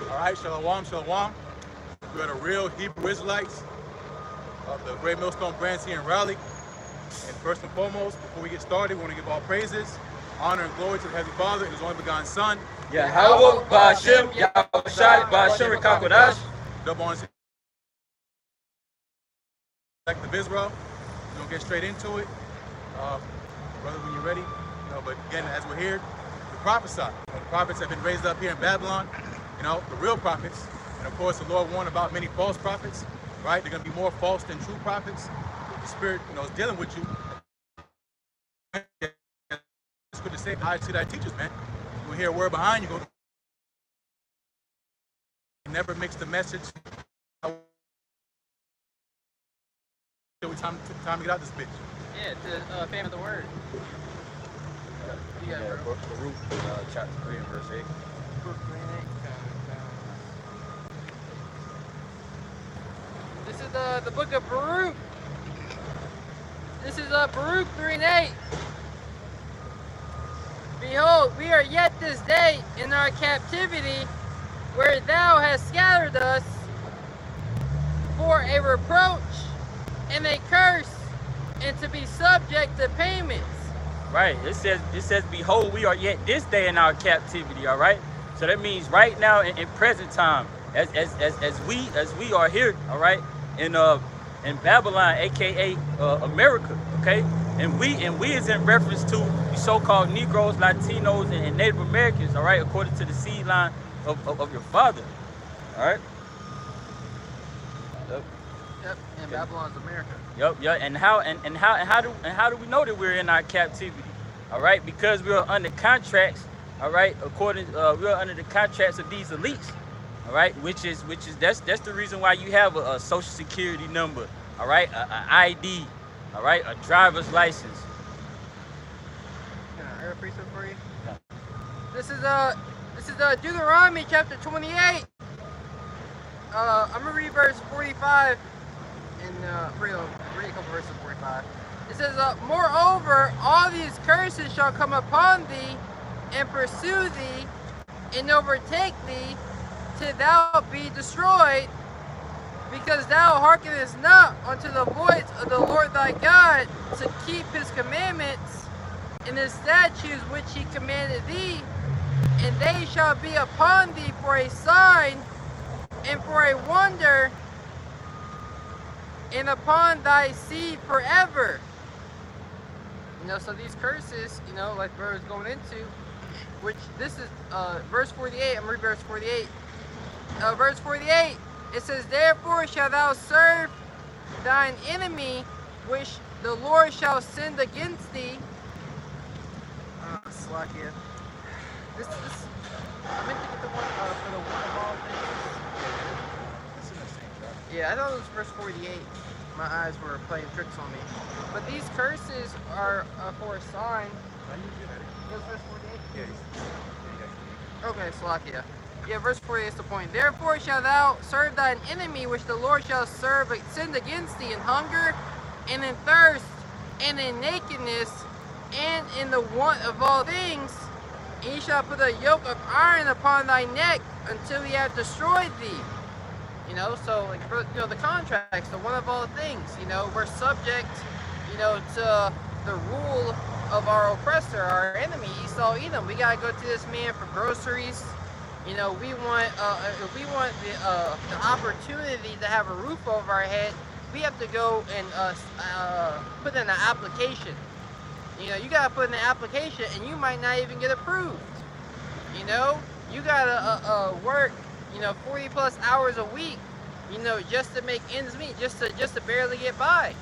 All right, shalom, shalom. We are the real Hebrew Israelites of the Great Millstone Branch here in Raleigh. And first and foremost, before we get started, we want to give all praises, honor, and glory to the Heavenly Father and His only begotten Son. Yahweh Ba'Shem, Yahushai Ba'Shem Rekakodash. Double honor to the elect of Israel. We're going to get straight into it. Brother, when you're ready. But again, as we're here, the prophesy. The prophets have been raised up here in Babylon. The real prophets. And of course, the Lord warned about many false prophets, right? They're going to be more false than true prophets. The Spirit, is dealing with you. It's good to say hi to thy teachers, man. You'll hear a word behind you. Go never mix the message. Time to get out this bitch. Yeah, to fame of the word. Baruch, chapter 3 and verse 8. This is the book of Baruch. This is Baruch 3 and 8. Behold, we are yet this day in our captivity, where thou hast scattered us for a reproach and a curse, and to be subject to payments. Right. It says, behold, we are yet this day in our captivity. All right. So that means right now in present time, as we are here. All right. In Babylon, aka America. Okay. And we is in reference to the so-called Negroes, Latinos, and Native Americans. All right. According to the seed line of your father. All right. Yep, and Babylon's America. Yep, yeah, and how do we know that we're in our captivity? All right, because we are under contracts. All right, we are under the contracts of these elites. All right, which is that's the reason why you have a social security number. All right, a ID. All right, a driver's license. Can I rephrase it for you? Yeah. This is Deuteronomy chapter 28. I'm gonna read verse 45. And read a couple verses of 45. It says, moreover, all these curses shall come upon thee, and pursue thee, and overtake thee, till thou be destroyed, because thou hearkenest not unto the voice of the Lord thy God, to keep his commandments and his statutes which he commanded thee, and they shall be upon thee for a sign, and for a wonder, and upon thy seed forever. So these curses, like bro is going into, which this is verse 48. I'm reading verse 48. Verse 48, it says, therefore shalt thou serve thine enemy, which the Lord shall send against thee. Slakia. This I meant to get the one for the one of all things. Yeah, I thought it was verse 48. My eyes were playing tricks on me. But these curses are for a sign. Was verse 48? Yeah. Okay, Slakia. Yeah, verse 48 is the point. Therefore shalt thou serve thine enemy, which the Lord shall send against thee in hunger, and in thirst, and in nakedness, and in the want of all things. And he shall put a yoke of iron upon thy neck until he have destroyed thee. So the contracts, the one of all things, we're subject, to the rule of our oppressor, our enemy, Esau Edom. We gotta go to this man for groceries. We want if we want the opportunity to have a roof over our head, we have to go and put in an application. You gotta put in an application, and you might not even get approved. You gotta work 40 plus hours a week, just to make ends meet, just to barely get by.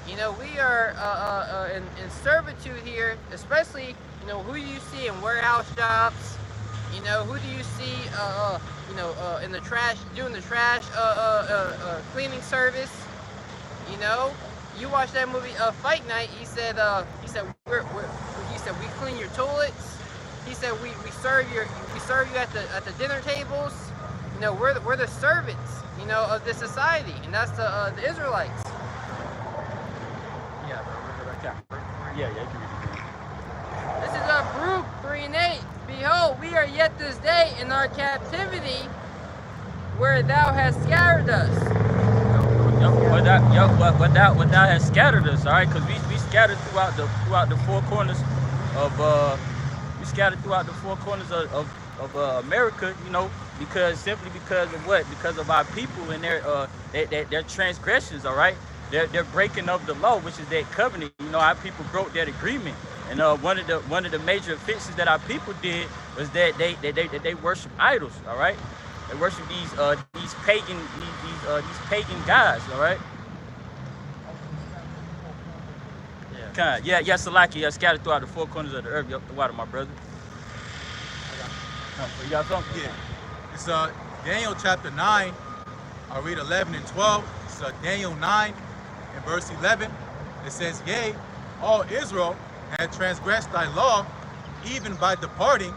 We are in servitude here, especially, who you see in warehouse jobs, who do you see, in the trash, doing the trash, cleaning service. You watch that movie, Fight Night. He said we clean your toilets. He said we serve you at the dinner tables. We're the servants, of this society, and that's the Israelites. Yeah, bro. Yeah, you can read it. This is Baruch 3 and 8. Behold, we are yet this day in our captivity, where thou hast scattered us. What thou has scattered us, all right? Because we scattered throughout the four corners of we scattered throughout the four corners of America, you know, simply because of what? Because of our people and their transgressions, all right? They're breaking of the law, which is that covenant. You know, our people broke that agreement, and one of the major offenses that our people did was that they worship idols, all right? They worship these pagan gods, all right? Yeah, Salaki, scattered throughout the four corners of the earth. Up the water, my brother. You got something? Yeah. It's Daniel chapter 9. I'll read 11 and 12. It's Daniel 9 and verse 11. It says, Yea, all Israel had transgressed thy law, even by departing,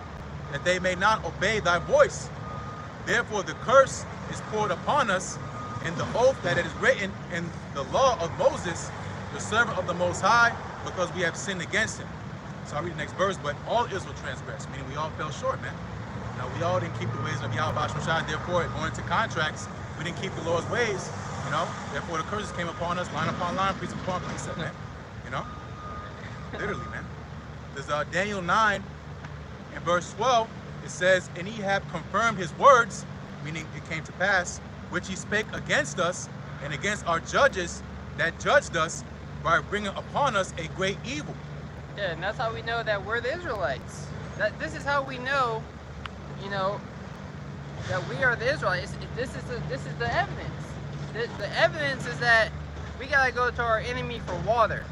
that they may not obey thy voice. Therefore the curse is poured upon us, and the oath that it is written in the law of Moses, the servant of the Most High, because we have sinned against him. So I'll read the next verse. But all Israel transgressed, meaning we all fell short, man. You know, we all didn't keep the ways of Yahweh Shai. Therefore, going into contracts, we didn't keep the Lord's ways. You know, therefore the curses came upon us, line upon line, precept upon precept, man. You know, literally, man. There's Daniel 9 and verse 12. It says, and he hath confirmed his words, meaning it came to pass, which he spake against us and against our judges that judged us, by bringing upon us a great evil. Yeah, and that's how we know that we're the Israelites. This is how we know, you know, that we are the Israelites. This is the evidence. The evidence is that we gotta go to our enemy for water.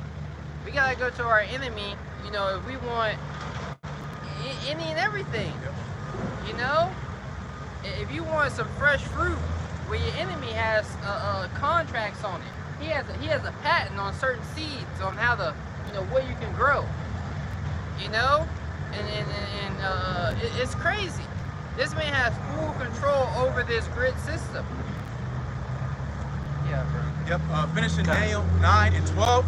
We gotta go to our enemy, you know, if we want any and everything. Yep. You know, if you want some fresh fruit, where your enemy has contracts on it. He has a patent on certain seeds on how to, you know, what you can grow. You know, and it's crazy. This man has full control over this grid system. Yeah, bro. Yep. Finishing Daniel 9 and 12,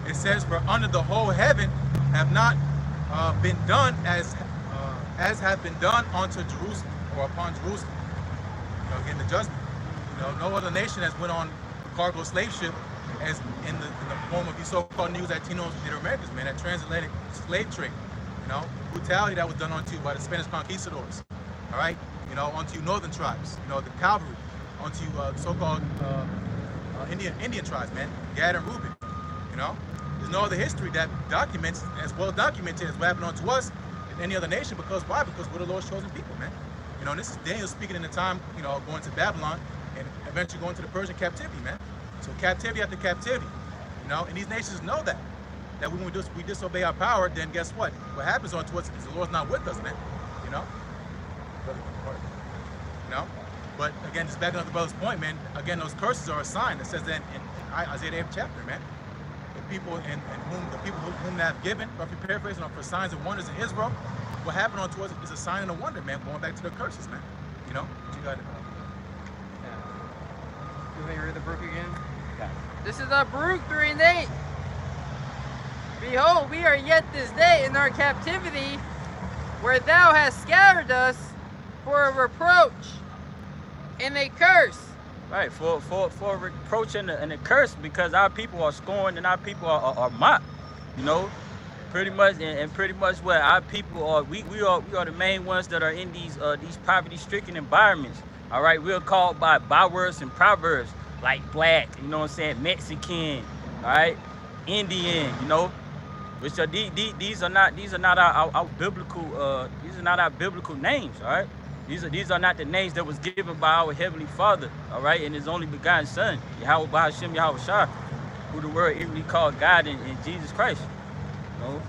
it says, for under the whole heaven have not been done as hath been done unto Jerusalem, or upon Jerusalem. You know, again, the judgment. You know, no other nation has went on cargo slave ship as in the form of these so-called Negroes, Latinos, Native Americans, man, that transatlantic slave trade. You know, brutality that was done onto you by the Spanish conquistadors. All right, you know, onto northern tribes. You know, the cavalry, onto so-called Indian tribes, man, Gad and Reuben. You know, there's no other history that documents as well documented as what happened onto us in any other nation. Because why? Because we're the Lord's chosen people, man. You know, and this is Daniel speaking in the time, you know, going to Babylon and eventually going to the Persian captivity, man. So captivity after captivity, you know, and these nations know that when we disobey our power, then guess what? What happens unto us is the Lord's not with us, man. You know? You know? But again, just backing up the brother's point, man, again, those curses are a sign. It says that in Isaiah the 8th chapter, man. The people whom they have given, roughly paraphrasing, for signs and wonders in Israel, what happened unto us is a sign and a wonder, man, going back to the curses, man. You know? What you got it? You want me to read the Baruch again? Yeah. This is Baruch 3 and 8. Behold, we are yet this day in our captivity, where thou hast scattered us for a reproach and a curse. Right, for a reproach and a curse, because our people are scorned and our people are mocked. You know, pretty much, and pretty much what our people are. We are the main ones that are in these poverty-stricken environments. All right, we're called by bywords and proverbs like black, you know what I'm saying, Mexican, all right, Indian, you know, which are these are not our biblical names, all right. These are not the names that was given by our Heavenly Father, all right, and His only begotten Son, Yahweh Bahashem Yahweh Shai, who the world equally called God in Jesus Christ. You know?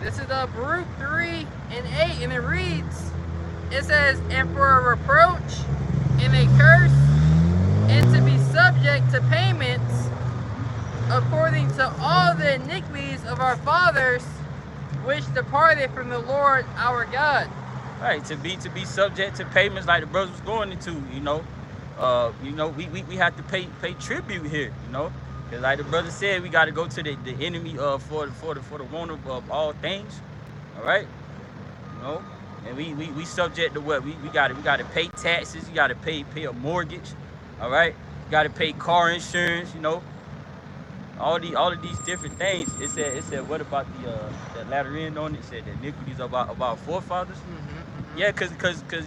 This is Baruch 3 and 8, and it reads, it says, and for a reproach and a curse, and to be subject to payments according to all the iniquities of our fathers, which departed from the Lord our God. Right, to be subject to payments like the brothers was going into, you know, we have to pay tribute here, you know. Because like the brother said, we got to go to the enemy for the one of all things. all right? You know, and we subject to what? We gotta pay taxes, you gotta pay a mortgage, all right? You gotta pay car insurance, you know, all of these different things. It said what about the latter end on it? It said the iniquities of our forefathers. Yeah, cause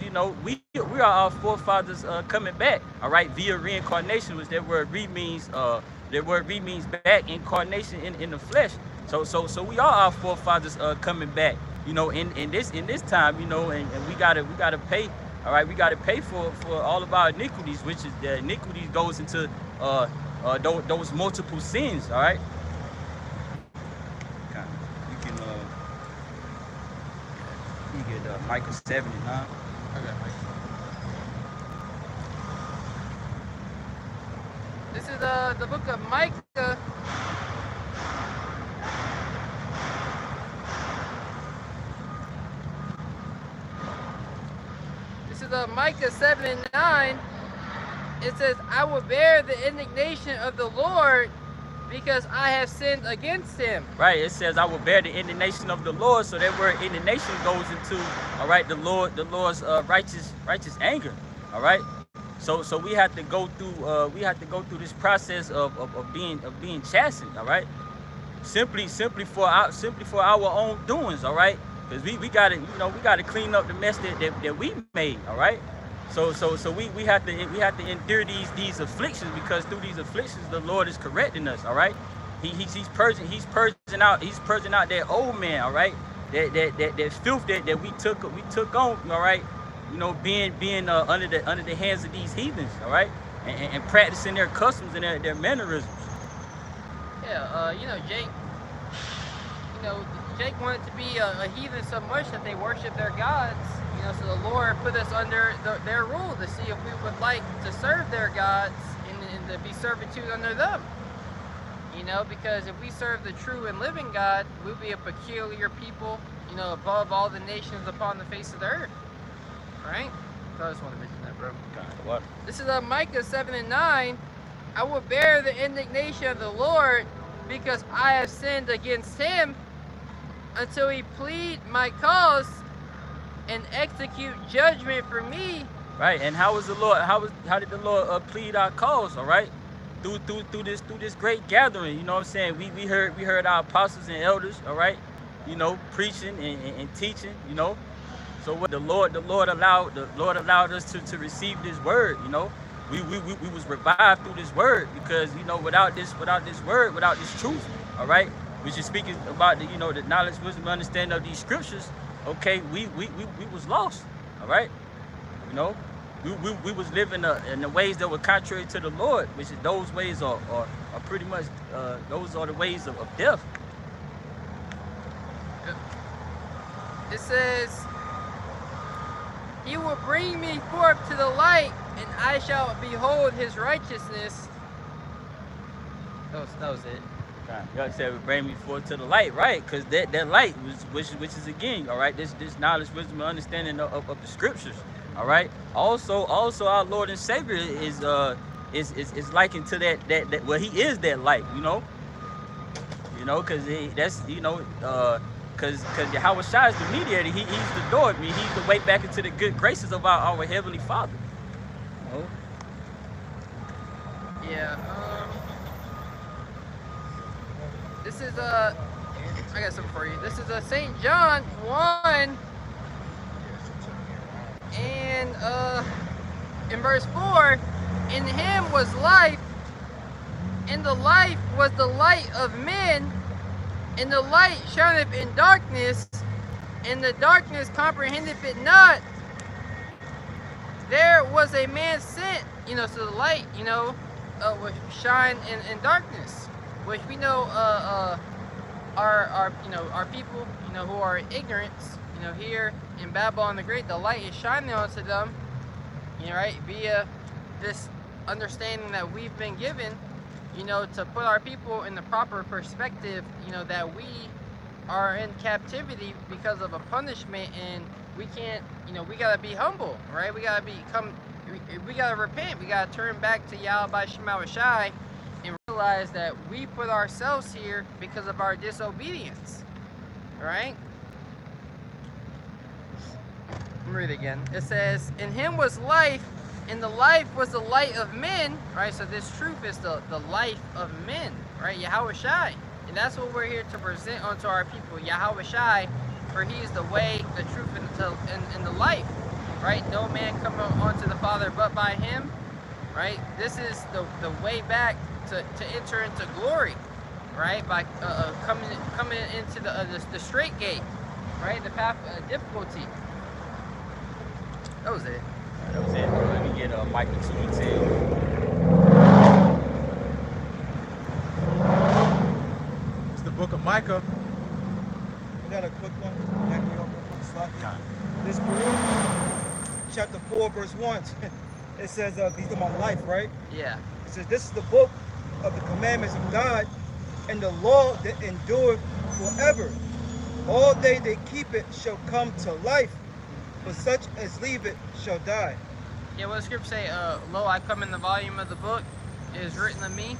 you know we are our forefathers coming back, all right, via reincarnation, which that word re means back, incarnation in the flesh. So we are our forefathers coming back, you know, in this time, you know, and we gotta pay, all right, we gotta pay for all of our iniquities, which is the iniquities goes into those multiple sins, all right. Okay. You can get Micah 7:9. Okay, Mike. This is the book of Micah. This is Micah 7:9. It says, I will bear the indignation of the Lord because I have sinned against him. Right, it says I will bear the indignation of the Lord. So that word indignation goes into, all right, the Lord's righteous anger. All right. So we have to go through this process of being chastened, all right? Simply for our own doings, all right? Because we gotta clean up the mess that we made, all right? So we have to endure these afflictions, because through these afflictions the Lord is correcting us, all right? He's purging out that old man, all right? That filth that we took on, all right? You know, being under the hands of these heathens, all right, and practicing their customs and their mannerisms. Yeah, Jake wanted to be a heathen so much that they worship their gods. You know, so the Lord put us under their rule to see if we would like to serve their gods and to be servitude under them. You know, because if we serve the true and living God, we'll be a peculiar people, you know, above all the nations upon the face of the earth. Right? So I just want to mention that, bro. What? This is Micah 7:9. I will bear the indignation of the Lord because I have sinned against him, until he plead my cause and execute judgment for me. Right. And how did the Lord plead our cause? All right. Through this great gathering. You know what I'm saying? We heard our apostles and elders. All right. You know, preaching and teaching. You know. So what the Lord allowed us to receive this word, you know. We was revived through this word, because, you know, without this word, without this truth, all right, which is speaking about the knowledge, wisdom, understanding of these scriptures, okay, we was lost, all right, you know, we was living in the ways that were contrary to the Lord, which is those ways are pretty much those are the ways of death. It says, he will bring me forth to the light, and I shall behold his righteousness. That was it. God said, "Bring me forth to the light," right? Because that light which is again, all right. This knowledge, wisdom, and understanding of the scriptures, all right. Also, our Lord and Savior is likened to that. Well, he is that light, you know, because that's Because Yahweh Shai is the mediator. He's the door. I mean, he's the way back into the good graces of our Heavenly Father. You know? Yeah. This is I got something for you. This is St. John 1, and in verse 4, in him was life, and the life was the light of men. And the light shineth in darkness, and the darkness comprehendeth it not. There was a man sent, so the light, would shine in darkness, which we know our people, who are in ignorance, here in Babylon the Great, the light is shining onto them, right, via this understanding that we've been given, to put our people in the proper perspective, that we are in captivity because of a punishment, and we can't, we gotta be humble, right? We gotta we gotta repent. We gotta turn back to Yahweh Shai and realize that we put ourselves here because of our disobedience, right? me read it again. It says, in him was life, and the life was the light of men, right? So this truth is the life of men, right? Yahweh Shai. And that's what we're here to present unto our people. Yahweh Shai, for he is the way, the truth, and the life, right? No man coming unto the Father but by him, right? This is the way back to enter into glory, right? By coming into the straight gate, right? The path of difficulty. That was it. That was it. Let me get Micah 2:10. It's the book of Micah. I got a quick one. This book, chapter 4, verse 1. It says, these are my life, right? Yeah. It says, this is the book of the commandments of God and the law that endureth forever. All they keep it shall come to life, but such as leave it shall die. Yeah, what the scripture say, lo, I come in the volume of the book, it is written of me.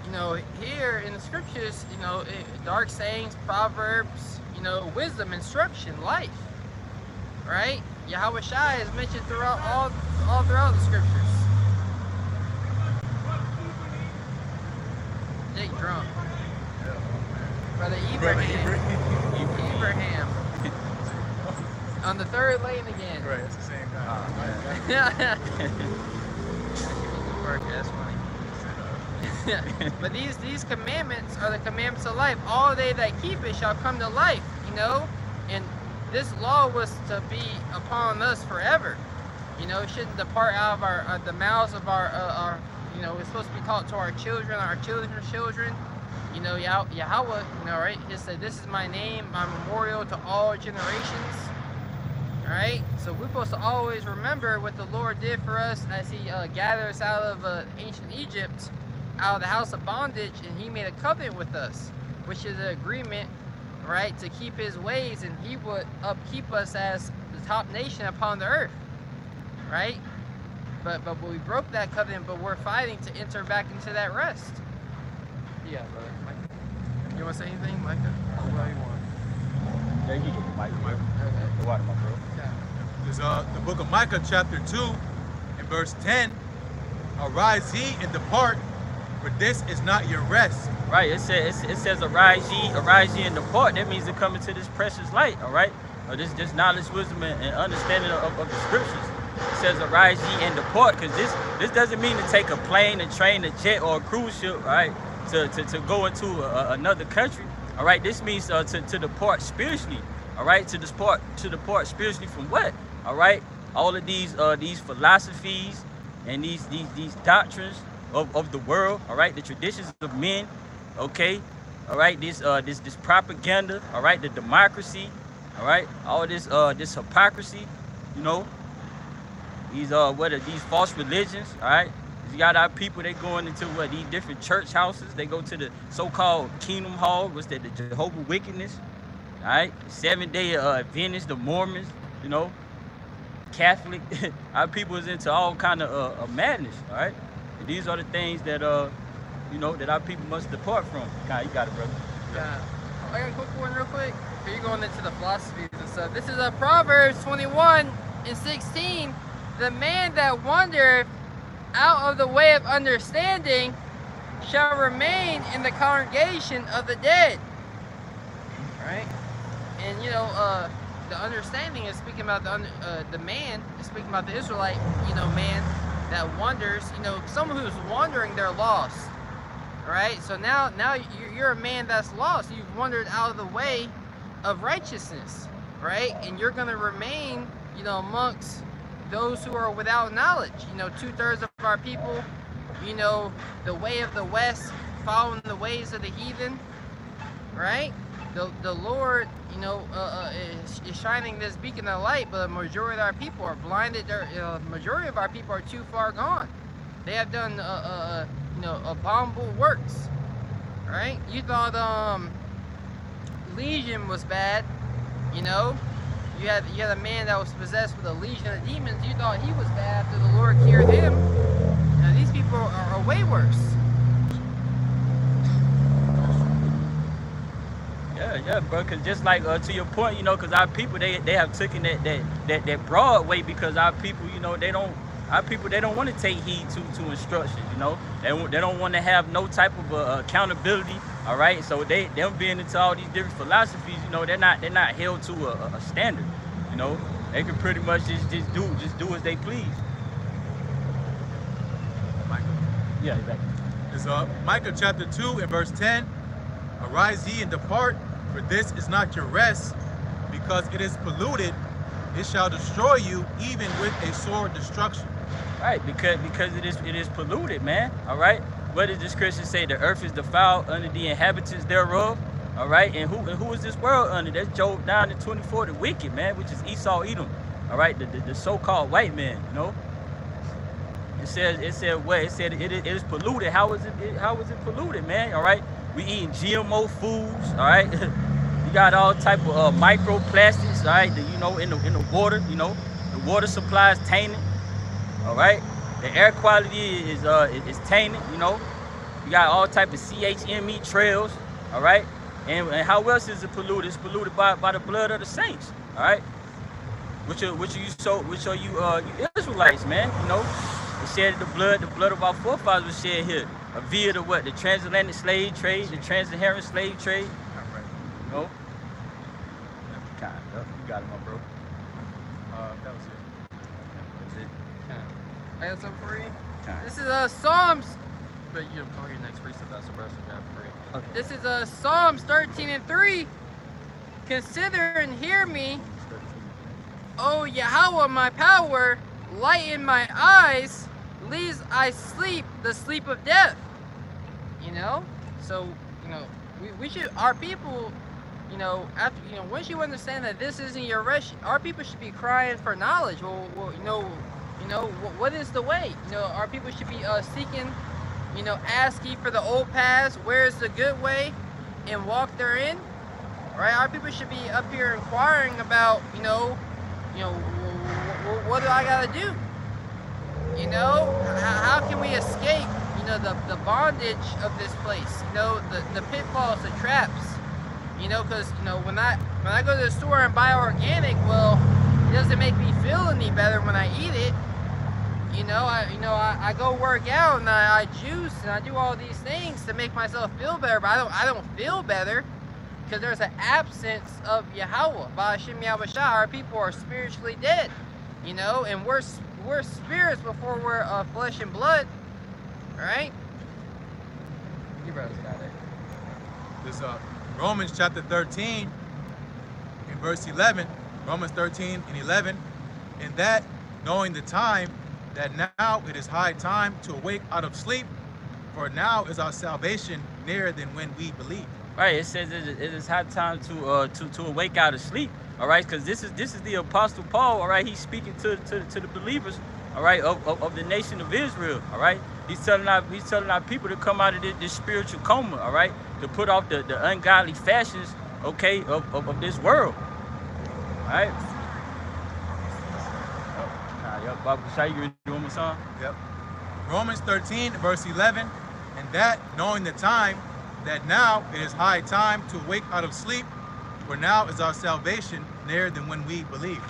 You know, here in the scriptures, you know, dark sayings, proverbs, you know, wisdom, instruction, life, right? Yahweh Shai is mentioned throughout all throughout the scriptures. Jake drunk. Brother Abraham. On the third lane again. Right, it's the same guy. That's funny. But these commandments are the commandments of life. All they that keep it shall come to life, you know? And this law was to be upon us forever. You know, it shouldn't depart out of the mouths of our you know, it's supposed to be taught to our children's children. You know, Yahweh, you know, right? He said, this is my name, my memorial to all generations. Right? So we're supposed to always remember what the Lord did for us as he gathered us out of ancient Egypt, out of the house of bondage, and he made a covenant with us, which is an agreement, right, to keep his ways, and he would upkeep us as the top nation upon the earth, right? But we broke that covenant, but we're fighting to enter back into that rest. Yeah, brother. Micah. You want to say anything, Micah? What do you want? Yeah, you get the mic. Okay. The water, my bro. There's the book of Micah, chapter 2, and verse 10. Arise ye and depart, for this is not your rest. Right, it says arise ye and depart. That means to come into this precious light, all right? Or this knowledge, wisdom, and understanding of the scriptures. It says arise ye and depart, because this doesn't mean to take a plane, a train, a jet, or a cruise ship, right? To go into another country, all right? This means to depart spiritually, all right? To depart spiritually from what? All right? All of these philosophies and these doctrines of the world, all right? The traditions of men, okay? All right? This propaganda, all right? The democracy, all right? All this hypocrisy, you know? These false religions, all right? You got our people, they going into these different church houses. They go to the so-called Kingdom Hall, what's that, the Jehovah Wickedness, all right? 7-day Adventists, the Mormons, you know? Catholic. Our people is into all kind of madness, all right? And these are the things that you know, that our people must depart from. You got it, brother. Yeah. I got a quick one real quick. Here you're going into the philosophies and stuff. This is Proverbs 21:16. The man that wandereth out of the way of understanding shall remain in the congregation of the dead. Right? And you know, the understanding is speaking about the man, is speaking about the Israelite, you know, man that wanders, you know, someone who's wandering, they're lost. Right? So now you're a man that's lost. You've wandered out of the way of righteousness, right? And you're going to remain, you know, amongst those who are without knowledge. You know, 2/3 of our people, you know, the way of the West, following the ways of the heathen, right? The Lord, you know, is shining this beacon of light, but the majority of our people are blinded. The majority of our people are too far gone. They have done, you know, abominable works, right? You thought Legion was bad, you know. You had a man that was possessed with a legion of demons. You thought he was bad after the Lord cured him. Now these people are way worse. Yeah, yeah, bro. Cause just like to your point, you know, cause our people they have taken that broad way because our people, you know, they don't want to take heed to instructions, you know. They don't want to have no type of accountability. All right, so them being into all these different philosophies, you know, they're not held to a standard, you know. They can pretty much just do as they please. Micah. Yeah, exactly. It's Micah chapter 2 and verse 10. Arise ye and depart, for this is not your rest, because it is polluted. It shall destroy you, even with a sore destruction. Right, because it is polluted, man. All right. What does the scripture say? The earth is defiled under the inhabitants thereof. All right, and who is this world under? That's Job 9 and 24, the wicked man, which is Esau, Edom. All right, the so-called white man. You know. It said it is polluted. How is it polluted, man? All right, we eating GMO foods. All right, you got all type of microplastics. All right, you know, in the water. You know, the water supply is tainted. All right, the air quality is tainted. You know, you got all type of CHME trails. All right, and how else is it polluted? It's polluted by the blood of the saints. All right, which are you Israelites, man. You know. They shed the blood of our forefathers was shed here. Via the what? The transatlantic slave trade, the trans-Saharan slave trade. All right. You know? Kind of. You got it, my bro. That was it. That's it. I got something for you. Kind. This is Psalms. But you call your next precept, that's the rest of that free. Okay. This is Psalms 13 and 3. Consider and hear me, O Yahweh, my power. Lighten my eyes, lest I sleep the sleep of death. You know, so you know we should, our people, you know, after, you know, once you understand that this isn't your rest, our people should be crying for knowledge. Well, what is the way? You know, our people should be seeking, you know, asking for the old paths. Where is the good way, and walk therein. Right? Our people should be up here inquiring about, you know. What do I gotta do? You know, how can we escape, you know, the bondage of this place? You know, the pitfalls, the traps. You know, because you know when I go to the store and buy organic, well, it doesn't make me feel any better when I eat it. You know, I go work out and I juice and I do all these things to make myself feel better, but I don't feel better. Because there's an absence of Yahweh. Ba'ashem Yahushua, our people are spiritually dead. You know, and we're spirits before we're flesh and blood. Alright? You brothers got it. This Romans chapter 13 in verse 11. Romans 13 and 11. And that, knowing the time, that now it is high time to awake out of sleep, for now is our salvation nearer than when we believe. Right, it says it is high time to awake out of sleep. All right, because this is the Apostle Paul. All right, he's speaking to the believers. All right, of the nation of Israel. All right, he's telling our people to come out of this spiritual coma. All right, to put off the ungodly fashions. Okay, of this world. All right. Yep, Bob, shall you read one more song? Yep. Romans 13 verse 11. And that, knowing the time, that now it is high time to awake out of sleep, for now is our salvation nearer than when we believe.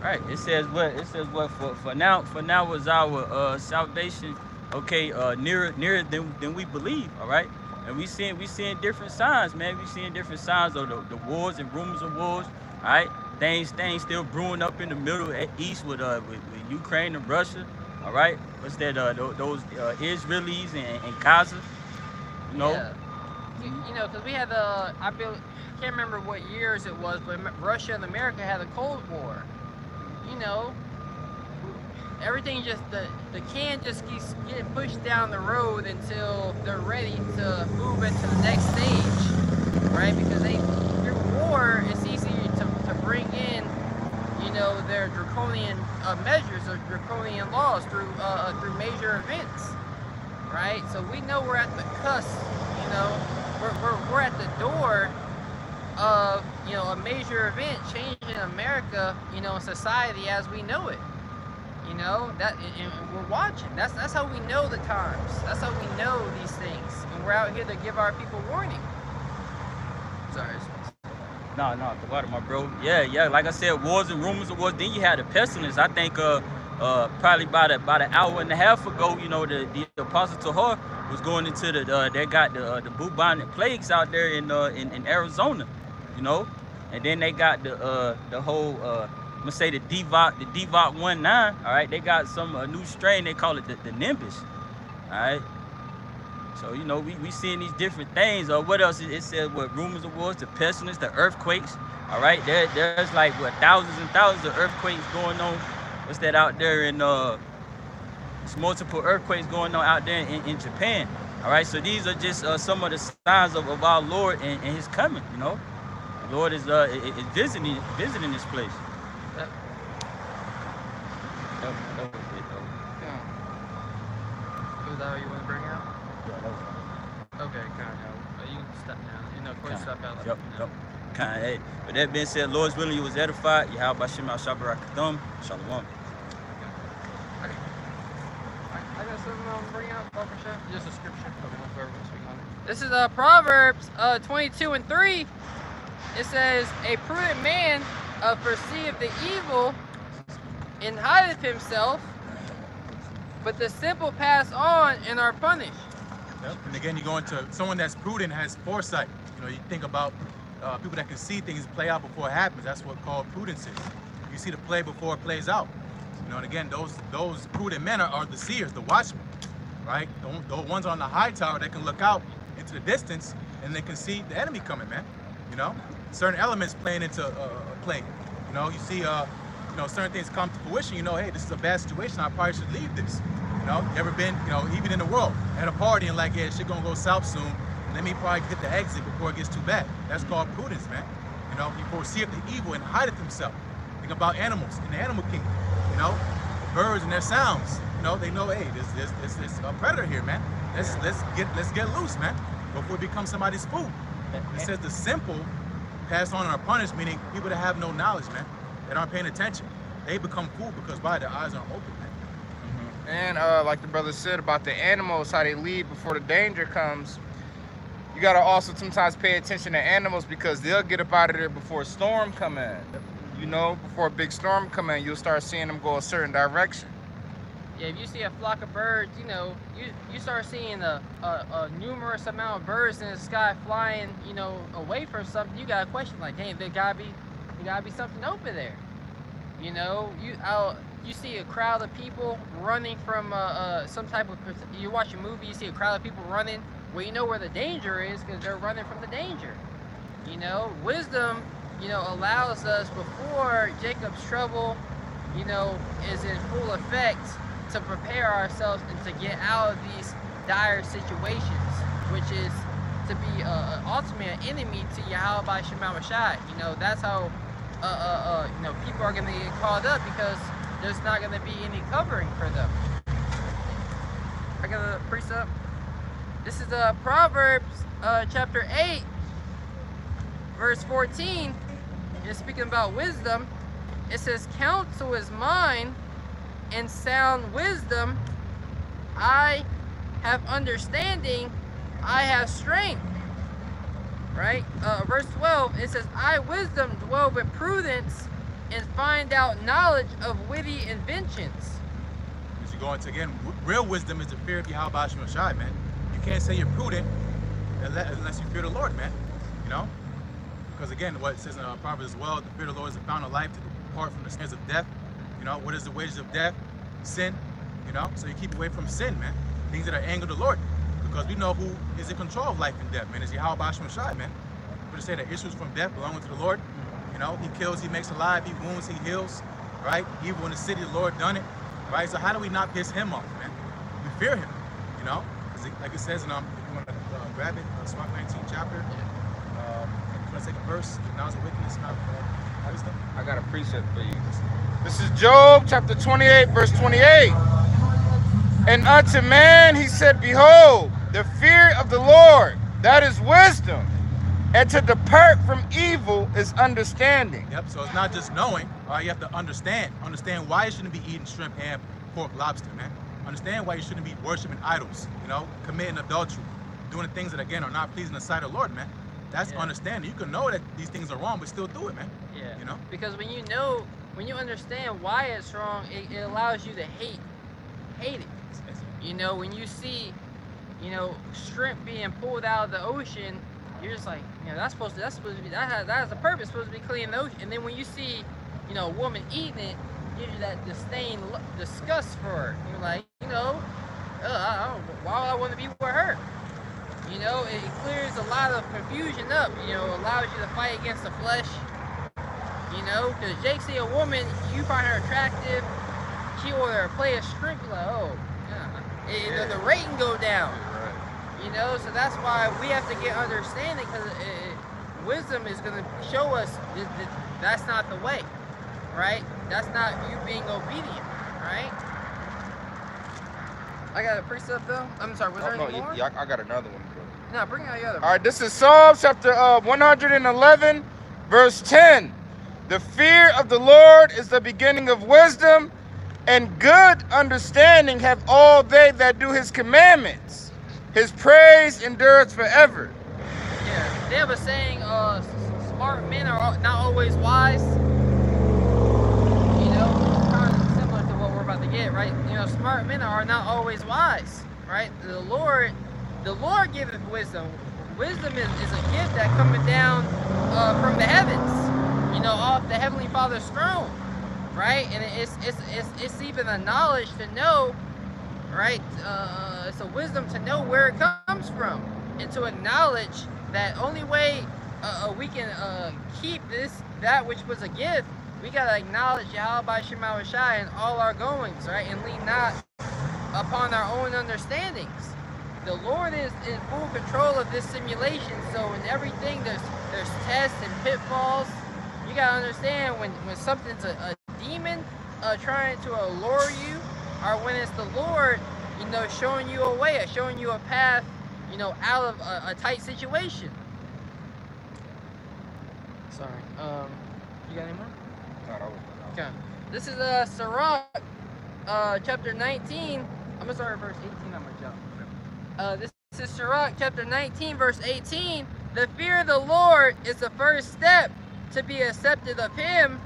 Right. It says what? It says what? For now is our salvation. Okay. Nearer than we believe. All right. And we seeing different signs, man. We seeing different signs of the wars and rumors of wars. All right. Things still brewing up in the Middle East with Ukraine and Russia. All right. What's that? Those Israelis and Gaza. You know. Yeah. You know, because we had can't remember what years it was, but Russia and America had a Cold War. You know, everything just, the can just keeps getting pushed down the road until they're ready to move into the next stage, right? Because through war, it's easy to bring in, you know, their draconian measures or draconian laws through major events, right? So we know we're at the cusp, you know. We're at the door of, you know, a major event changing America, you know, society as we know it. You know, that, and we're watching. That's how we know the times. That's how we know these things. And we're out here to give our people warning. Sorry. No, the water, my bro. Yeah. Like I said, wars and rumors of wars. Then you had the pestilence. I think probably about an hour and a half ago, you know, the apostle Tahor was going into they got the bubonic plagues out there in Arizona, you know, and then they got the whole I'm gonna say the DVOC 19. All right, they got some new strain. They call it the Nimbus. All right. So, you know, we seeing these different things. Or what else? It said what rumors of wars, the pestilence, the earthquakes. All right, there's like what thousands and thousands of earthquakes going on. What's that out there in it's multiple earthquakes going on out there in Japan. All right, so these are just some of the signs of our Lord and His coming. You know, the Lord is visiting this place. Yep. That was it though. Yeah. Was that what you want to bring out? Yeah, that was. Okay, kind of. You can step down. You know, quick step out. Yep. Kind of. With that being said, Lord's willing, you was edified. Yahweh Bashem al Shabarakathum. Shalom. I got something to bring out. Just a scripture. This is Proverbs 22:3. It says, "A prudent man perceiveth the evil and hideth himself, but the simple pass on and are punished." Yep. And again, you go into someone that's prudent, has foresight. You know, you think about people that can see things play out before it happens. That's what called prudence is. You see the play before it plays out. You know, and again, those prudent men are the seers, the watchmen, right? The ones on the high tower that can look out into the distance and they can see the enemy coming, man. You know, certain elements playing into a play. You know, you see, you know, certain things come to fruition. You know, hey, this is a bad situation. I probably should leave this. You know, you ever been, you know, even in the world, at a party and like, yeah, shit gonna go south soon. Let me probably get the exit before it gets too bad. That's called prudence, man. You know, he foreseeth the evil and hideth himself. Think about animals in the animal kingdom. You know, the birds and their sounds. You know, they know, hey, there's a predator here, man. Let's get loose, man, before it becomes somebody's food. It says the simple pass on and are punished, meaning people that have no knowledge, man, that aren't paying attention. They become food because why? Their eyes aren't open, man. And like the brother said about the animals, how they leave before the danger comes. You gotta also sometimes pay attention to animals because they'll get up out of there before a storm come in. You know, before a big storm come in, you'll start seeing them go a certain direction. Yeah, if you see a flock of birds, you know, you start seeing a numerous amount of birds in the sky flying, you know, away from something. You got a question like, hey, there gotta be something over there. You know, you see a crowd of people running from some type of. You watch a movie, you see a crowd of people running. Well, you know where the danger is because they're running from the danger. You know, wisdom, you know, allows us before Jacob's trouble, you know, is in full effect to prepare ourselves and to get out of these dire situations, which is to be ultimately an enemy to Yahweh by Shema Mashai. You know, that's how you know, people are going to get caught up because there's not going to be any covering for them. I got a precept. This is Proverbs chapter 8, verse 14. It's speaking about wisdom. It says, "Counsel is mine, and sound wisdom. I have understanding. I have strength." Right? Verse 12, it says, "I, wisdom, dwell with prudence, and find out knowledge of witty inventions." As you go into, again, real wisdom is the fear of Yahweh Bashim Shai, man. You can't say you're prudent unless you fear the Lord, man. You know? Because again, what it says in Proverbs as well, the fear of the Lord is the fountain of life to depart from the snares of death. You know, what is the wages of death? Sin. You know? So you keep away from sin, man. Things that are anger the Lord. Because we know who is in control of life and death, man. It's Yahweh Bashim Shai, man. But to say that issues from death belong to the Lord. You know, he kills, he makes alive, he wounds, he heals. Right? Evil in the city, the Lord done it. Right? So how do we not piss him off, man? We fear him. You know? Like it says in, if you want to grab it, Sirach 19 chapter, if you want to take a verse, acknowledge the wickedness, not wisdom. I got a precept for you. This is Job chapter 28, verse 28. "And unto man he said, Behold, the fear of the Lord, that is wisdom, and to depart from evil is understanding." Yep, so it's not just knowing, all right, you have to understand. Understand why you shouldn't be eating shrimp, ham, pork, lobster, man. Understand why you shouldn't be worshiping idols, you know, committing adultery, doing the things that, again, are not pleasing the sight of the Lord, man. That's understanding. You can know that these things are wrong, but still do it, man. Yeah. You know? Because when you understand why it's wrong, it allows you to hate it. You know, when you see, you know, shrimp being pulled out of the ocean, you're just like, you know, that's supposed to be, that has a purpose, supposed to be cleaning the ocean. And then when you see, you know, a woman eating it, gives you that disgust for her. You're like, you know, why would I want to be with her? You know, it clears a lot of confusion up. You know, allows you to fight against the flesh. You know, because Jake see a woman, you find her attractive, she order a plate of shrimp, you're like, oh, yeah. The rating go down. You know, so that's why we have to get understanding, because wisdom is going to show us that's not the way, right? That's not you being obedient, right? I got a precept though. I'm sorry, was there any more? Yeah, I got another one. No, bring out the other one. All right, this is Psalms chapter 111, verse 10. The fear of the Lord is the beginning of wisdom, and good understanding have all they that do his commandments. His praise endureth forever. Yeah, they have a saying, smart men are not always wise. You know, kind of similar to what we're about to get, right? You know, smart men are not always wise, right? The Lord giveth wisdom. Wisdom is a gift that coming down from the heavens, you know, off the Heavenly Father's throne, right? And it's even a knowledge to know, right? It's a wisdom to know where it comes from, and to acknowledge that only way we can keep that which was a gift, we gotta acknowledge Yahweh Shema Shai in all our goings, right? And lean not upon our own understandings. The Lord is in full control of this simulation, so in everything there's tests and pitfalls. You gotta understand when something's a demon trying to allure you, or when it's the Lord, you know, showing you a way, showing you a path, you know, out of a tight situation. Sorry. You got any more? Okay. This is Sirach, chapter 19. I'm gonna start at verse 18. I'm gonna jump. This is Sirach, chapter 19, verse 18. The fear of the Lord is the first step to be accepted of him,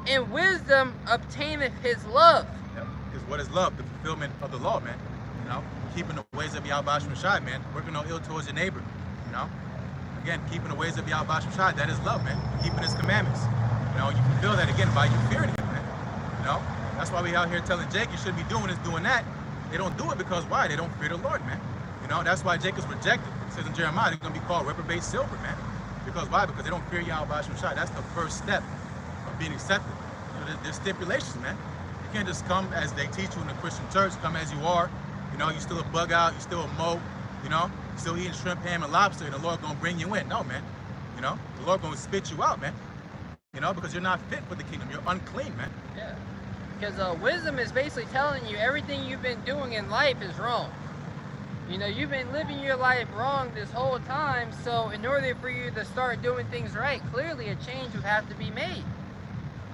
and wisdom obtaineth his love. Yep. Because what is love? The fulfillment of the law, man. You know, keeping the ways of Yahweh Shai, man. Working no ill towards your neighbor. You know, again, keeping the ways of Yahweh Shai, that is love, man. Keeping his commandments. You know, you fulfill that again by you fearing him, man. You know, that's why we out here telling Jake you shouldn't be doing this, doing that. They don't do it because why? They don't fear the Lord, man. You know, that's why Jacob's rejected. It says in Jeremiah, they're going to be called reprobate silver, man. Because why? Because they don't fear Yahweh Shai. That's the first step of being accepted. You know, there's stipulations, man. You can't just come as they teach you in the Christian church, come as you are. You know, you still a bug out, you still a moe, you know, you still eating shrimp, ham, and lobster, and the Lord going to bring you in. No, man. You know, the Lord going to spit you out, man. You know, because you're not fit for the kingdom. You're unclean, man. Yeah. Because wisdom is basically telling you everything you've been doing in life is wrong. You know, you've been living your life wrong this whole time, so in order for you to start doing things right, clearly a change would have to be made,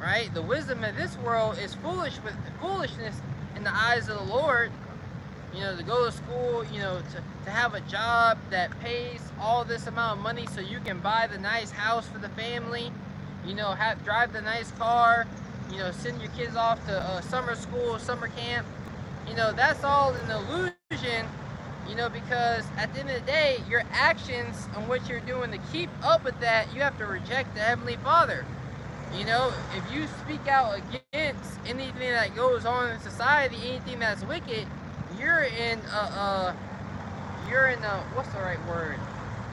right? The wisdom of this world is foolishness in the eyes of the Lord. You know, to go to school, you know, to have a job that pays all this amount of money so you can buy the nice house for the family, you know, drive the nice car, you know, send your kids off to summer school, summer camp. You know, that's all an illusion. You know, because at the end of the day, your actions and what you're doing to keep up with that, you have to reject the Heavenly Father. You know, if you speak out against anything that goes on in society, anything that's wicked, you're in what's the right word?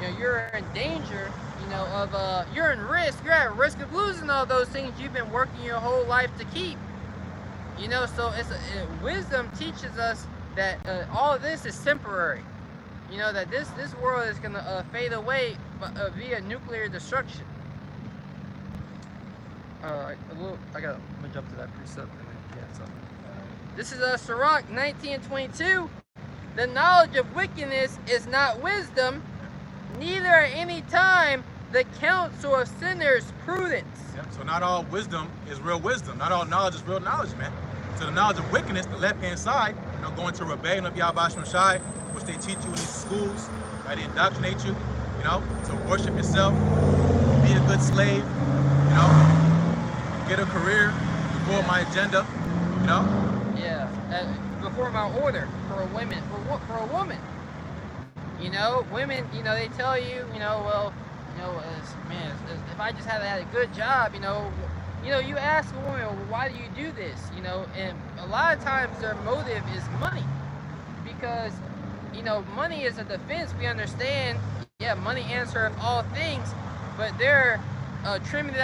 You know, you're in danger. You know, of you're in risk. You're at risk of losing all those things you've been working your whole life to keep. You know, so wisdom teaches us that all of this is temporary. You know, that this world is gonna fade away via nuclear destruction. I'm gonna jump to that precept. This is Sirach 19:22. The knowledge of wickedness is not wisdom, neither at any time the counsel of sinners prudence. Yep. So not all wisdom is real wisdom. Not all knowledge is real knowledge, man. So the knowledge of wickedness, the left-hand side, you know, going to rebellion of Yahweh Shai, which they teach you in these schools, right? They indoctrinate you. you know, to worship yourself, be a good slave, you know, get a career before my agenda, you know. Yeah, before my order for a woman, for a woman. You know, women, you know, they tell you, you know, well, you know, if I just had a good job, you know, you ask a woman, well, why do you do this? You know, and a lot of times their motive is money, because, you know, money is a defense. We understand, yeah, money answereth all things, but they're trimming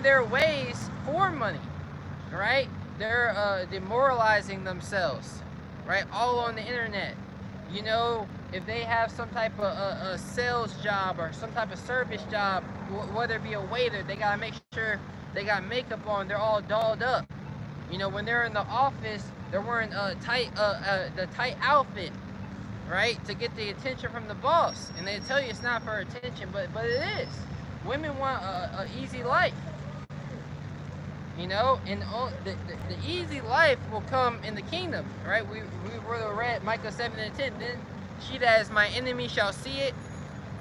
their ways for money, right? They're demoralizing themselves, right? All on the internet. You know, if they have some type of a sales job or some type of service job, whether it be a waiter, they gotta make sure they got makeup on, they're all dolled up. You know, when they're in the office, they're wearing the tight outfit, right, to get the attention from the boss. And they tell you it's not for attention, but it is. Women want a easy life. You know, and the easy life will come in the kingdom, right? We would have read Micah 7:10. Then she that is my enemy shall see it,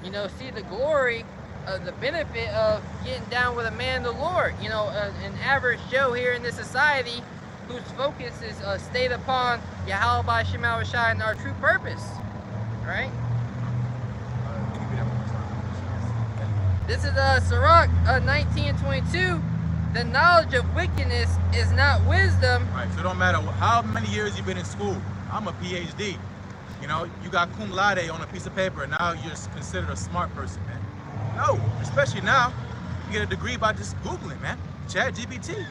you know, see the glory, the benefit of getting down with a man of the Lord. You know, an average Joe here in this society whose focus is stayed upon Yahweh by Shema Shai and our true purpose, right? This is Sirach 19:22. The knowledge of wickedness is not wisdom. Right, so it don't matter how many years you've been in school. I'm a PhD. You know, you got cum laude on a piece of paper, and now you're considered a smart person, man. No, especially now, you get a degree by just Googling, man. Chat GPT.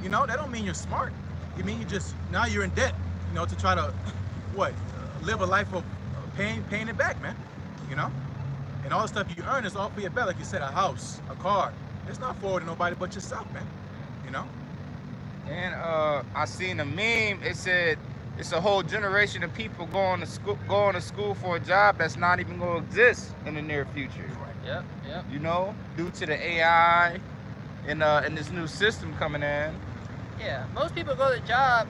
You know, that don't mean you're smart. You mean now you're in debt, you know, to try to, live a life of paying it back, man. You know? And all the stuff you earn is all for your belly, like you said, a house, a car. It's not forward to nobody but yourself, man. You know? And I seen a meme. It said it's a whole generation of people going to school for a job that's not even going to exist in the near future. Yep. You know, due to the AI and this new system coming in. Yeah, most people go to job.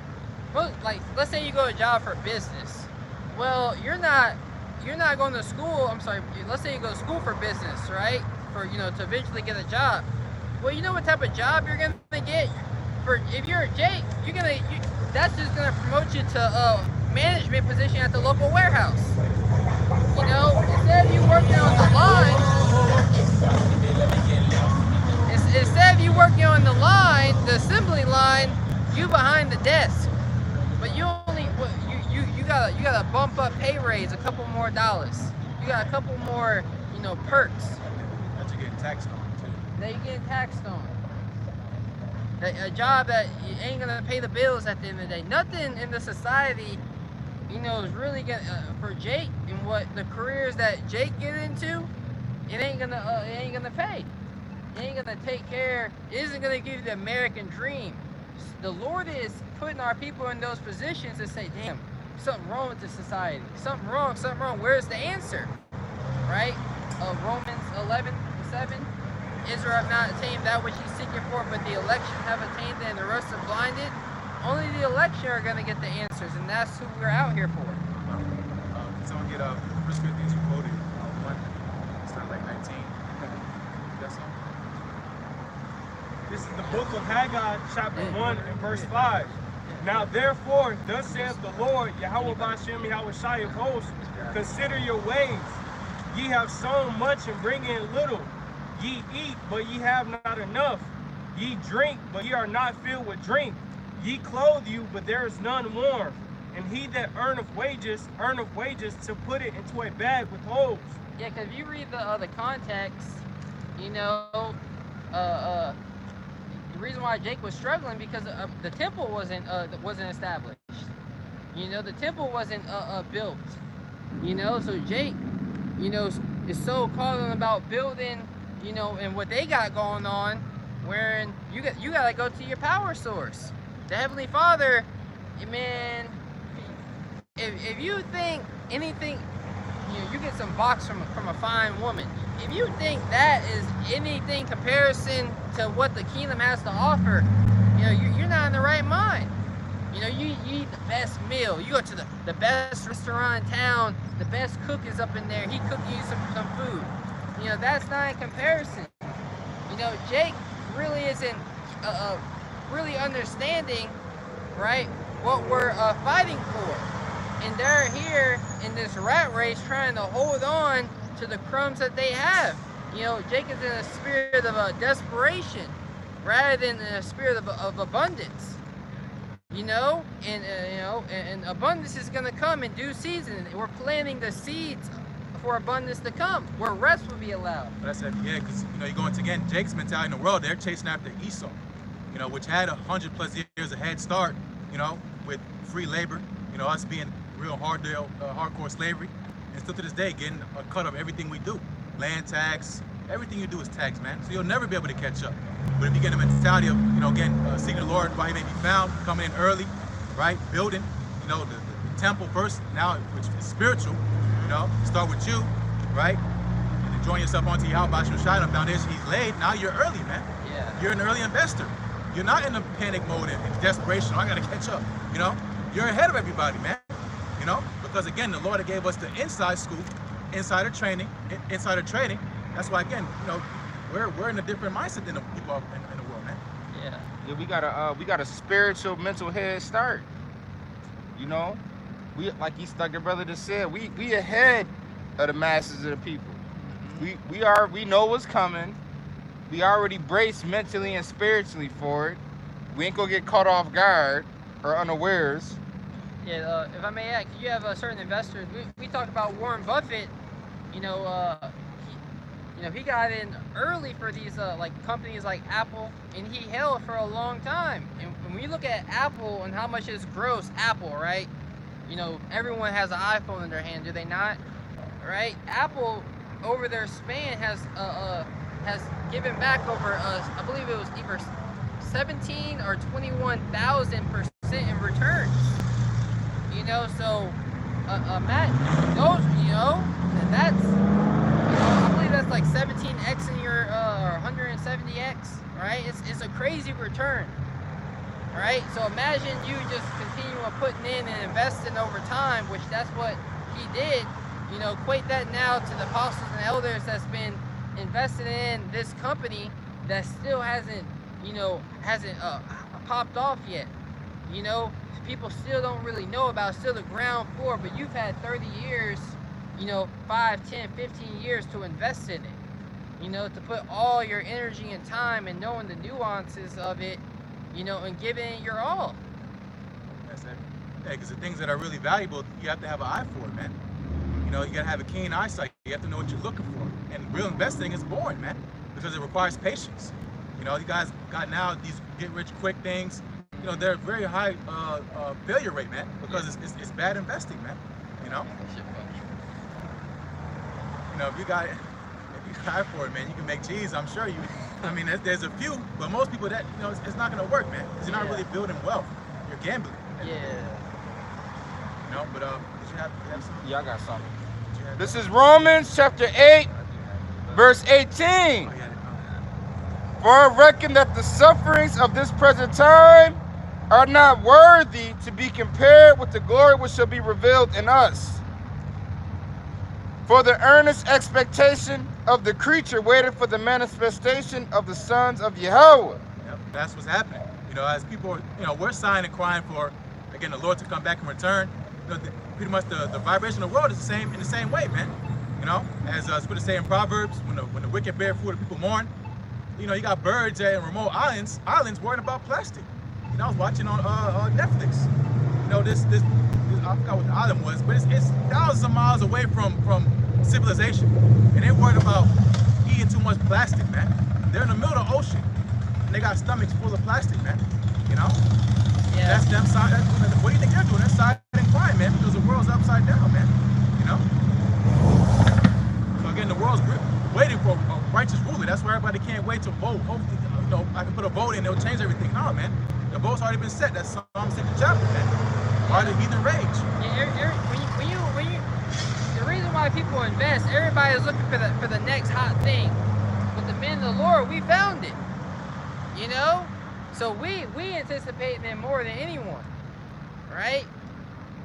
Let's say you go to job for business. Well, you're not going to school. I'm sorry. Let's say you go to school for business, right? For, you know, to eventually get a job. Well, you know what type of job you're gonna get? If you're a Jake, that's just gonna promote you to a management position at the local warehouse. You know, instead of you working on the line, the assembly line, you behind the desk. But you gotta bump up pay raise a couple more dollars. You got a couple more, you know, perks. Taxed on too. That you're getting taxed on. A job that ain't gonna pay the bills at the end of the day. Nothing in the society, you know, is really gonna for Jake and what the careers that Jake get into. It ain't gonna pay. It ain't gonna take care. It isn't gonna give you the American dream. The Lord is putting our people in those positions to say, damn, something wrong with the society. Something wrong. Where's the answer? Right? Romans 11:7. Israel have not attained that which he's seeking for, but the election have attained it, and the rest are blinded. Only the election are going to get the answers, and that's who we're out here for. Can someone get 1 Corinthians you quoted? 1, start like 19. That's all. This is the book of Haggai, chapter 1 and verse 5. Now therefore, thus saith the Lord, Yahweh Bashem, Yahweh Shai of hosts, consider your ways. Ye have sown much and bring in little. Ye eat, but ye have not enough. Ye drink, but ye are not filled with drink. Ye clothe you, but there is none warm. And he that earneth wages to put it into a bag with holes. Yeah, because if you read the context, you know, the reason why Jake was struggling because the temple wasn't established. You know, the temple wasn't built. You know, so Jake, you know, is so caught on about building, you know, and what they got going on, wherein you gotta go to your power source, the Heavenly Father. Man, if you think anything, you know, you get some box from a fine woman. If you think that is anything comparison to what the kingdom has to offer, you know, you're not in the right mind. You know, you eat the best meal. You go to the best restaurant in town. the best cook is up in there. He cooking you some food. You know, that's not in comparison. You know, Jake really isn't really understanding, right, what we're fighting for. And they're here in this rat race trying to hold on to the crumbs that they have. You know, Jake is in a spirit of desperation rather than in a spirit of abundance. You know, and abundance is going to come in due season. We're planting the seeds for abundance to come, where rest will be allowed. But I said, yeah, because you know, you're going to again Jake's mentality in the world. They're chasing after Esau, you know, which had 100+ years of head start, you know, with free labor. You know, us being real hardcore slavery, and still to this day getting a cut of everything we do, land tax, everything you do is tax, man. So you'll never be able to catch up. But if you get a mentality of, you know, again, seeking the Lord while He may be found, coming in early, right, building, you know, the temple first, now which is spiritual. You know, start with you, right? And then join yourself onto Yahweh Shai, the foundation He's laid. Now you're early, man. Yeah. You're an early investor. You're not in a panic mode and desperation. Oh, I gotta catch up. You know, you're ahead of everybody, man. You know, because again, the Lord gave us the inside scoop, insider training, insider trading. That's why, again, you know, we're in a different mindset than the people in the world, man. Yeah. Yeah, we got a spiritual, mental head start. You know. We, like your brother just said, we ahead of the masses of the people. We know what's coming. We already braced mentally and spiritually for it. We ain't gonna get caught off guard or unawares. Yeah, if I may add, you have certain investors. We talked about Warren Buffett. You know, he got in early for these like companies like Apple, and he held for a long time. And when you look at Apple and how much is gross, Apple, right? You know, everyone has an iPhone in their hand, do they not? Right? Apple, over their span, has given back over, I believe it was either 17 or 21,000% in returns. You know, so Matt, those, you know, and that's, you know, I believe that's like 17x in your or 170x, right? It's a crazy return. Right? So imagine you just continue on putting in and investing over time, which that's what he did. You know, equate that now to the apostles and elders that's been invested in this company that still hasn't popped off yet. You know, people still don't really know about, still the ground floor, but you've had 30 years, you know, 5, 10, 15 years to invest in it. You know, to put all your energy and time and knowing the nuances of it, you know, and giving it your all. That's it. Yeah, because the things that are really valuable, you have to have an eye for it, man. You know, you gotta have a keen eyesight. You have to know what you're looking for. And real investing is boring, man, because it requires patience. You know, you guys got now these get-rich-quick things. You know, they're very high failure rate, man, because it's bad investing, man. You know. You know, if you got eye for it, man, you can make cheese. I'm sure you. I mean, there's a few, but most people that, you know, it's not gonna work, man, because you're not really building wealth. You're gambling. Yeah. You know, but did you have something? Yeah, I got something. This is Romans chapter 8, verse 18. For I reckon that the sufferings of this present time are not worthy to be compared with the glory which shall be revealed in us. For the earnest expectation of the creature waited for the manifestation of the sons of Yahweh. Yep, that's what's happening. You know, as people, you know, we're sighing and crying for, again, the Lord to come back and return. You know, pretty much the vibration of the world is the same in the same way, man. You know, as Scripture say in Proverbs, when the wicked bear fruit, the people mourn. You know, you got birds in remote islands worrying about plastic. You know, I was watching on Netflix. You know, this I forgot what the island was, but it's thousands of miles away from civilization, and they're worried about eating too much plastic, man. They're in the middle of the ocean, and they got stomachs full of plastic, man. You know, Yeah. that's them side. What do you think they're doing? They're side and crying, man, because the world's upside down, man. You know. So again, the world's waiting for a righteous ruler. That's why everybody can't wait to vote. Hopefully, you know, I can put a vote in, they'll change everything. No, man, the vote's already been set. That's Psalm 60 chapter, man. Why the heathen rage? Yeah, when you, the reason why people invest, everybody is looking for the next hot thing. But the men of the Lord, we found it. You know, so we anticipate them more than anyone, right?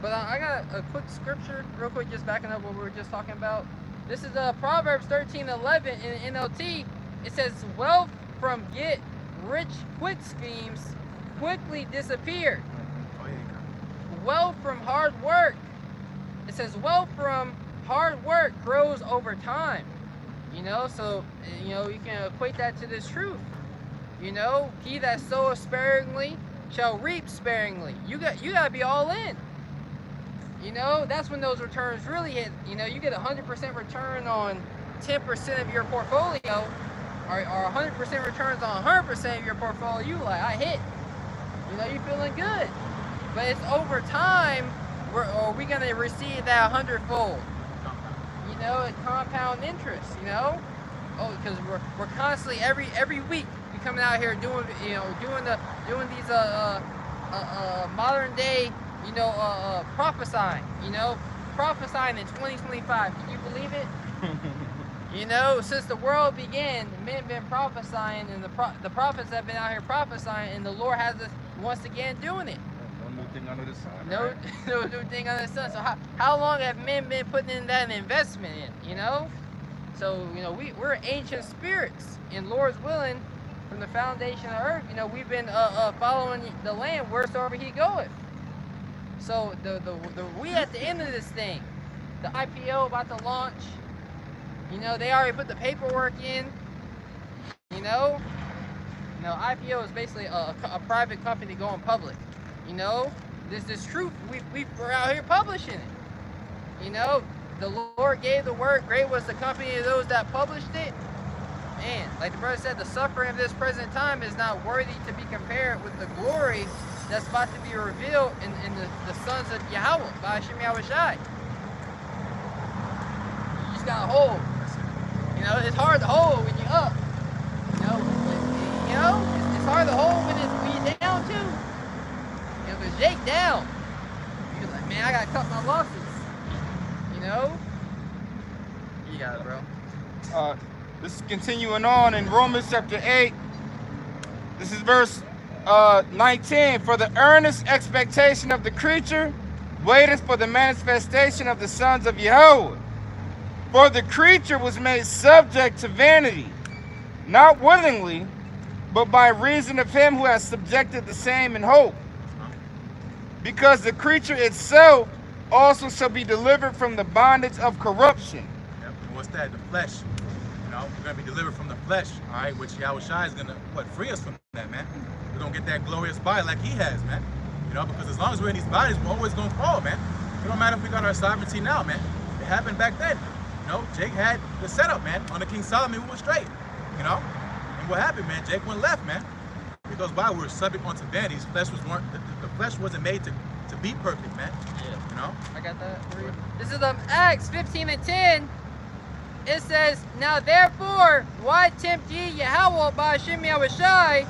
But I got a quick scripture, real quick, just backing up what we were just talking about. This is Proverbs 13:11 in NLT. It says, "Wealth from get rich quick schemes quickly disappear. Wealth from hard work." It says, "Wealth from hard work grows over time." You know, so you can equate that to this truth. You know, he that soweth sparingly shall reap sparingly. You gotta be all in. You know, that's when those returns really hit. You know, you get 100% return on 10% of your portfolio, or 100% returns on 100% of your portfolio. You like, I hit. You know, you feeling good. But it's over time, are we gonna receive that 100-fold? You know, it's compound interest. You know, because we're constantly every week we coming out here doing these modern day. Prophesying, prophesying in 2025. Can you believe it? You know, since the world began, men have been prophesying, and the prophets have been out here prophesying, and the Lord has us once again doing it. No new thing under the sun. No, no new thing under the sun. So how long have men been putting in that investment in? You know, so we're ancient spirits, and Lord's willing, from the foundation of earth, we've been following the Lamb wheresoever He goeth. So we at the end of this thing, the IPO about to launch. They already put the paperwork in. IPO is basically a private company going public. This truth we're out here publishing it. The Lord gave the word. Great was the company of those that published it. Man, like the brother said, the suffering of this present time is not worthy to be compared with the glory that's about to be revealed in the sons of Yahweh, by Hashem Yahweh Shai. You just gotta hold. It's hard to hold when you're up. It's hard to hold when you're down too. Because Jake down. You're like, man, I gotta cut my losses. You got it, bro. This is continuing on in Romans chapter 8. This is verse 19. "For the earnest expectation of the creature waiteth for the manifestation of the sons of Yahweh. For the creature was made subject to vanity, not willingly, but by reason of him who has subjected the same in hope. Because the creature itself also shall be delivered from the bondage of corruption." Yep. And what's that? The flesh. We're going to be delivered from the flesh, all right, which Yahweh Shai is going to, free us from that, man. We're going to get that glorious body like He has, man. Because as long as we're in these bodies, we're always going to fall, man. It don't matter if we got our sovereignty now, man. It happened back then. Jake had the setup, man. Under King Solomon, we were straight, And what happened, man? Jake went left, man. Because why? We were subject unto vanities. The flesh wasn't made to be perfect, man. Yeah. I got that for you. This is Acts 15:10. It says, "Now therefore, why tempt ye Yahweh by Hashem Yahweh Shai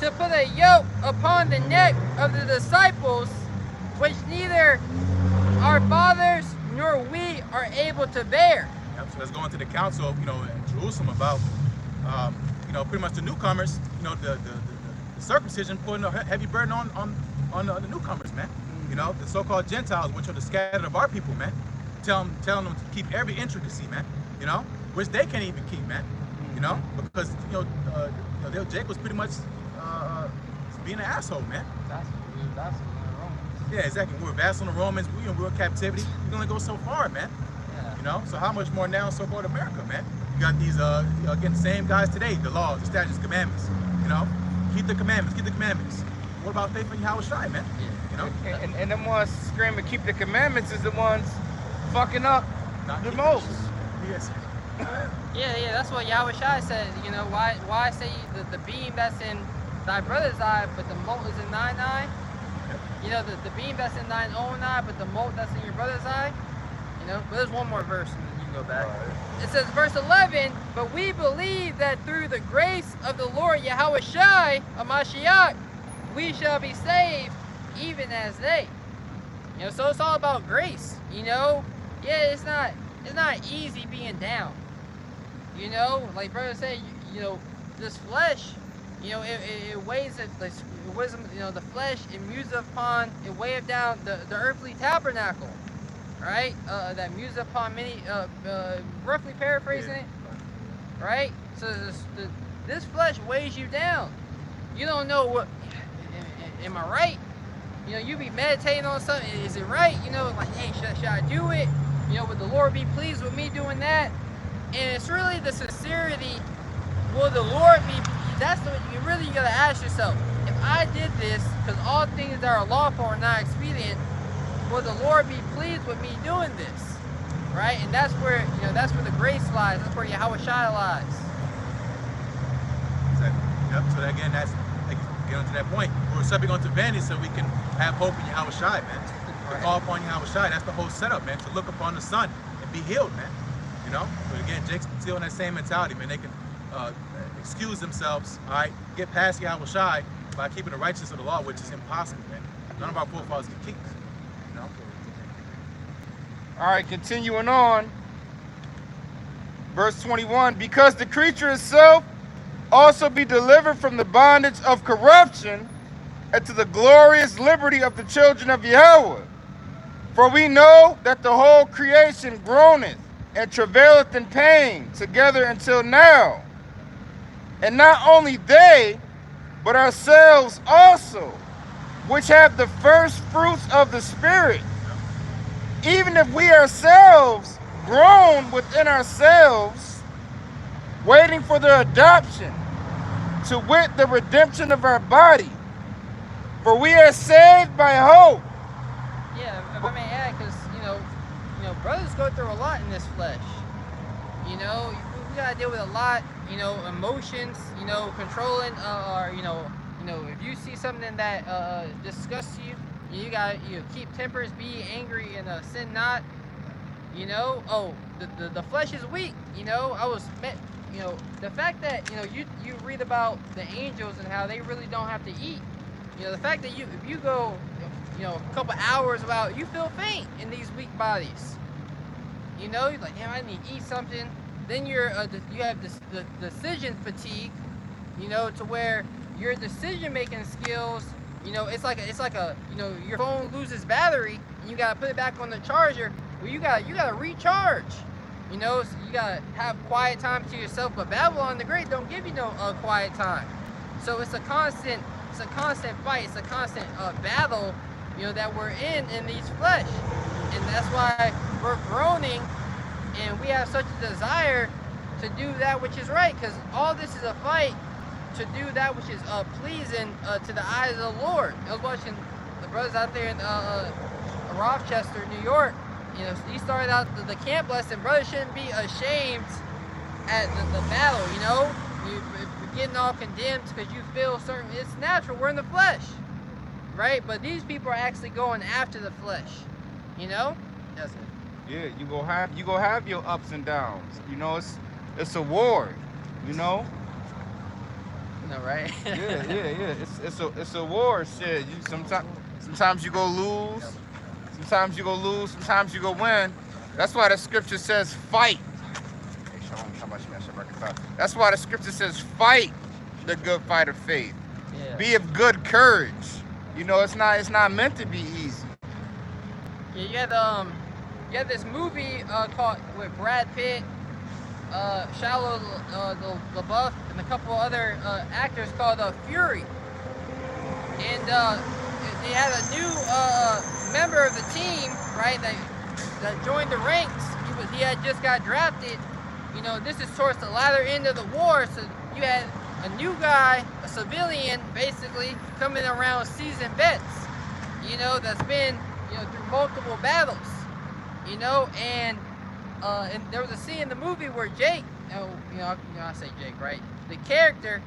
to put a yoke upon the neck of the disciples, which neither our fathers nor we are able to bear?" Yep, so let's go into the council of, in Jerusalem about, pretty much the newcomers, the circumcision putting a heavy burden on the newcomers, man. The so-called Gentiles, which are the scattered of our people, man. Telling them to keep every intricacy, man. Which they can't even keep, man. Because Jake was pretty much being an asshole, man. That's Romans. Yeah, exactly. We were vassal on the Romans. We were in captivity. We can only go so far, man. Yeah. So how much more now in so-called America, man? You got these, again, the same guys today. The laws, the statutes, commandments. Keep the commandments. Keep the commandments. What about faith in Yahweh Shai, man? Yeah. And them ones screaming, "Keep the commandments," is the ones fucking up the most. Yes. Yeah, that's what Yahweh Shai said. Why say the beam that's in thy brother's eye, but the mote is in thine eye? The beam that's in thine own eye, but the mote that's in your brother's eye? But there's one more verse, and then you can go back. Right. It says, verse 11, "But we believe that through the grace of the Lord Yahweh Shai, a Mashiach, we shall be saved, even as they." So it's all about grace. Yeah, it's not easy being down. Like brother said, this flesh, You know, it weighs it, wisdom. You know, the flesh. It muses upon. It weighs down the earthly tabernacle, right? That muses upon many. Roughly paraphrasing it, right? So this flesh weighs you down. You don't know what. Am I right? You know, you be meditating on something. Is it right? You know, like, hey, should I do it? You know, would the Lord be pleased with me doing that? And it's really the sincerity. Will the Lord be? That's the you really gotta ask yourself. If I did this, because all things that are lawful are not expedient, will the Lord be pleased with me doing this? Right? And that's where that's where the grace lies. That's where Yahweh Shai lies. Yep. So again, that's get onto that point. We're stepping onto vanity so we can have hope in Yahweh Shai, man. To call upon Yahweh Shai. That's the whole setup, man. To look upon the sun and be healed, man. You know. But again, Jake's still in that same mentality, man. They can excuse themselves, all right, get past Yahweh Shai by keeping the righteousness of the law, which is impossible, man. None of our forefathers can keep it, you know. All right, continuing on. Verse 21, because the creature itself also be delivered from the bondage of corruption and to the glorious liberty of the children of Yahweh. For we know that the whole creation groaneth and travaileth in pain together until now. And not only they, but ourselves also, which have the first fruits of the Spirit, even if we ourselves groan within ourselves, waiting for the adoption, to wit, the redemption of our body. For we are saved by hope. Yeah, if I may add, because brothers go through a lot in this flesh. You know, we gotta deal with a lot. You know, emotions. You know, controlling. Or if you see something that disgusts you, you gotta keep tempers, be angry, and sin not. You know, the flesh is weak. You know, the fact that you read about the angels and how they really don't have to eat. You know, the fact that if you go a couple hours without, you feel faint in these weak bodies. You know, you're like, damn, I need to eat something. Then you have this the decision fatigue. You know, to where your decision making skills. You know, it's like your phone loses battery and you gotta put it back on the charger. Well, you gotta recharge. You know, so you gotta have quiet time to yourself. But Babylon the Great don't give you no quiet time. So it's a constant fight. It's a constant battle. You know, that we're in these flesh, and that's why we're groaning, and we have such a desire to do that which is right. Because all this is a fight to do that which is pleasing to the eyes of the Lord. I was watching the brothers out there in Rochester, New York. You know, he started out the camp lesson. Brothers shouldn't be ashamed at the battle. You know, you're getting all condemned because you feel certain. It's natural. We're in the flesh, right? But these people are actually going after the flesh. You know, that's it. Yeah, you go have your ups and downs. You know, it's a war. You know. No, right? Yeah. It's a war. Shit. Sometimes you go lose. Sometimes you go lose. Sometimes you go win. That's why the scripture says fight. That's why the scripture says fight the good fight of faith. Yeah. Be of good courage. You know, it's not meant to be easy. Yeah, you had this movie called with Brad Pitt, Shia LaBeouf, and a couple other actors called Fury. And they had a new member of the team, right, that joined the ranks. He had just got drafted. You know, this is towards the latter end of the war, so you had a new guy, a civilian, basically, coming around seasoned vets, you know, that's been, through multiple battles, and there was a scene in the movie where Jake, I say Jake, right? The character,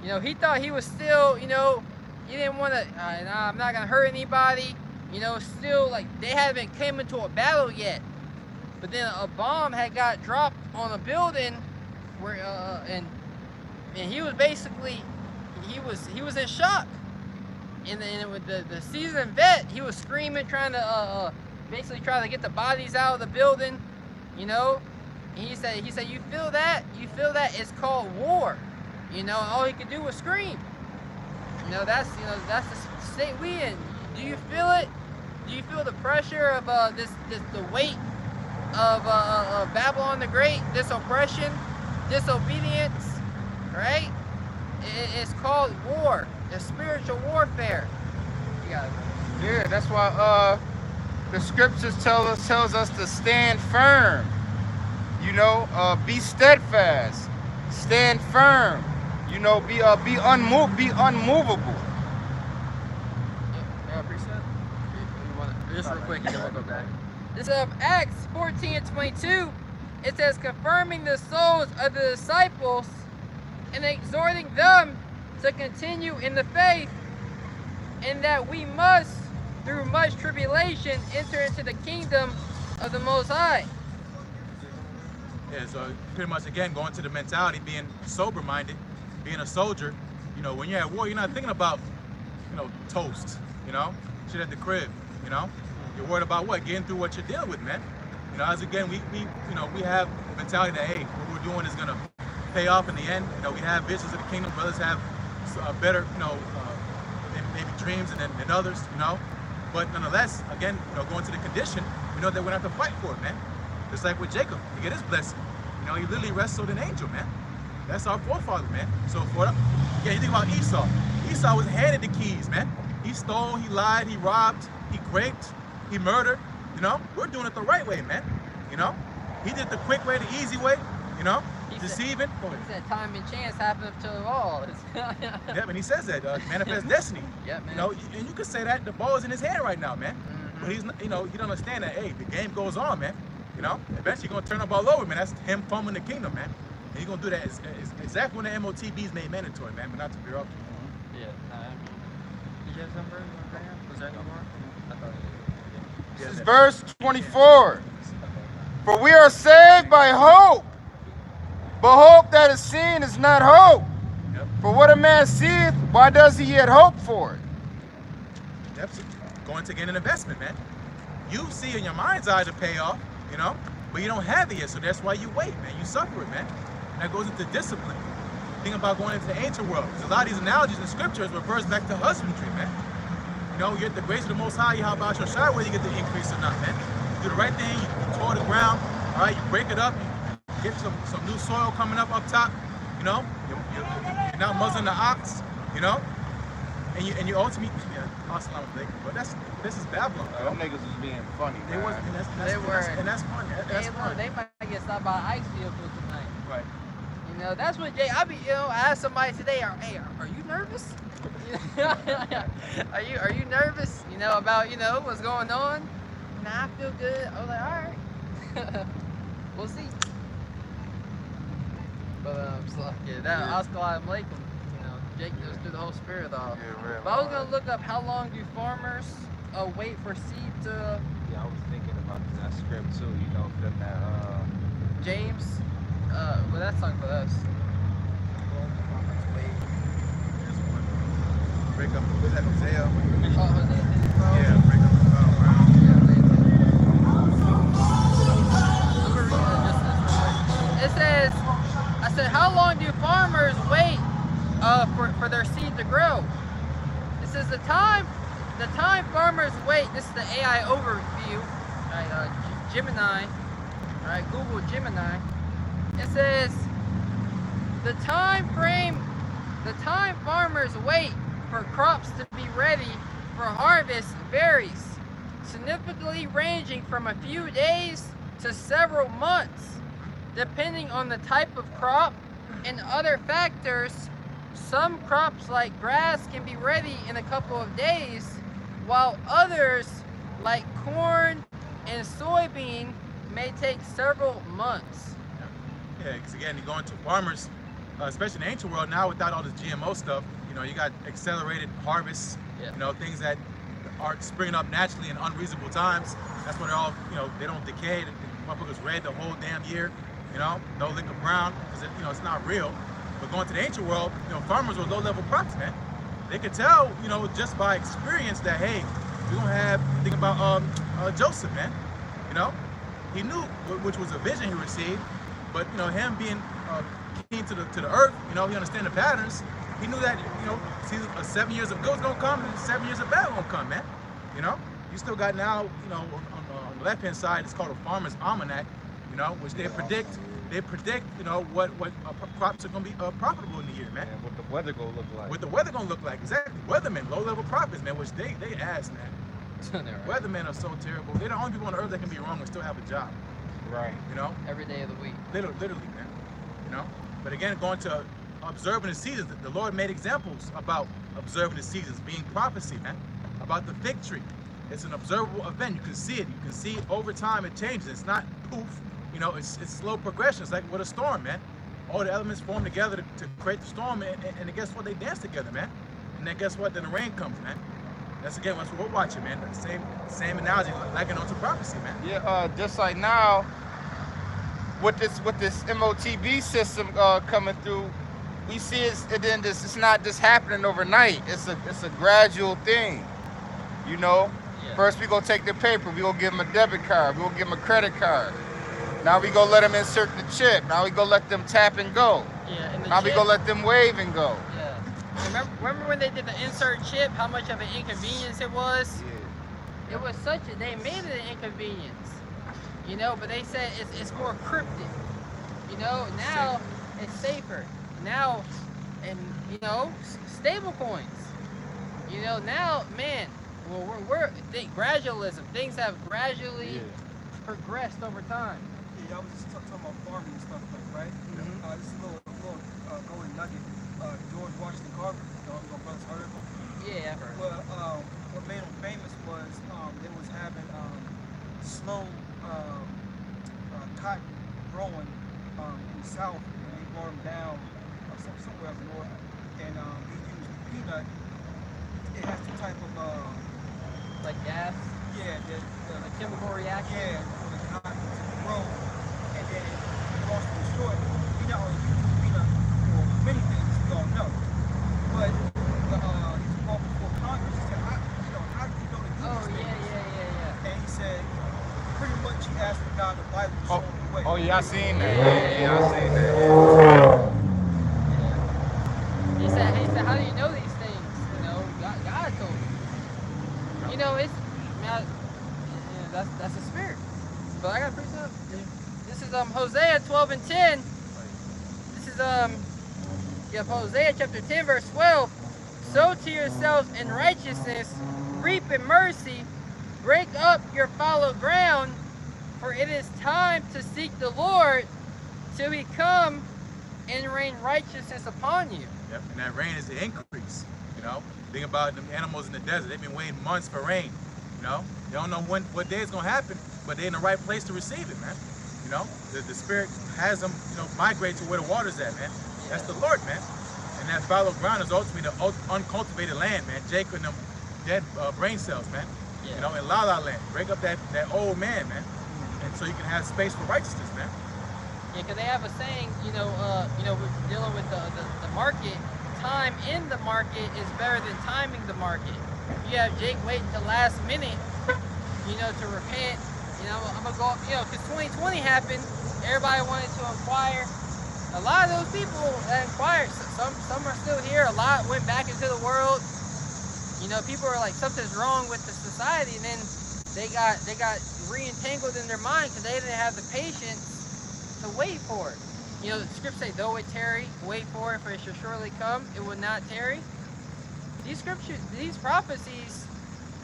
he thought he was still, he didn't want to, nah, I'm not going to hurt anybody, still, like, they haven't came into a battle yet. But then a bomb had got dropped on a building where, and he was basically, he was in shock. And then with the seasoned vet, he was screaming, trying to, basically try to get the bodies out of the building, And he said, you feel that? You feel that? It's called war. You know, all he could do was scream. That's the state we in. Do you feel it? Do you feel the pressure of the weight of Babylon the Great, this oppression, disobedience, right? It's called war. It's spiritual warfare. You got it. Yeah, that's why the scriptures tells us to stand firm. You know, be steadfast, stand firm. You know, be unmovable. Precept? Just real quick, and then we'll go back. This of Acts 14:22. It says, confirming the souls of the disciples and exhorting them to continue in the faith, and that we must, through much tribulation, enter into the kingdom of the Most High. Yeah, so pretty much again going to the mentality, being sober-minded, being a soldier. You know, when you're at war, you're not thinking about, you know, toast, you know, shit at the crib, you know. You're worried about what? Getting through what you're dealing with, man. You know, as again, we have the mentality that, hey, what we're doing is gonna pay off in the end. You know, we have visions of the kingdom. Brothers have better, you know, maybe dreams than others, you know. But nonetheless, again, you know, going to the condition, we know that we're gonna have to fight for it, man. Just like with Jacob, to get his blessing. You know, he literally wrestled an angel, man. That's our forefather, man. So you think about Esau. Esau was handed the keys, man. He stole, he lied, he robbed, he raped, he murdered. You know, we're doing it the right way, man. You know, he did the quick way, the easy way. You know, deceiving. He said time and chance happen to all. Yeah, man, he says that manifest destiny. Yeah, man. You know, and you could say that the ball is in his hand right now, man. But he's, you know, you don't understand that. Hey, the game goes on, man. You know, eventually you're gonna turn the ball over, man. That's him fumbling the kingdom, man. And he's gonna do that exactly when the MOTBs made mandatory, man. But not to veer off. Yeah. Did you have some version of Graham? Was there any more? I thought it was. This is verse 24. For we are saved by hope, but hope that is seen is not hope. Yep. For what a man seeth, why does he yet hope for it? Yep. So going to get an investment, man. You see in your mind's eye the payoff, you know, but you don't have it yet, so that's why you wait, man. You suffer it, man. And that goes into discipline. Think about going into the ancient world. Because a lot of these analogies in scriptures refers back to husbandry, man. You know, you get the grace of the Most High, how about your shot, whether you get the increase or not, man. You do the right thing, you toil the ground, all right, you break it up, you get some new soil coming up top, you know, you're not muzzling the ox, you know, and you ultimately, but this is Babylon, bro. Them niggas was being funny, They man. was, and that's fun. That's fun. They might get stopped by ice vehicles tonight. Right. You know, that's what I asked somebody today, hey, are you nervous? are you nervous, you know, about, you know, what's going on? Nah, I feel good. I was like, all right. We'll see. But so, yeah, that Assalamu alaikum, you know, Jake goes through the whole spirit off. Yeah, really. But I was gonna look up how long do farmers wait for seed to Yeah, I was thinking about that script too, you know, them that James. Well, that's talking about us. Break up, was that Hosea? Oh, Hosea 12? Yeah, break up the ground. It says, I said, how long do farmers wait for their seed to grow? It says the time farmers wait. This is the AI overview. Right, Gemini. All right, Google Gemini. It says the time farmers wait for crops to be ready for harvest varies, significantly ranging from a few days to several months, depending on the type of crop and other factors. Some crops like grass can be ready in a couple of days, while others like corn and soybean may take several months. Yeah, because again, you're going to farmers, especially in the ancient world now without all this GMO stuff, you know, you got accelerated harvests, you know, things that are springing up naturally in unreasonable times. That's why they're all, you know, they don't decay. The motherfucker's red the whole damn year, you know, no lick of brown, because, you know, it's not real. But going to the ancient world, you know, farmers were low-level crops, man. They could tell, you know, just by experience that, hey, we're going to have, think about Joseph, man. You know, he knew, which was a vision he received, but, you know, him being keen to the earth. You know, he understand the patterns. He knew that, you know, 7 years of good's gonna come and 7 years of bad gonna come, man. You know, you still got now, you know, on the left-hand side, it's called a farmer's almanac, you know, which they predict, you know, what crops are gonna be profitable in the year, man. And what the weather gonna look like. What the weather gonna look like, exactly. Weathermen, low-level prophets, man, which they ass, man. Right. Weathermen are so terrible. They're the only people on earth that can be wrong and still have a job. Right. You know? Every day of the week. Literally, man. You know? But again, going to observing the seasons, the Lord made examples about observing the seasons, being prophecy, man. About the fig tree. It's an observable event. You can see it. You can see over time it changes. It's not poof. You know, it's slow progression. It's like with a storm, man. All the elements form together to create the storm, and guess what? They dance together, man. And then guess what? Then the rain comes, man. That's again what we're watching, man. The same analogy, like it onto prophecy, man. Yeah, just like now, with this MOTB system coming through, we see it's not just happening overnight. It's a gradual thing, you know. Yeah. First we gonna take the paper, we gonna give them a debit card, we gonna give them a credit card. Now we gonna let them insert the chip. Now we gonna let them tap and go. Yeah. And Now we gonna let them wave and go. Yeah. Remember when they did the insert chip? How much of an inconvenience it was? Yeah. It was they made it an inconvenience, you know. But they said it's more cryptic, you know. Now it's safer. Now, and you know, stable coins. You know, now, man, well, gradualism. Things have gradually progressed over time. Yeah, I was just talking about farming and stuff like, right? This is a little golden nugget. George Washington Carver, your brother's article. Yeah, I've heard. Well, what made him famous was they was having slow cotton growing in the South, and they brought him down somewhere up north, and he used peanut. It has some type of like gas. Yeah, The chemical reaction. Yeah, for the cotton to grow, and then long story short, he not only used peanut for many things we all know, but he was called before Congress. He said, how do you know to do Oh these things? yeah. And he said, pretty much he asked for God the Bible to show him the way. Oh yeah, I seen that. Yeah, I seen that. He said, how do you know these things? You know, God told you. You know, it's that's the spirit. But I got to preach up. This is Hosea 12:10. This is Hosea chapter 10 verse 12. Sow to yourselves in righteousness, reap in mercy, break up your fallow ground, for it is time to seek the Lord till he come and rain righteousness upon you. Yep, and that rain is the increase, you know. Think about them animals in the desert. They've been waiting months for rain, you know. They don't know what day it's going to happen, but they're in the right place to receive it, man. You know, the Spirit has them, you know, migrate to where the water's at, man. That's the Lord, man. And that fallow ground is ultimately the uncultivated land, man. Jake and them dead brain cells, man. Yeah. You know, in La La Land. Break up that old man, man. And so you can have space for righteousness, man. Yeah, because they have a saying, we're dealing with the market. Time in the market is better than timing the market. You have Jake waiting till last minute, to repent. I'm gonna go, because 2020 happened. Everybody wanted to inquire. A lot of those people that inquired, some are still here. A lot went back into the world. People are like, something's wrong with the society, and then they got re-entangled in their mind because they didn't have the patience to wait for it. The scriptures say, though it tarry, wait for it, for it shall surely come. It will not tarry. These scriptures, these prophecies,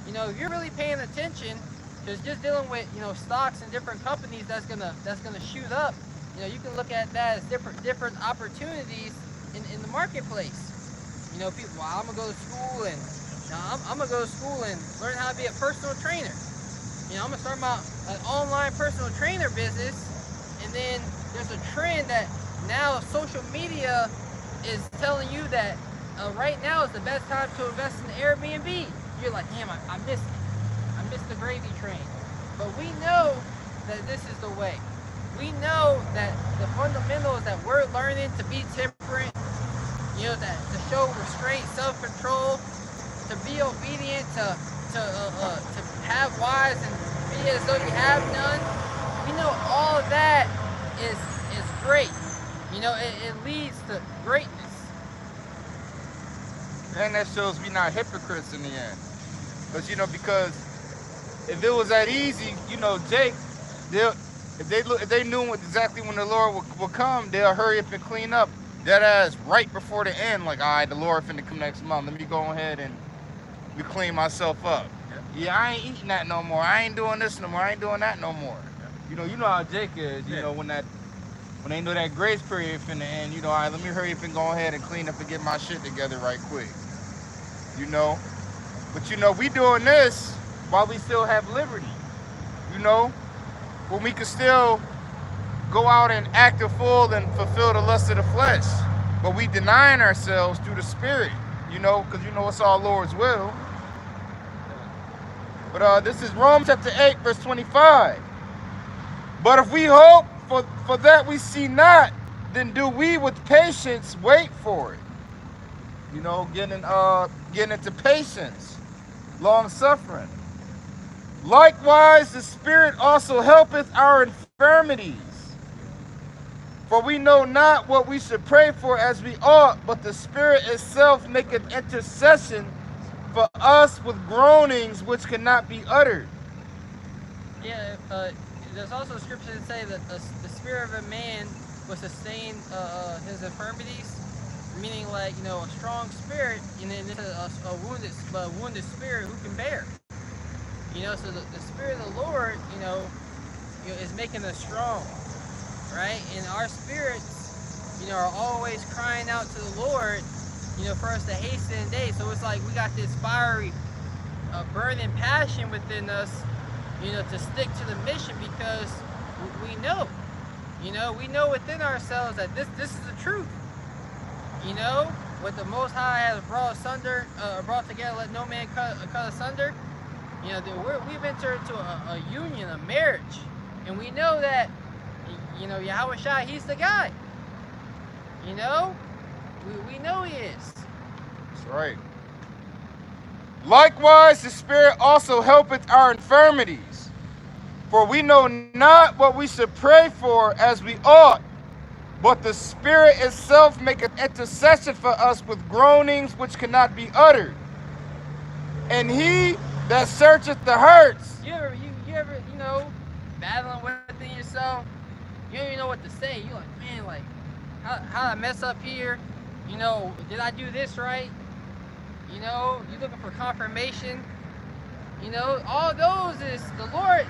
if you're really paying attention, because just dealing with stocks and different companies that's gonna shoot up, you can look at that as different opportunities in the marketplace. People, well, I'm gonna go to school and I'm gonna go to school and learn how to be a personal trainer. I'm gonna start an online personal trainer business, and then there's a trend that now social media is telling you that right now is the best time to invest in Airbnb. You're like, damn, I missed it. I missed the gravy train. But we know that this is the way. We know that the fundamentals that we're learning to be temperate, that to show restraint, self-control, to be obedient, to have wives and be as though you have none. We know all of that is great. You know, it leads to greatness. And that shows we not hypocrites in the end. Because, you know, because if it was that easy, you know, Jake, if they knew exactly when the Lord would come, they'll hurry up and clean up. That ass right before the end, like, all right, the Lord finna come next month. Let me go ahead and clean myself up. Yeah, I ain't eating that no more. I ain't doing this no more. I ain't doing that no more. You know how Jake is. You know, when they know that grace period finna end, you know, all right, let me hurry up and go ahead and clean up and get my shit together right quick. You know, but you know, we doing this while we still have liberty. You know, when we can still go out and act a fool and fulfill the lust of the flesh, but we denying ourselves through the Spirit. You know, because you know it's all Lord's will. But this is Romans chapter 8, verse 25. But if we hope for that we see not, then do we with patience wait for it. You know, getting into patience, long suffering. Likewise, the Spirit also helpeth our infirmities. For we know not what we should pray for as we ought, but the Spirit itself maketh intercession for us with groanings which cannot be uttered. Yeah, there's also scripture that say that the spirit of a man will sustain his infirmities, meaning like, you know, a strong spirit, and then a wounded spirit who can bear. You know, so the Spirit of the Lord, you know, is making us strong, right? And our spirits, you know, are always crying out to the Lord, you know, for us to hasten the day. So it's like we got this fiery, burning passion within us, you know, to stick to the mission, because we know, you know, we know within ourselves that this is the truth. You know, what the Most High has brought together, let no man cut asunder. You know, we've entered into a union, a marriage, and we know that, you know, Yahweh Shai, he's the guy. You know, we know he is. That's right. Likewise, the Spirit also helpeth our infirmities. For we know not what we should pray for as we ought, but the Spirit itself maketh intercession for us with groanings which cannot be uttered. And he that searcheth the hearts. You ever, you know, battling within yourself, you don't even know what to say. You're like, man, like, how I mess up here? You know, did I do this right? You know, you're looking for confirmation. You know, all those is the Lord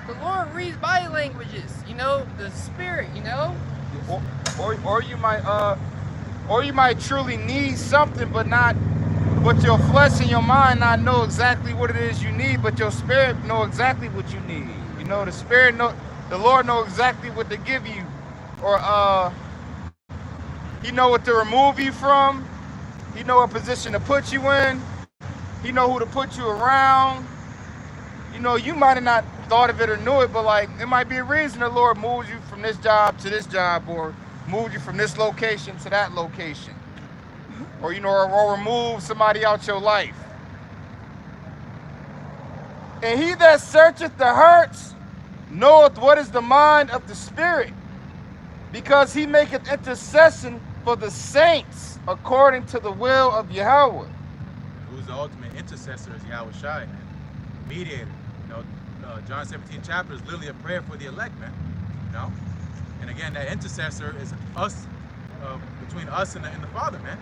reads body languages, you know, the Spirit, you know. Or you might truly need something, but your flesh and your mind not know exactly what it is you need, but your spirit know exactly what you need. You know, the Lord know exactly what to give you, or he know what to remove you from. He know what position to put you in. He know who to put you around. You know, you might have not thought of it or knew it, but like, it might be a reason the Lord moves you from this job to this job, or moved you from this location to that location. Or, you know, or remove somebody out your life. And he that searcheth the hearts knoweth what is the mind of the Spirit, because he maketh intercession for the saints according to the will of Yahweh. Who's the ultimate intercessor is Yahweh Shai, man. Mediator. You know, John 17 chapter is literally a prayer for the elect, man. You know? And again, that intercessor is us, between us and the Father, man.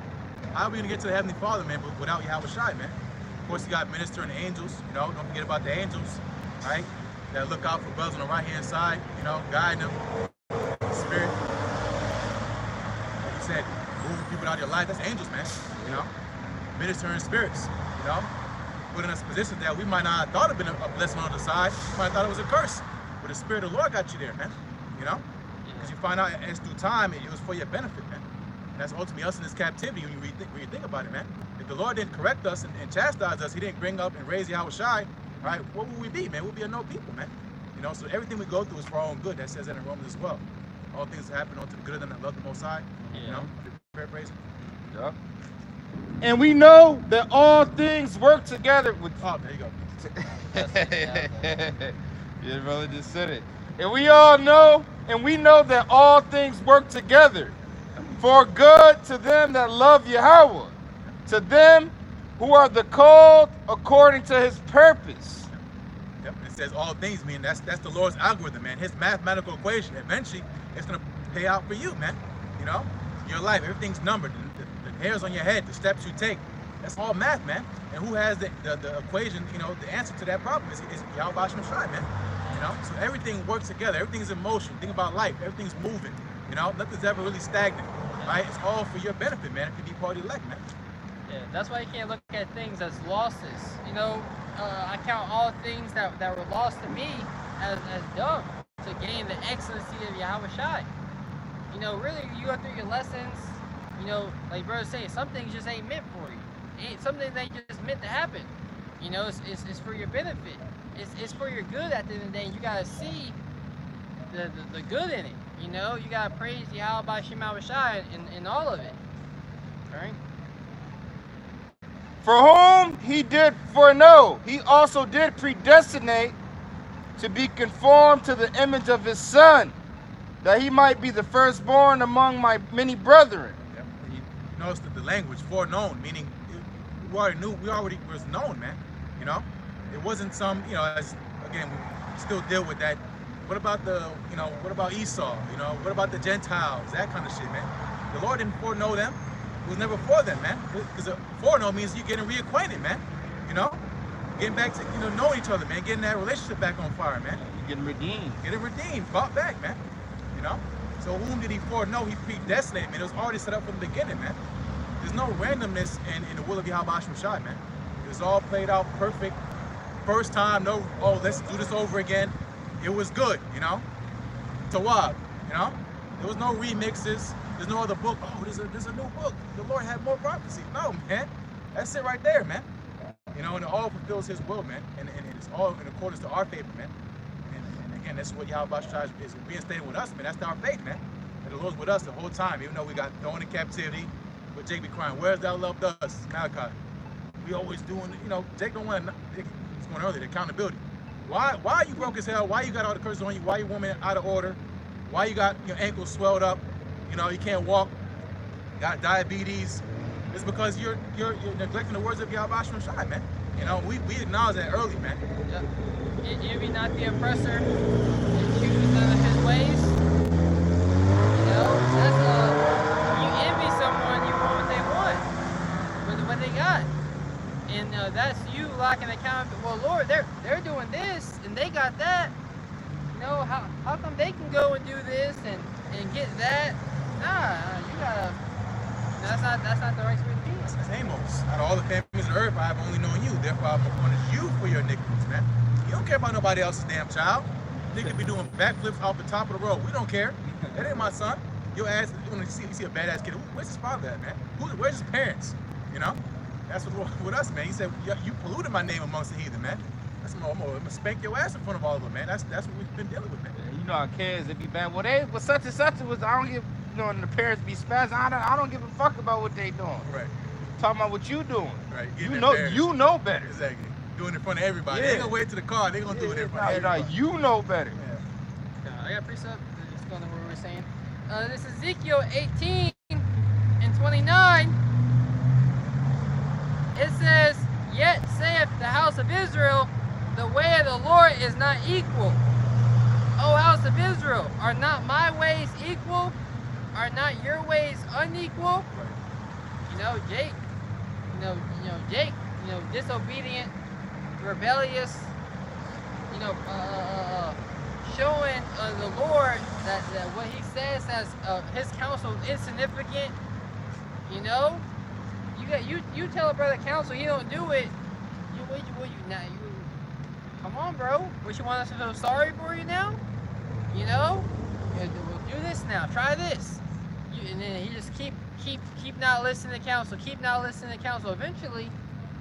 How are we going to get to the Heavenly Father, man, without Yahweh Shai, man? Of course, you got ministering angels, you know, don't forget about the angels, right? That look out for brothers on the right-hand side, you know, guiding them. Spirit. Like you said, moving people out of your life, that's angels, man, you know? Ministering spirits, you know? Putting us in positions that we might not have thought have been a blessing on the side. We might have thought it was a curse. But the Spirit of the Lord got you there, man, you know? Because you find out as through time, it was for your benefit, man. And that's ultimately us in this captivity when you think about it, man. If the Lord didn't correct us and chastise us, he didn't bring up and raise Yahweh Shai, right? What would we be, man? We'd be a no people, man. You know, so everything we go through is for our own good. That says that in Romans as well. All things happen unto the good of them that love the Most High. You know, paraphrasing. Yeah. And we know that all things work together with. Oh, there you go. Yeah, brother just said it. And we know that all things work together For good to them that love Yahweh, to them who are the called according to his purpose. Yep, it says all things, mean that's the Lord's algorithm, man. His mathematical equation. Eventually, it's gonna pay out for you, man. You know, your life, everything's numbered. The hairs on your head, the steps you take, that's all math, man. And who has the equation? You know, the answer to that problem is Yahweh Hashem Shai, man. You know, so everything works together. Everything's in motion. Think about life. Everything's moving. You know, nothing's ever really stagnant, right? It's all for your benefit, man. If you be part of the elect, man. Yeah, that's why you can't look at things as losses. You know, I count all things that were lost to me as dumb to gain the excellency of Yahweh Shai. You know, really, you go through your lessons, you know, like brother saying, some things just ain't meant for you. Some things ain't just meant to happen. You know, it's for your benefit. It's for your good at the end of the day. You gotta see the good in it. You know, you gotta praise Yahweh by Shema Shai in all of it. Right? For whom he did foreknow, he also did predestinate to be conformed to the image of his Son, that he might be the firstborn among my many brethren. Yep. You notice that the language, foreknown, meaning we already was known, man. You know, it wasn't some, you know, as again, we still deal with that. What about what about Esau? You know, what about the Gentiles? That kind of shit, man. The Lord didn't foreknow them. It was never for them, man. Because foreknow means you're getting reacquainted, man. You know, getting back to, knowing each other, man. Getting that relationship back on fire, man. You're getting redeemed. Getting redeemed, bought back, man. You know? So whom did he foreknow? He predestinated, man. It was already set up from the beginning, man. There's no randomness in the will of Yahweh Hashem Shai, man. It was all played out perfect. First time, no, oh, let's do this over again. It was good, you know? Tawab, you know? There was no remixes. There's no other book. Oh, there's a new book. The Lord had more prophecy. No, man. That's it right there, man. You know, and it all fulfills his will, man. And it's all in accordance to our favor, man. And again, that's what Yahweh Shai is reinstating with us, man. That's our faith, man. And the Lord's with us the whole time, even though we got thrown in captivity. But Jake be crying, where's thou loved us? Malachi. We always doing, Jake don't want to, it's going earlier, the accountability. Why you broke as hell? Why you got all the curses on you? Why you woman out of order? Why you got your ankles swelled up? You can't walk, got diabetes. It's because you're neglecting the words of Yahweh Hashem Shai, man. We acknowledge that early, man. Yep. Envy not the oppressor, and choose none of his ways. That's you envy someone, you want what they want, what they got. And that's you lacking accountability. Well, Lord, they're doing this and they got that. How come they can go and do this and get that? Nah, you gotta. That's not the right way to be. That's Amos. Out of all the families of earth, I have only known you. Therefore, I've appointed you for your iniquities, man. You don't care about nobody else's damn child. They could be doing backflips off the top of the road. We don't care. That ain't my son. Your ass. When you see a badass kid, where's his father at, man? Where's his parents? That's what with us, man. He said, you polluted my name amongst the heathen, man. I'm gonna spank your ass in front of all of them, man. That's what we've been dealing with, man. Our kids, they be bad. Well, such and such was, I don't give, and the parents be spazzing. I don't give a fuck about what they doing. Right. Talking about what you doing. Right. You know better. Exactly. Doing it in front of everybody. Yeah. They ain't gonna wait to the car. They gonna do it in front of everybody. You know better. Yeah. I got precept. Just going to what we were saying. This is Ezekiel 18 and 29. It says, "Yet saith the house of Israel, the way of the Lord is not equal. O house of Israel, are not my ways equal? Are not your ways unequal?" Jake, Jake, disobedient, rebellious, showing the Lord that what he says as his counsel is insignificant. You tell a brother counsel he don't do it. Come on, bro. What, you want us to feel sorry for you now? Do this now. Try this. And then he just keep not listening to counsel. Keep not listening to counsel. Eventually,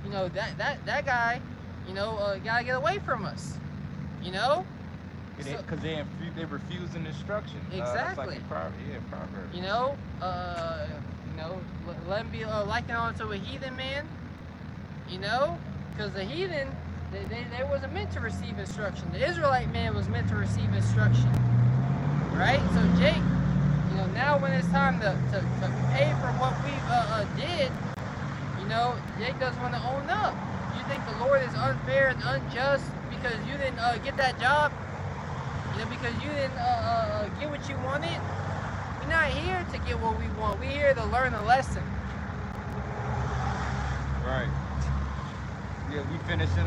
that guy, gotta get away from us. Because they refuse an instruction. Exactly. Proverbs. Let him be likened onto a heathen man. Because the heathen, they wasn't meant to receive instruction. The Israelite man was meant to receive instruction. Right? So Jake, You know, now when it's time to pay for what we did, you know, Jake doesn't want to own up. You think the Lord is unfair and unjust because you didn't get that job? You know, because you didn't get what you wanted? We're not here to get what we want. We're here to learn a lesson. Right. Yeah, we finishing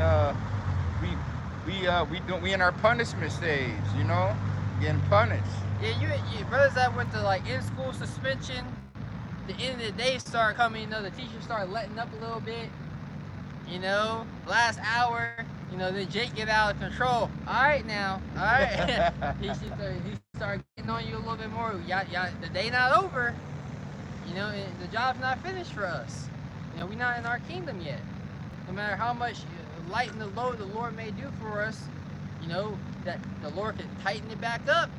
we in our punishment stage, you know? Getting punished. Yeah, you brothers that went to like in-school suspension, the end of the day start coming, you know, the teachers start letting up a little bit, you know, last hour, you know, then Jake get out of control. All right now, all right. he start getting on you a little bit more. The day not over, you know, the job's not finished for us. You know, we're not in our kingdom yet. No matter how much lighten the load the Lord may do for us, you know, that the Lord can tighten it back up.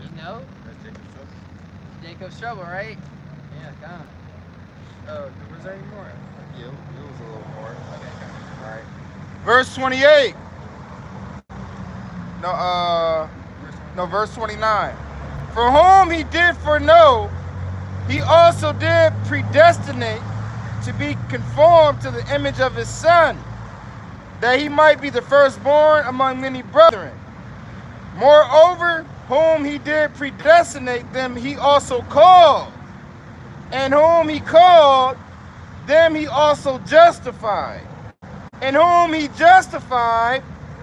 You know? That's Jacob's trouble. Jacob's trouble, right? Yeah, kind of. Was there any more? Yeah, it was a little more. Okay. All right. Verse 28. Verse 29. For whom he did foreknow, he also did predestinate to be conformed to the image of his Son, that he might be the firstborn among many brethren. Moreover, whom he did predestinate, them he also called. And whom he called, them he also justified. And whom he justified,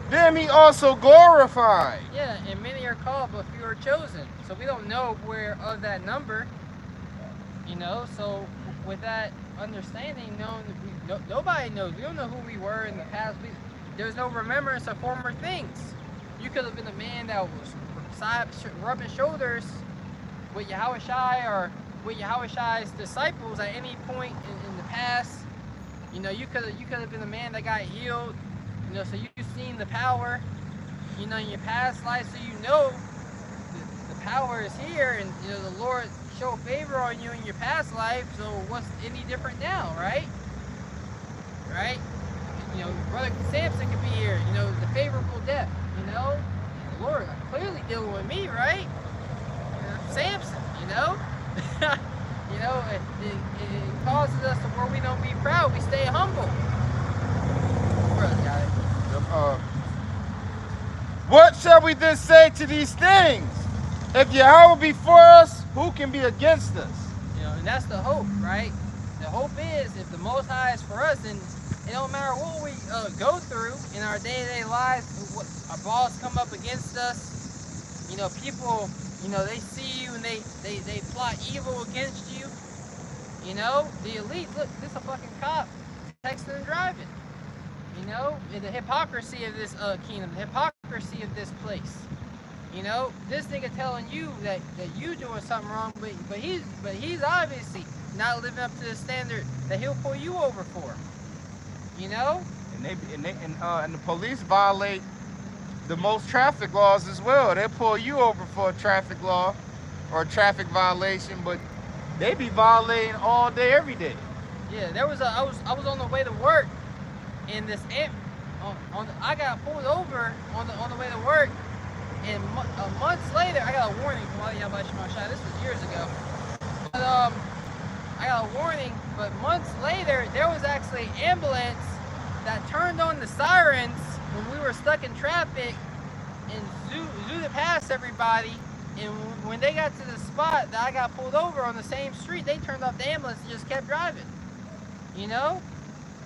them he also glorified. Yeah, and many are called, but few are chosen. So we don't know if we're of that number. You know, so with that understanding, nobody knows. We don't know who we were in the past. There's no remembrance of former things. You could have been a man that was rubbing shoulders with Yahushai or with Yahushai's disciples at any point in the past. You know, you could have been a man that got healed. You know, so you've seen the power, you know, in your past life, so you know the power is here, and you know the Lord showed favor on you in your past life. So what's any different now, right? Right? You know, Brother Samson could be here. You know, the favorable death. You know, the Lord clearly dealing with me, right? You know, Samson. You know, you know, it causes us to where we don't be proud. We stay humble. Brother got it. What shall we then say to these things? If Yahweh be for us, who can be against us? You know, and that's the hope, right? The hope is if the Most High is for us, then it don't matter what we go through in our day-to-day lives. What our boss come up against us, you know, people, you know, they see you and they plot evil against you. You know, the elite. Look, this a fucking cop texting and driving. You know, the hypocrisy of this kingdom, the hypocrisy of this place. You know, this nigga telling you that you doing something wrong, but he's obviously not living up to the standard that he'll pull you over for. You know? And the police violate the most traffic laws as well. They pull you over for a traffic law or a traffic violation, but they be violating all day, every day. Yeah, there was I was on the way to work. And this I got pulled over on the way to work, and months later I got a warning from all y'all about my shot. This was years ago, but I got a warning. But months later, there was actually an ambulance that turned on the sirens when we were stuck in traffic and zooted past everybody. And when they got to the spot that I got pulled over on the same street, they turned off the ambulance and just kept driving. You know?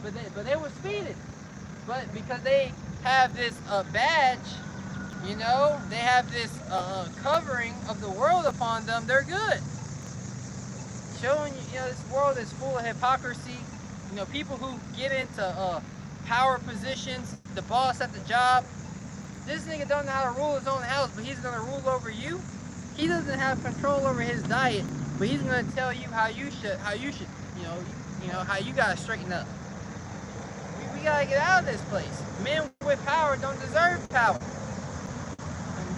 But they were speeding. But because they have this badge, you know, they have this covering of the world upon them, they're good. Showing you know, this world is full of hypocrisy. You know, people who get into power positions, the boss at the job. This nigga don't know how to rule his own house, but he's gonna rule over you. He doesn't have control over his diet, but he's gonna tell you how you should, you know, how you gotta straighten up. We gotta get out of this place. Men with power don't deserve power.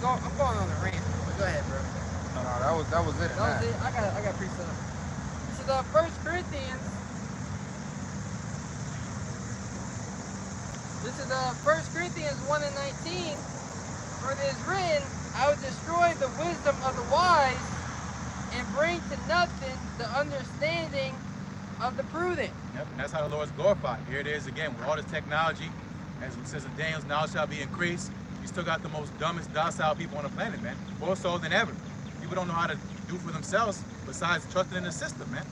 I'm going on a rant, but go ahead, bro. No, that was it. That was it. I got pre stuff. This is 1 Corinthians. This is 1 Corinthians 1:19. For it is written, I will destroy the wisdom of the wise and bring to nothing the understanding of the prudent. Yep, and that's how the Lord's glorified. Here it is again with all this technology. As it says in Daniel's, knowledge shall be increased. You still got the most dumbest, docile people on the planet, man. More so than ever. People don't know how to do for themselves besides trusting in the system, man.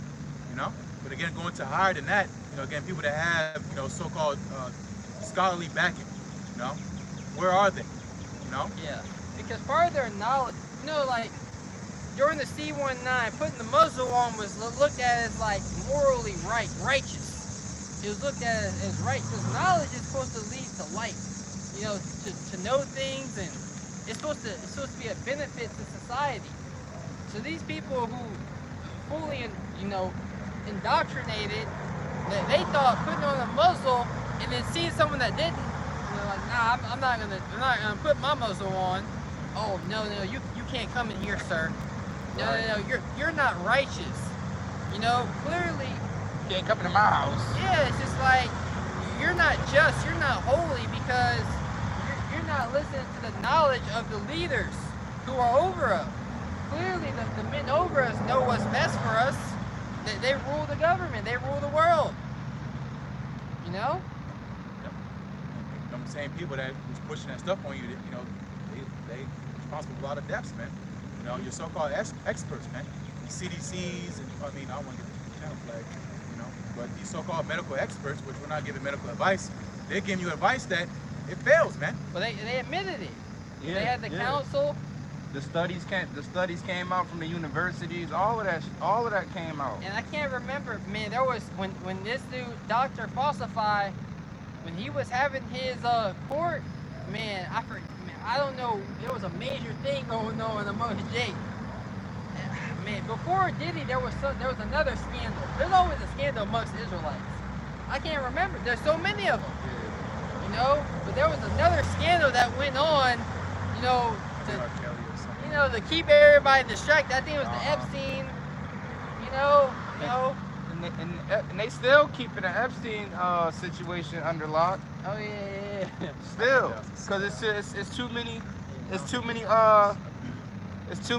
You know? But again, going to higher than that, you know, again, people that have, you know, so-called scholarly backing, you know, where are they? You know? Yeah. Because part of their knowledge, you know, like during the C-19, putting the muzzle on was looked at as like morally righteous. It was looked at as right because knowledge is supposed to lead to life. You know, to know things, and it's supposed to be a benefit to society. So these people who fully, you know, indoctrinated, they thought putting on a muzzle and then seeing someone that didn't, you know, like, nah, I'm not gonna put my muzzle on. Oh no, you can't come in here, sir. No, you're not righteous. You know, clearly. You can't come into my house. Yeah, it's just like you're not just, you're not holy because you're not listening to the knowledge of the leaders who are over us. Clearly, the men over us know what's best for us. They rule the government. They rule the world. You know? Yep. Them same people that was pushing that stuff on you, you know, they responsible for a lot of deaths, man. You know, your so-called experts, man. These CDCs, and I mean, I don't want to get the channel flag, you know, but these so-called medical experts, which we're not giving medical advice, they're giving you advice that it fails, man. Well, they admitted it. Yeah, they had the council. The studies came out from the universities. All of that came out. And I can't remember, man. There was when this dude, Dr. Falsify, when he was having his court, man, I don't know. There was a major thing going on among Jake. Man, before Diddy, there was another scandal. There's always a scandal amongst Israelites. I can't remember. There's so many of them. You know, but there was another scandal that went on. You know, to keep everybody distracted. I think it was the Epstein. You know. And they still keeping the Epstein situation under lock. Oh yeah. Still, because it's too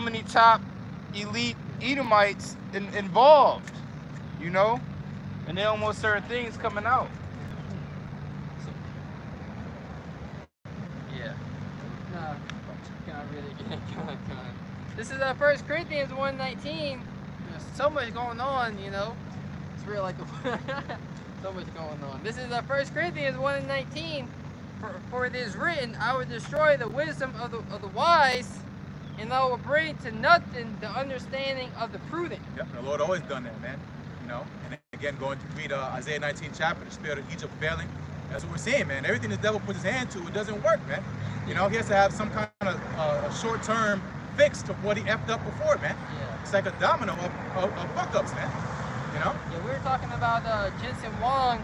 many top elite Edomites involved, you know, and they don't want certain things coming out. Yeah. No, can't really. This is 1 Corinthians 1:19. There's so much going on, you know. It's real like so much going on. This is 1 Corinthians 1:19. For it is written, I will destroy the wisdom of the wise, and I will bring to nothing the understanding of the prudent. Yep, the Lord always done that, man. You know, and again, going to read Isaiah 19 chapter, the spirit of Egypt failing. That's what we're seeing, man. Everything the devil puts his hand to, it doesn't work, man. You know, he has to have some kind of a short-term fix to what he effed up before, man. Yeah. It's like a domino of fuck-ups, man. You know? Yeah, we were talking about Jensen Huang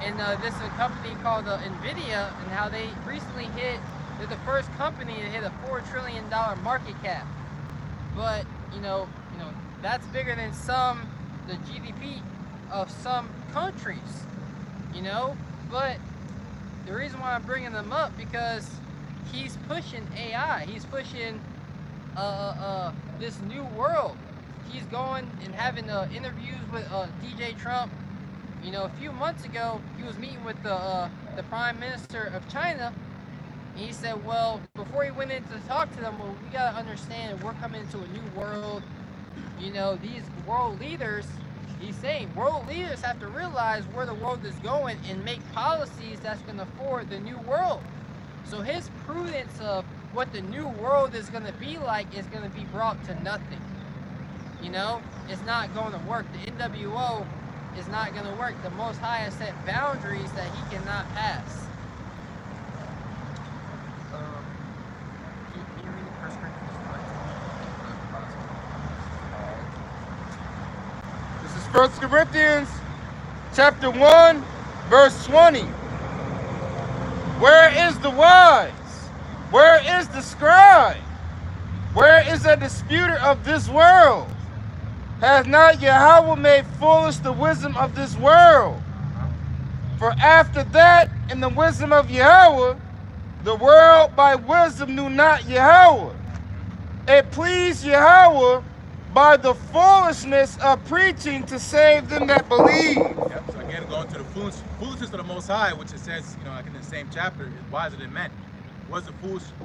and this company called NVIDIA, and how they recently they're the first company to hit a $4 trillion market cap. But, you know, that's bigger than the GDP of some countries, you know? But the reason why I'm bringing them up, because he's pushing AI. He's pushing this new world. He's going and having interviews with DJ Trump. You know, a few months ago, he was meeting with the Prime Minister of China. And he said, well, before he went in to talk to them, well, we got to understand we're coming into a new world. You know, these world leaders, he's saying, world leaders have to realize where the world is going and make policies that's going to forward the new world. So his prudence of what the new world is going to be like is going to be brought to nothing. You know, it's not going to work. The NWO is not going to work. The Most High has set boundaries that he cannot pass. Can you read 1 Corinthians 9? This is 1 Corinthians chapter 1, verse 20. Where is the wise? Where is the scribe? Where is the disputer of this world? Has not Yahweh made foolish the wisdom of this world? For after that, in the wisdom of Yahweh, the world by wisdom knew not Yahweh. It pleased Yahweh by the foolishness of preaching to save them that believe. Yep. So again, going to the foolishness of the Most High, which it says, you know, like in the same chapter, is wiser than men. Was the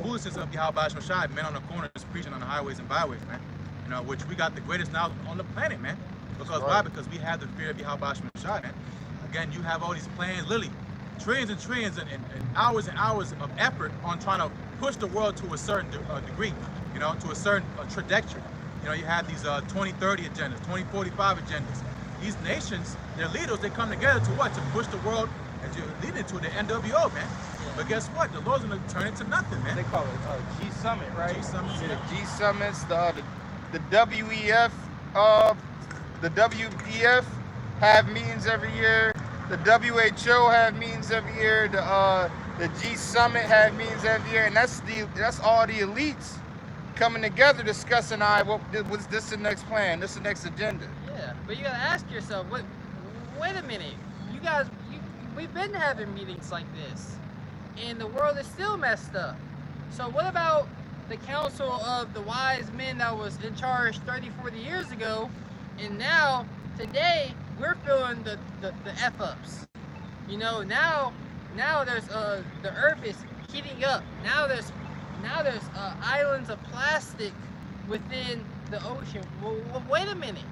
foolishness of Yahweh Shai, men on the corners preaching on the highways and byways, man. You know, which we got the greatest knowledge on the planet, man. Because why? Because we have the fear of Yahweh Shai, man. Again, you have all these plans, literally, trillions and trillions and hours and hours of effort on trying to push the world to a certain degree, you know, to a certain trajectory. You know, you have these 2030 agendas, 2045 agendas. These nations, their leaders, they come together to what? To push the world as you're leading to the NWO, man. But guess what? The Lord's gonna turn it to nothing, man. They call it G Summit, right? G Summits, Yeah, yeah. G Summits, the WEF, the WEF have meetings every year. The WHO have meetings every year. The G Summit have meetings every year, and that's all the elites coming together discussing, all right, what's this the next plan? This the next agenda. Yeah, but you gotta ask yourself, wait a minute, you guys, we've been having meetings like this, and the world is still messed up. So what about the council of the wise men that was in charge 30, 40 years ago, and now, today, we're feeling the F-ups. You know, now there's, the earth is heating up. Now there's islands of plastic within the ocean. Well, wait a minute.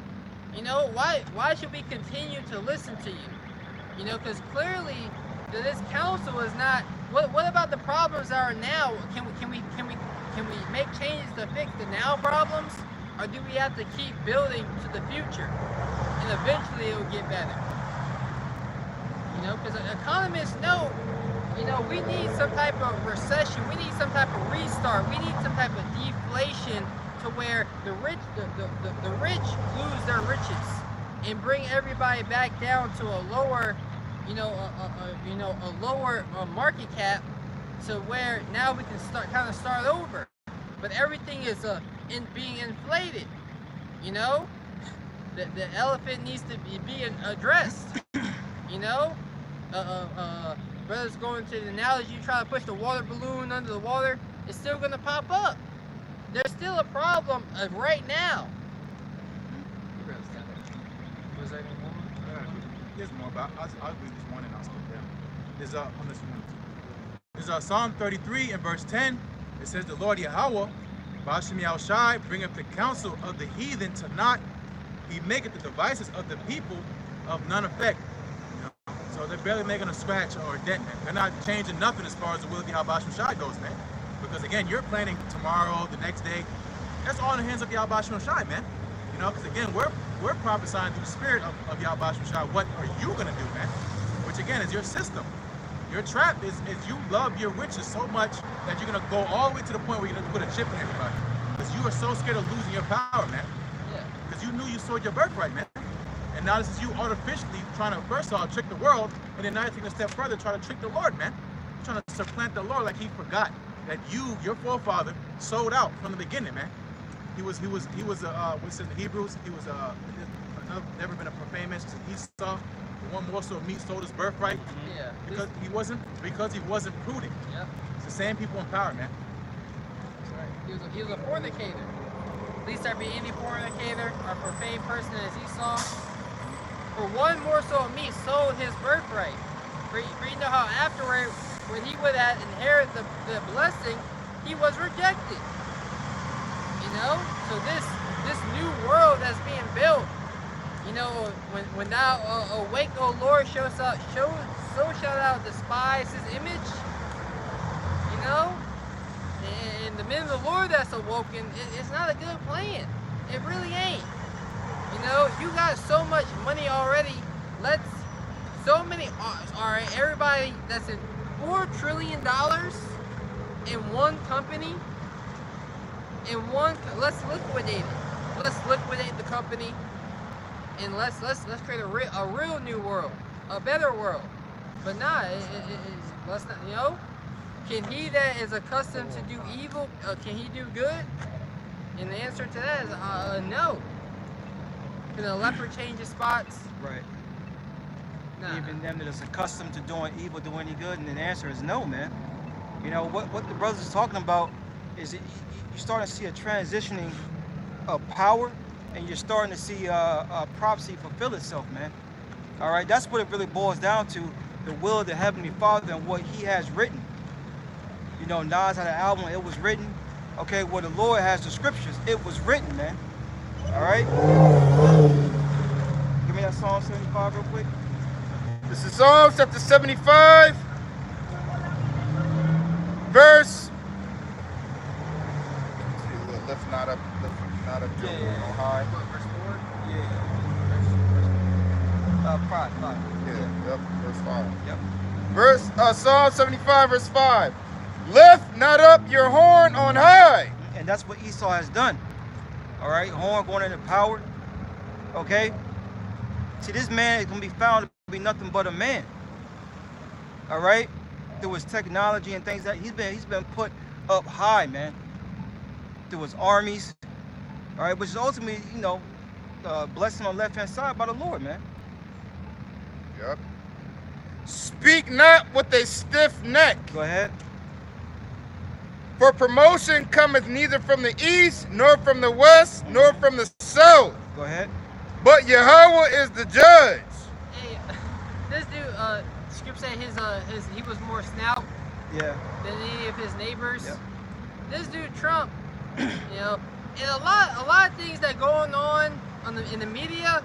You know, why should we continue to listen to you? You know, because clearly this council is not. What about the problems that are now? Can we make changes to fix the now problems, or do we have to keep building to the future, and eventually it will get better? You know, because economists know. You know, we need some type of recession. We need some type of restart. We need some type of deflation to where the rich lose their riches and bring everybody back down to a lower, a lower market cap, to where now we can start over. But everything is being inflated. You know, the elephant needs to be addressed. You know, brothers going to the analogy, you try to push the water balloon under the water, it's still going to pop up. There's still a problem right now. Was there any more? There's more, but I'll read this one and I'll skip down. There's on this one. There's Psalm 33 and verse 10. It says, "The Lord Yahweh, Bashim Yahushai, bringeth the counsel of the heathen to naught. He maketh the devices of the people of none effect." So they're barely making a scratch or a dent, man. They're not changing nothing as far as the will of Yahweh Shai goes, man. Because again, you're planning tomorrow, the next day. That's all in the hands of Yahweh Shai, man. You know, because again, we're prophesying through the spirit of Yahweh Shai. What are you gonna do, man? Which again is your system. Your trap is you love your riches so much that you're gonna go all the way to the point where you're gonna put a chip in everybody. Because you are so scared of losing your power, man. Yeah. Because you knew you sold your birthright, man. And now this is you artificially trying to, first of all, trick the world, and then now you're taking a step further, trying to trick the Lord, man. You're trying to supplant the Lord like he forgot that your forefather, sold out from the beginning, man. He was what's in the Hebrews, he was never been a profane man since Esau. The one morsel of meat sold his birthright. Yeah. Because he wasn't prudent. Yep. It's the same people in power, man. That's right. He was a fornicator. At least there be any fornicator or profane person as Esau. For one morsel of meat sold his birthright. For you know how afterward, when he would have inherited the blessing, he was rejected. You know? So this new world that's being built, you know, when thou awake, O Lord, so shalt thou despise his image. You know? And the men of the Lord that's awoken, it's not a good plan. It really ain't. You know, you got so much money already. Everybody that's in $4 trillion in one company. Let's liquidate it. Let's liquidate the company, and let's create a real new world, a better world. But let's not. You know, can he that is accustomed to do evil, can he do good? And the answer to that is no. Can a leopard change his spots? Right. Nah. Even them that is accustomed to doing evil do any good, and the answer is no, man. You know what the brothers is talking about is you start to see a transitioning of power and you're starting to see prophecy fulfill itself, man. All right, that's what it really boils down to, the will of the Heavenly Father and what He has written. You know, Nas had an album, it was written. Okay, well, the Lord has the scriptures, it was written, man. All right? Give me that Psalm 75 real quick. This is Psalm chapter 75, verse. Lift not up your horn on high. What, verse 4? Yeah. 5. Yeah, yep, verse 5. Yep. Psalm 75, verse 5. Lift not up your horn on high. And that's what Esau has done. All right, horn going into power. Okay. See, this man is gonna be found to be nothing but a man. All right. Through his technology and things that he's been put up high, man. Through his armies. All right, which is ultimately, you know, blessing on the left hand side by the Lord, man. Yep. Speak not with a stiff neck. Go ahead. For promotion cometh neither from the east, nor from the west, nor from the south. Go ahead. But Yahweh is the judge. Hey, this dude, Scripture said he was more snout Yeah. than any of his neighbors. Yep. This dude Trump, you know, and a lot of things that going on in the media,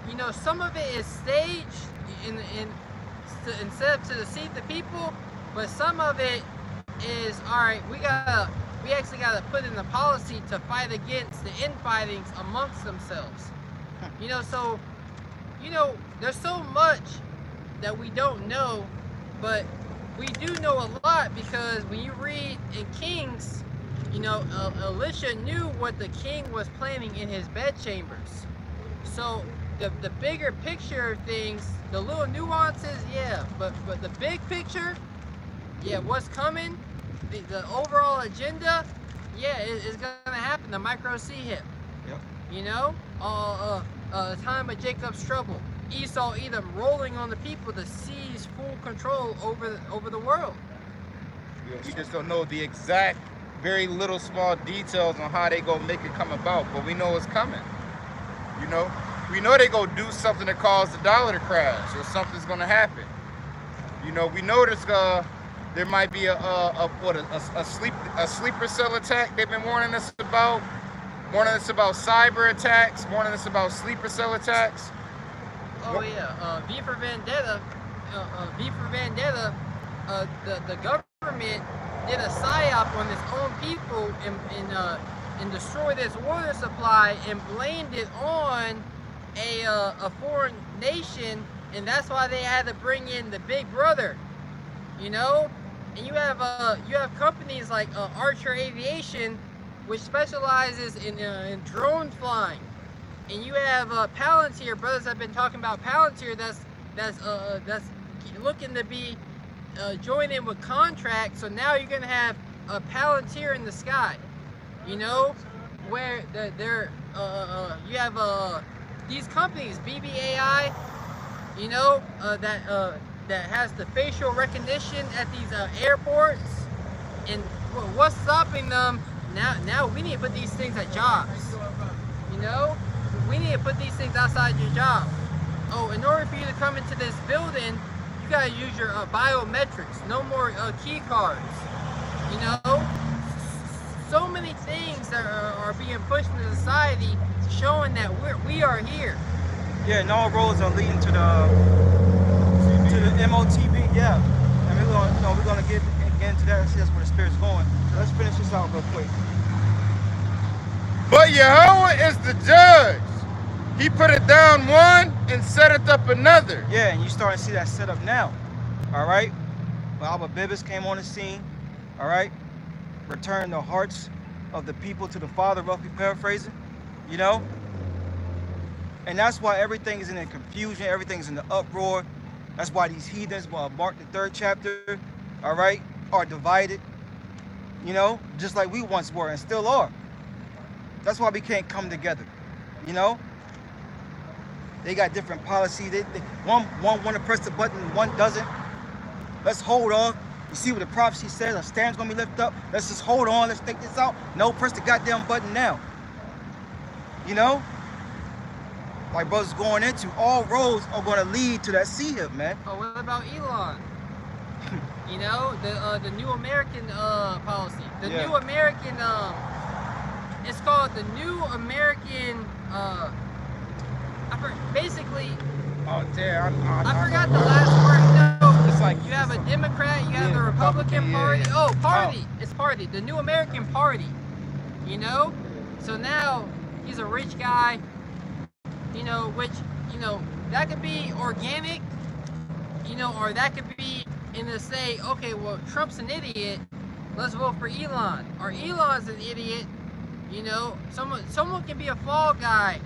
you know, some of it is staged instead of to deceive the people, but some of it is, all right, we actually gotta put in the policy to fight against the infightings amongst themselves. You know, so, you know, there's so much that we don't know, but we do know a lot, because when you read in Kings, you know, Elisha knew what the king was planning in his bedchambers. So the bigger picture of things, the little nuances, yeah, but the big picture, yeah, what's coming, the overall agenda, yeah, it's gonna happen. The micro C hit. Yep. You know, the time of Jacob's trouble, Esau Edom rolling on the people to seize full control over the world. We just don't know the exact, very little small details on how they gonna make it come about, but we know it's coming. You know, we know they gonna do something to cause the dollar to crash, or something's gonna happen. You know, we know there might be a sleeper cell attack they've been warning us about cyber attacks, warning us about sleeper cell attacks. Oh yeah, V for Vendetta. The government did a psyop on its own people and destroyed its water supply and blamed it on a foreign nation, and that's why they had to bring in the Big Brother. You know, and you have companies like Archer Aviation, which specializes in drone flying, and you have Palantir. Brothers have been talking about Palantir. That's looking to be joining with contracts. So now you're gonna have a Palantir in the sky. You know, where you have these companies, BBAI. You know, that has the facial recognition at these airports, and what's stopping them now? We need to put these things at jobs. You know, we need to put these things outside your job. Oh, in order for you to come into this building, you gotta use your biometrics. No more key cards. You know, so many things that are being pushed into society, showing that we are here. Yeah, and all roads are leading to the MOTB. Yeah, and we're gonna get into that and see that's where the spirit's going. So let's finish this out real quick. But Yahweh is the judge. He put it down one and set it up another. Yeah, and you starting to see that set up now. All right. Well, Abba Bibis came on the scene. All right. Return the hearts of the people to the Father, roughly paraphrasing. You know. And that's why everything is in the confusion. Everything's in the uproar. That's why these heathens, Mark the 3rd chapter, all right, are divided. You know, just like we once were and still are. That's why we can't come together. You know. They got different policies. One want to press the button, one doesn't. Let's hold on. You see what the prophecy says, a stand's gonna be lifted up. Let's just hold on, let's take this out. No, press the goddamn button now. You know? like brothers going into, all roads are going to lead to that sea hip, man. Oh, what about Elon? You know, the New American policy. The Yeah. New American it's called the New American basically Oh damn! I forgot the last word. No, It's like you have a Democrat, you have Yeah, the Republican Party. yeah. Oh, party. It's party. The New American Party. You know? So now he's a rich guy, you know, which, you know, that could be organic, you know, or that could be in the say, okay, well, Trump's an idiot, let's vote for Elon. Or Elon's an idiot, you know, someone can be a fall guy.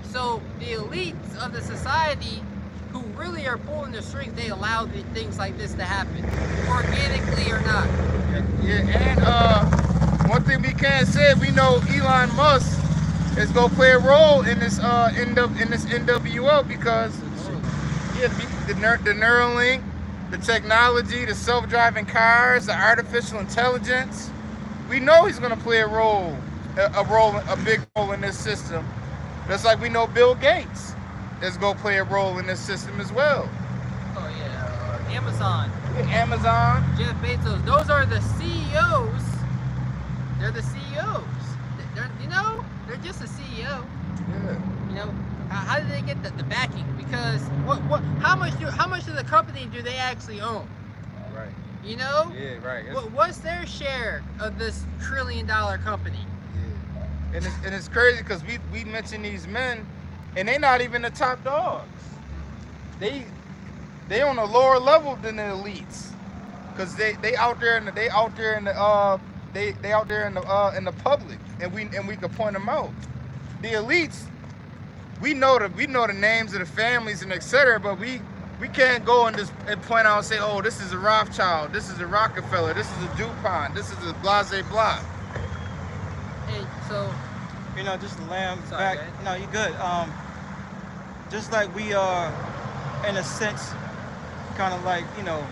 So the elites of the society who really are pulling the strings, they allow things like this to happen, organically or not. Yeah, and one thing we can say, we know Elon Musk is gonna play a role in this NWO because the Neuralink, the technology, the self-driving cars, the artificial intelligence. We know he's gonna play a big role in this system. Just like we know Bill Gates is gonna play a role in this system as well. Oh yeah, Amazon. Amazon. Jeff Bezos. Those are the CEOs. They're the CEOs. You know, they're just a CEO. Yeah. You know, how did they get the backing? Because how much of the company do they actually own? Right. You know? Yeah, right. What's their share of this $1 trillion company? Yeah. And it's crazy because we mention these men, and they're not even the top dogs. They on a lower level than the elites, because they out there in the public, and we can point them out. The elites, we know the names of the families and etc. But we can't go and just point out and say, oh, this is a Rothschild, this is a Rockefeller, this is a DuPont, this is a blase blah. Hey, so You know, just to land Sorry, back. man. No, you good. Just like we are, in a sense, kind of like, you know,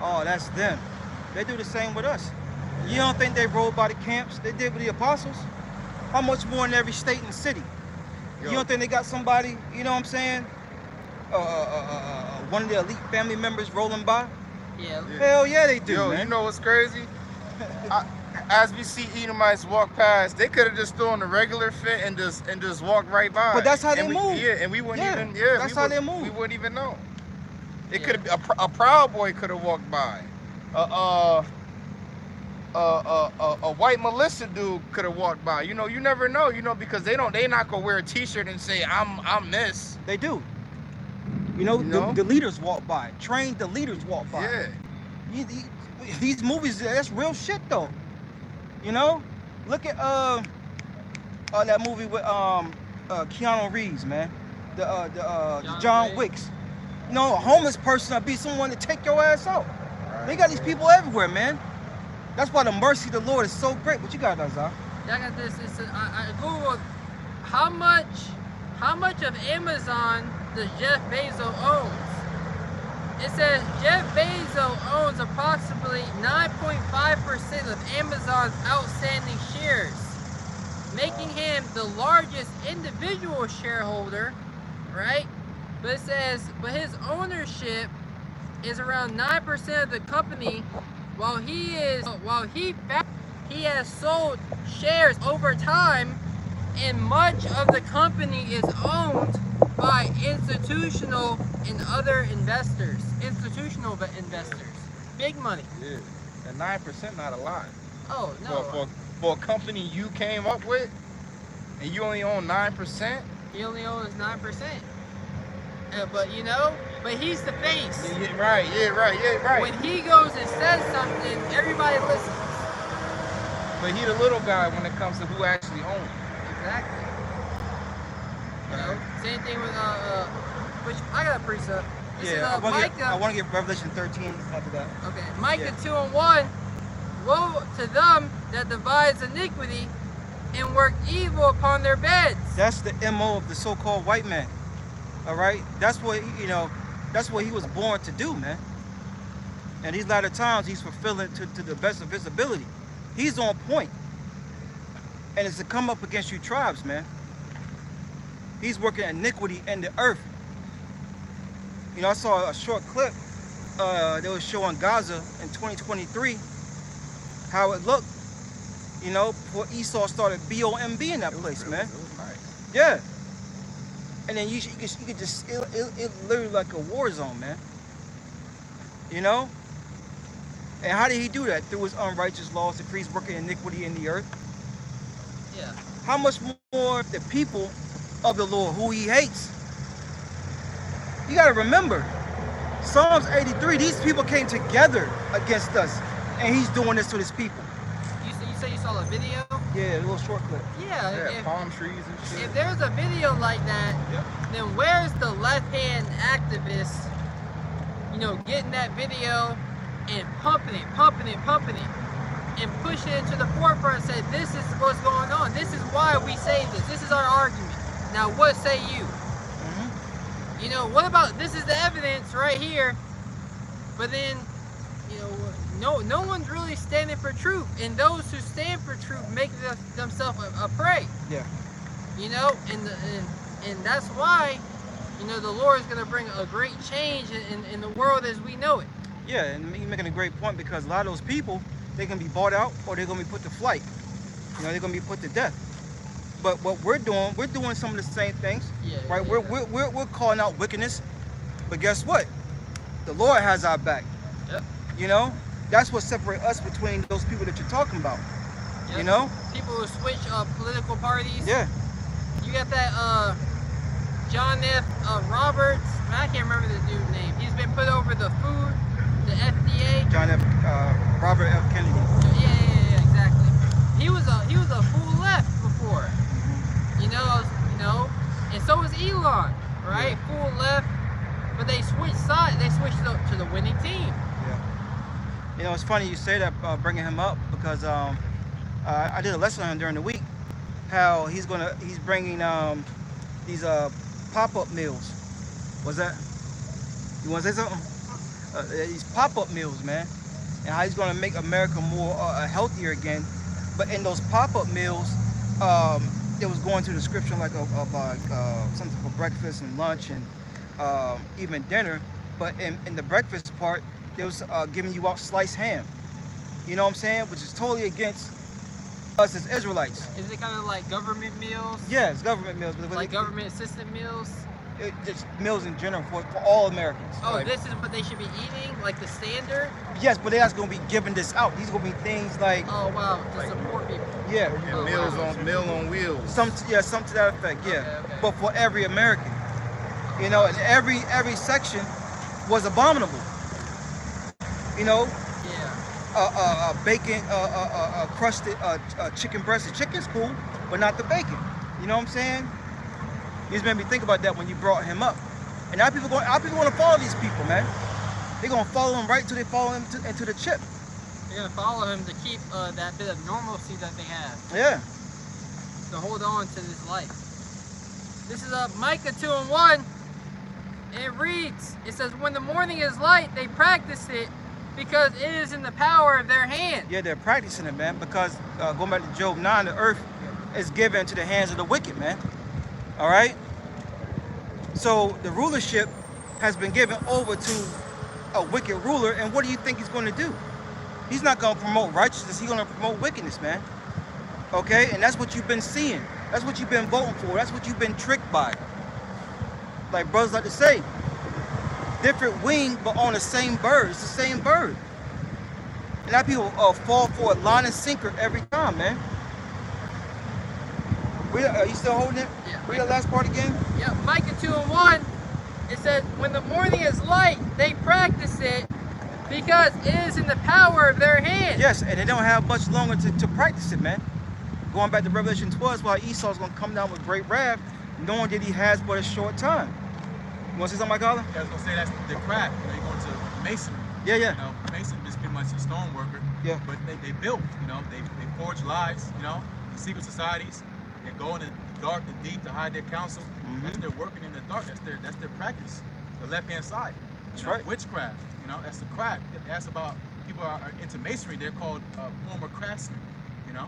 oh, that's them. They do the same with us. You don't think they rolled by the camps? They did with the apostles? How much more in every state and city? Yo. You don't think they got somebody, you know what I'm saying? One of the elite family members rolling by? yeah. Hell yeah, they do, Yo, man. you know what's crazy? As we see Edomites walk past, they could have just thrown the regular fit and just walked right by. But that's how they we, move. Yeah, and we wouldn't Yeah, even. Yeah, that's how they move. We wouldn't even know. It Yeah. could have a Proud Boy could have walked by. A white militia dude could have walked by. You know, you never know. You know, because they not gonna wear a T-shirt and say I'm this. They do. You know, You know? The leaders walk by. Trained the leaders walk by. Yeah. These movies, that's real shit though. You know, look at that movie with Keanu Reeves, man. The John Wicks. You know, a homeless person will be someone to take your ass out. They got these people everywhere, man. That's why the mercy of the Lord is so great. What you got, Azar? Yeah, I got this. I googled how much of Amazon does Jeff Bezos owns. It says Jeff Bezos owns approximately 9.5% of Amazon's outstanding shares, making him the largest individual shareholder, right? But it says, but his ownership is around 9% of the company, while he has sold shares over time, and much of the company is owned by institutional and other investors. Big money. Yeah. And 9% not a lot. Oh no. For a company you came up with, and you only own 9%. He only owns 9%. But you know, but he's the face. Yeah, right. When he goes and says something, everybody listens. But he the little guy when it comes to who actually owns it. Exactly. You know, same thing with which I got a precept. This is, I Micah. want to get Revelation 13 after that. Okay, Micah Yeah. 2:1. Woe to them that divides iniquity and work evil upon their beds. That's the MO of the so-called white man. All right, that's what that's what he was born to do, man. And these latter times, he's fulfilling to the best of his ability. He's on point, and it's to come up against you tribes, man. He's working iniquity in the earth. You know, I saw a short clip they was showing Gaza in 2023, how it looked, you know, before Esau started BOMB in that place, man. It was nice. Yeah. And then you could just, it literally like a war zone, man. You know? And how did he do that? Through his unrighteous laws, the priests working iniquity in the earth. Yeah. How much more the people of the Lord, who he hates? You got to remember, Psalms 83, these people came together against us, and he's doing this to his people. You say you saw a video? Yeah, a little short clip. Yeah. Palm trees and shit. If there's a video like that, then where's the left-hand activists, you know, getting that video and pumping it, and pushing it to the forefront and say, this is what's going on. This is why we say this. This is our argument. Now, what say you? You know, what about, this is the evidence right here, but then, you know, no one's really standing for truth, and those who stand for truth make themselves a prey. Yeah. You know, and that's why, you know, the Lord is going to bring a great change in the world as we know it. Yeah, and you're making a great point, because a lot of those people, they're going to be bought out, or they're going to be put to flight. You know, they're going to be put to death. But what we're doing some of the same things, right? We're calling out wickedness, but guess what? The Lord has our back. Yep. You know, that's what separates us between those people that you're talking about. Yep. You know, people who switch political parties. Yeah. You got that John F. Roberts. I can't remember the dude's name. He's been put over the food, the FDA. John F. Robert F. Kennedy. Yeah, exactly. He was a full left before. You know, and so was Elon, right? Yeah. Full left, but they switched sides. They switched to the winning team. Yeah. You know, it's funny you say that, bringing him up, because I did a lesson on him during the week, how he's bringing these pop-up meals. What's that? You want to say something? These pop-up meals, man, and how he's going to make America more healthier again. But in those pop-up meals, it was going to the description like of something for breakfast and lunch and even dinner. But in the breakfast part, they was giving you out sliced ham. You know what I'm saying? Which is totally against us as Israelites. Is it kind of like government meals? Yeah, it's government meals. But like government assisted meals? It's meals in general for all Americans. Oh, like, this is what they should be eating? Like the standard? Yes, but they're not going to be giving this out. These are going to be things like... Oh, wow, to support people. Yeah. And meal on wheels. Something to that effect, yeah. Okay. But for every American. You know, and every section was abominable. You know? Yeah. Bacon, crusted chicken breast. The chicken's cool, but not the bacon. You know what I'm saying? You just made me think about that when you brought him up. And now people want to follow these people, man. They're going to follow him right till they follow him into the chip. They're going to follow him to keep that bit of normalcy that they have. Yeah. To hold on to this life. This is Micah 2:1. It reads, it says, when the morning is light, they practice it because it is in the power of their hand. Yeah, they're practicing it, man, because going back to Job 9, the earth is given to the hands of the wicked, man. All right? So the rulership has been given over to a wicked ruler, and what do you think he's going to do? He's not going to promote righteousness. He's going to promote wickedness, man. Okay? And that's what you've been seeing. That's what you've been voting for. That's what you've been tricked by. Like brothers like to say, different wing, but on the same bird. It's the same bird. And now people fall for it line and sinker every time, man. Are you still holding it? Yeah. Read the last part again? Yeah, Micah 2:1. It says, when the morning is light, they practice it because it is in the power of their hand. Yes, and they don't have much longer to practice it, man. Going back to Revelation 12, why Esau's going to come down with great wrath, knowing that he has but a short time. You want to say something, Mike Holler? Yeah, I was going to say that's the craft. You know, you're going to masonry. Yeah. You know, mason is pretty much a stone worker. Yeah. But they built, you know, they forge lies, you know, secret societies. They go in the dark and deep to hide their counsel. That's their working in the dark. That's their practice. The left-hand side. That's know, right. Witchcraft. You know, that's the craft. That's about people are into masonry. They're called former craftsmen. You know,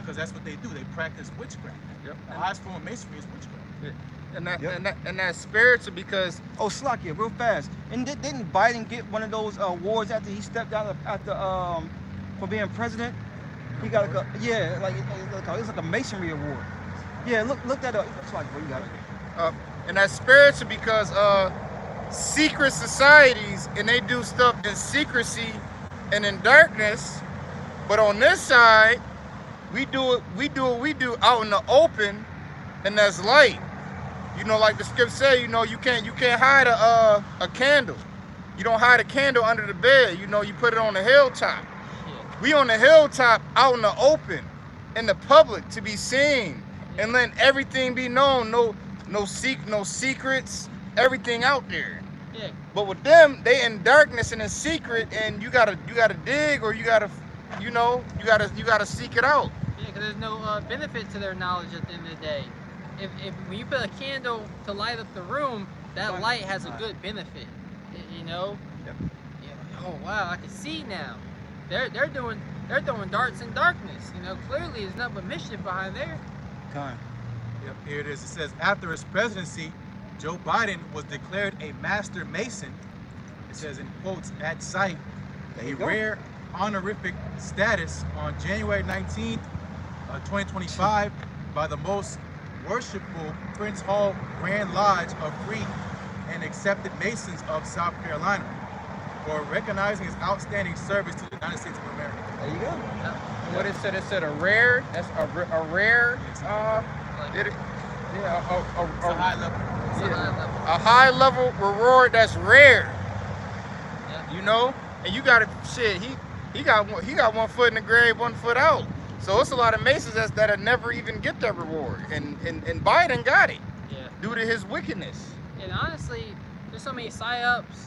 because that's what they do. They practice witchcraft. Yep. The highest form of masonry is witchcraft. and that's spiritual because Oh, Slakia, real fast. And didn't Biden get one of those awards after he stepped down after for being president? He got like it's like a masonry award. Yeah, look that up. Slakia, you got it. and that's spiritual because secret societies and they do stuff in secrecy and in darkness, but on this side we do what we do out in the open, and that's light. You know, like the script say, you know, you can't hide a candle. You don't hide a candle under the bed. You know, you put it on the hilltop. We on the hilltop out in the open, in the public, to be seen, and letting everything be known. No secrets. Everything out there. Yeah. But with them, they in darkness and in secret, and you gotta dig, or you gotta seek it out. Yeah, because there's no benefit to their knowledge at the end of the day. If when you put a candle to light up the room, that light has a good benefit. You know. Yep. Yeah. Oh wow, I can see now. They're throwing darts in darkness. You know, clearly there's nothing but mischief behind there. Time. Yep, here it is. It says, after his presidency, Joe Biden was declared a master mason. It says in quotes, at sight, a rare honorific status on January 19th, 2025 by the most worshipful Prince Hall Grand Lodge of Free and Accepted Masons of South Carolina for recognizing his outstanding service to the United States of America. There you go. What it said a rare. That's a rare. It's a high level. It's a high level. A high level reward that's rare. Yeah. You know, and you got to shit. He got 1 foot in the grave, 1 foot out. So it's a lot of Masons that'll never even get that reward, and Biden got it due to his wickedness. And honestly, there's so many psyops.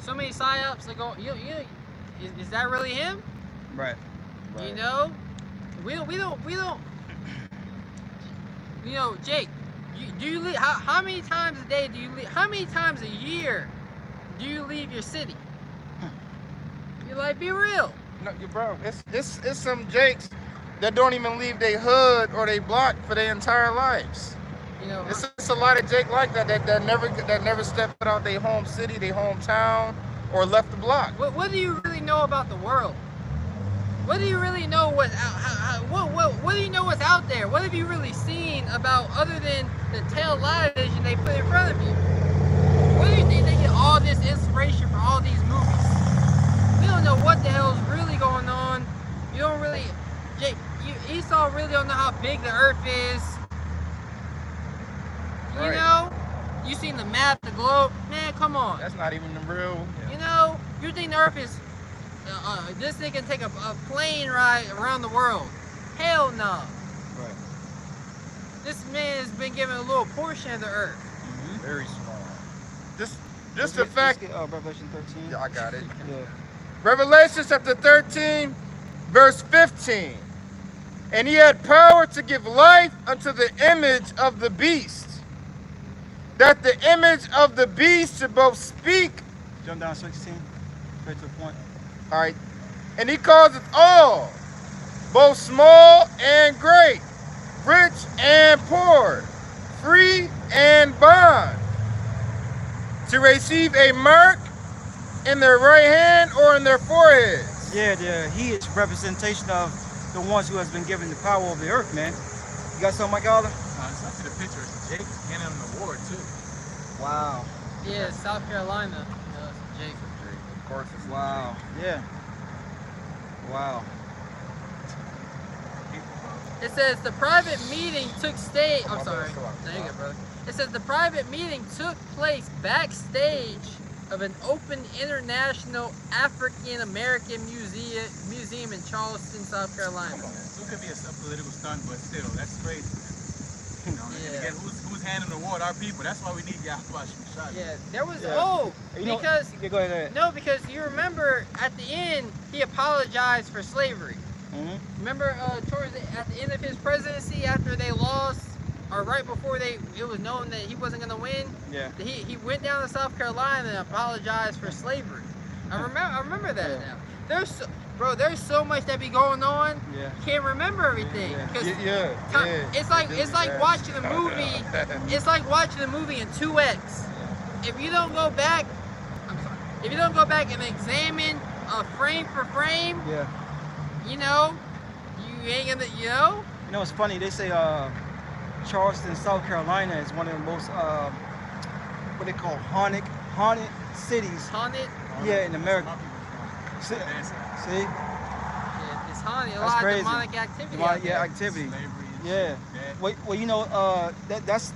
That go. Is that really him? Right. You know, we don't. You know, Jake, do you leave? How many times a day do you leave? How many times a year do you leave your city? You're like, be real. No, bro, it's some Jakes that don't even leave their hood or they block for their entire lives. You know, It's a lot of Jake like that never stepped out their home city, their hometown, or left the block. what do you really know about the world? What do you really know what do you know what's out there? What have you really seen about other than the television they put in front of you? Where do you think they get all this inspiration from all these movies? We don't know what the hell is really going on. You don't really, Jake, Esau really don't know how big the earth is. You Right. know? You seen the map, the globe? Man, come on. That's not even the real. You know, you think the earth is, this thing can take a plane ride around the world. Hell no. Right. This man has been given a little portion of the earth. Very small. Just the fact. Revelation 13. Yeah, I got it. Yeah. Revelation chapter 13, verse 15. And he had power to give life unto the image of the beast, that the image of the beast should both speak. Jump down 16. Straight to the point. All right. And he causeth all, both small and great, rich and poor, free and bond, to receive a mark in their right hand or in their foreheads. Yeah, he is representation of the ones who has been given the power of the earth, man. You got something, Mike Alder? I see the picture. Jake handing him an award too. Wow. Yeah, South Carolina. Jake. Of course it's Wow. Yeah. Wow. It says the private meeting took stage. I'm sorry. There you go, brother. It says the private meeting took place backstage of an open international African American museum in Charleston, South Carolina. So it could be a political stunt, but still, that's crazy. You know, Yeah. and again, who's handing the award? Our people. That's why we need Yahweh Shai. Yeah, there was You know- because Yeah, go ahead. no, because you remember at the end he apologized for slavery. Remember at the end of his presidency, after they lost, or right before it was known that he wasn't going to win. Yeah. He went down to South Carolina and apologized for slavery. I remember that now. Bro, there's so much that be going on. Yeah. You can't remember everything. Cause Yeah. it's like watching a movie. It's like watching a movie in 2x. If you don't go back, if you don't go back and examine frame for frame, Yeah. you know, you ain't gonna, you know. You know, it's funny. They say Charleston, South Carolina is one of the most what they call haunted cities. Haunted. Yeah, in America. See? Yeah, it's haunted. A That's lot crazy. of demonic activity. Yeah, activity. Yeah. Well, you know, that's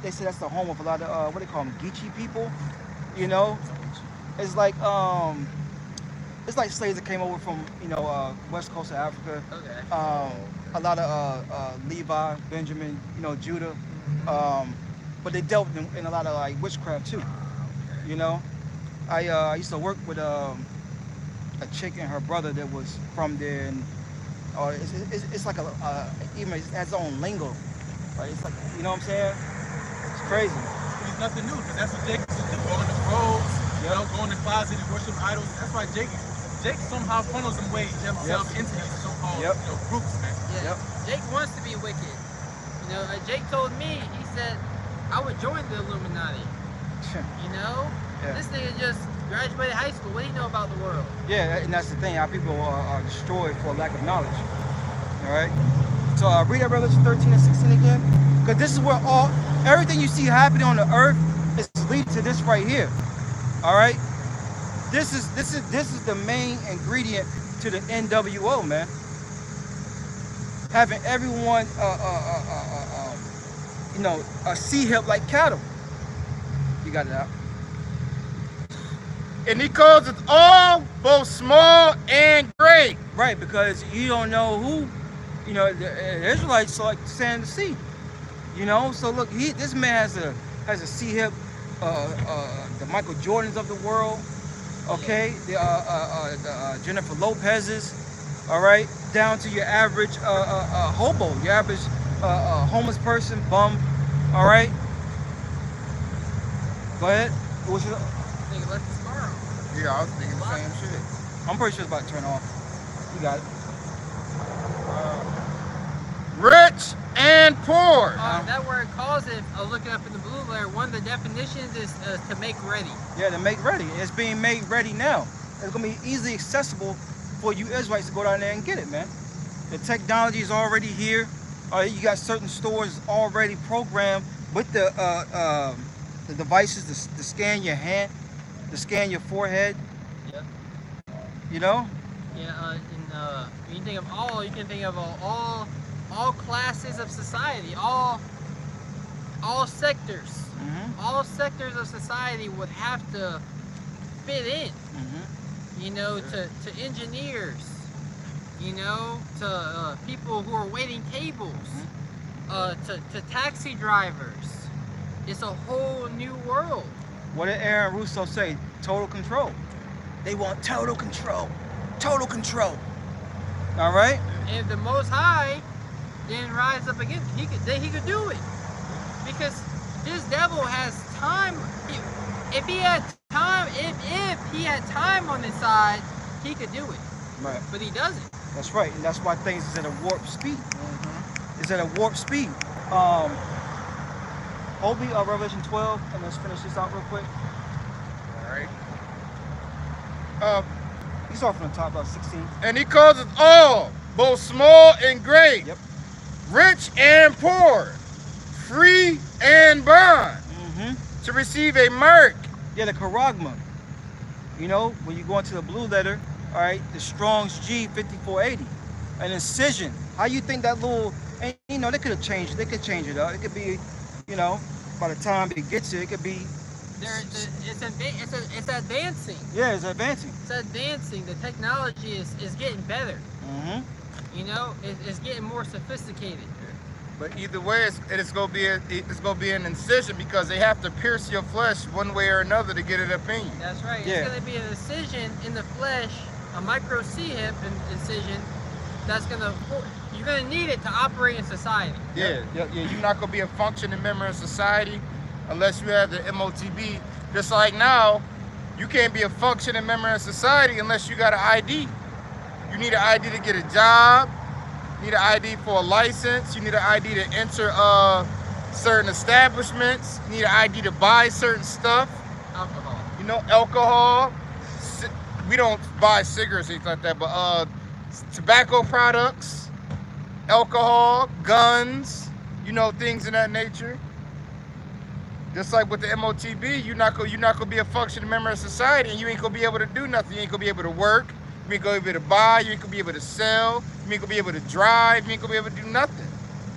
they say that's the home of a lot of what they call them, Geechee people. You know, it's like slaves that came over from west coast of Africa. Okay. A lot of Levi, Benjamin, Judah, but they dealt in a lot of like witchcraft too. You know, I used to work with a chick and her brother that was from there, and it's like even it has its own lingo. Right? It's like, you know what I'm saying? It's crazy. It's nothing new, because that's what Jake used to do. Go in the groves, go in the closet and worship idols. That's why Jake somehow funnels them ways themselves into these so-called groups, man. Yeah. Jake wants to be wicked. You know, Jake told me, he said, I would join the Illuminati. You know? Yeah. This nigga just graduated high school. What do you know about the world? Yeah, and that's the thing. How people are destroyed for lack of knowledge. All right? So read that Revelation 13 and 16 again. Because this is where everything you see happening on the earth is leading to this right here. All right? This is the main ingredient to the NWO, man. Having everyone C-hip like cattle. You got it out. And he calls it all, both small and great. Right, because you don't know who, the Israelites like the sand of the sea. So look, this man has a C-hip, the Michael Jordans of the world, okay, the Jennifer Lopez's, all right, down to your average hobo, your average homeless person, bum, all right. Go ahead. What's your? Nigga left his car on. Yeah, I was thinking the same shit. I'm pretty sure it's about to turn off. You got it. Rich and poor. That word causative, looking up in the blue letter, one of the definitions is to make ready. Yeah, to make ready. It's being made ready now. It's going to be easily accessible for you Israelites to go down there and get it, man. The technology is already here. You got certain stores already programmed with the devices to scan your hand, to scan your forehead. Yeah. You know? Yeah, when you think of all, you can think of all classes of society, all sectors. Mm-hmm. All sectors of society would have to fit in. Mm-hmm. To engineers, to people who are waiting tables, to taxi drivers. It's a whole new world. What did Aaron Russo say? Total control. They want total control. Total control. All right? And if the Most High didn't rise up against he could do it. Because this devil has time. If he had time on his side, he could do it. Right. But he doesn't. That's right. And that's why things is at a warp speed. Mm-hmm. It's at a warp speed. Hold me Revelation 12, and let's finish this out real quick. All right. You start from the top, about 16. And he calls it all, both small and great. Yep. Rich and poor, free and bond, Mm-hmm. to receive a mark. Yeah, the charagma. When you go into the blue letter, all right, the Strong's G 5480, an incision. How you think that little? And they could have changed. They could change it up. It could be, by the time it gets here, it could be. It's advancing. Yeah, it's advancing. It's advancing. The technology is getting better. Mm-hmm. It's getting more sophisticated. But either way, it's gonna be an incision, because they have to pierce your flesh one way or another to get it up in you. That's right. Yeah. It's gonna be an incision in the flesh, a micro C-hip incision. You're gonna need it to operate in society. Yeah. You're not gonna be a functioning member of society unless you have the MOTB. Just like now, you can't be a functioning member of society unless you got an ID. You need an ID to get a job. You need an ID for a license. You need an ID to enter certain establishments. You need an ID to buy certain stuff. Alcohol. You know, alcohol. We don't buy cigarettes, things like that, but tobacco products, alcohol, guns, you know, things in that nature. Just like with the MOTB, you're not gonna be a functioning member of society, and you ain't gonna be able to do nothing. You ain't gonna be able to work. You ain't gonna be able to buy. You ain't gonna be able to sell. You ain't gonna be able to drive. You ain't gonna be able to do nothing.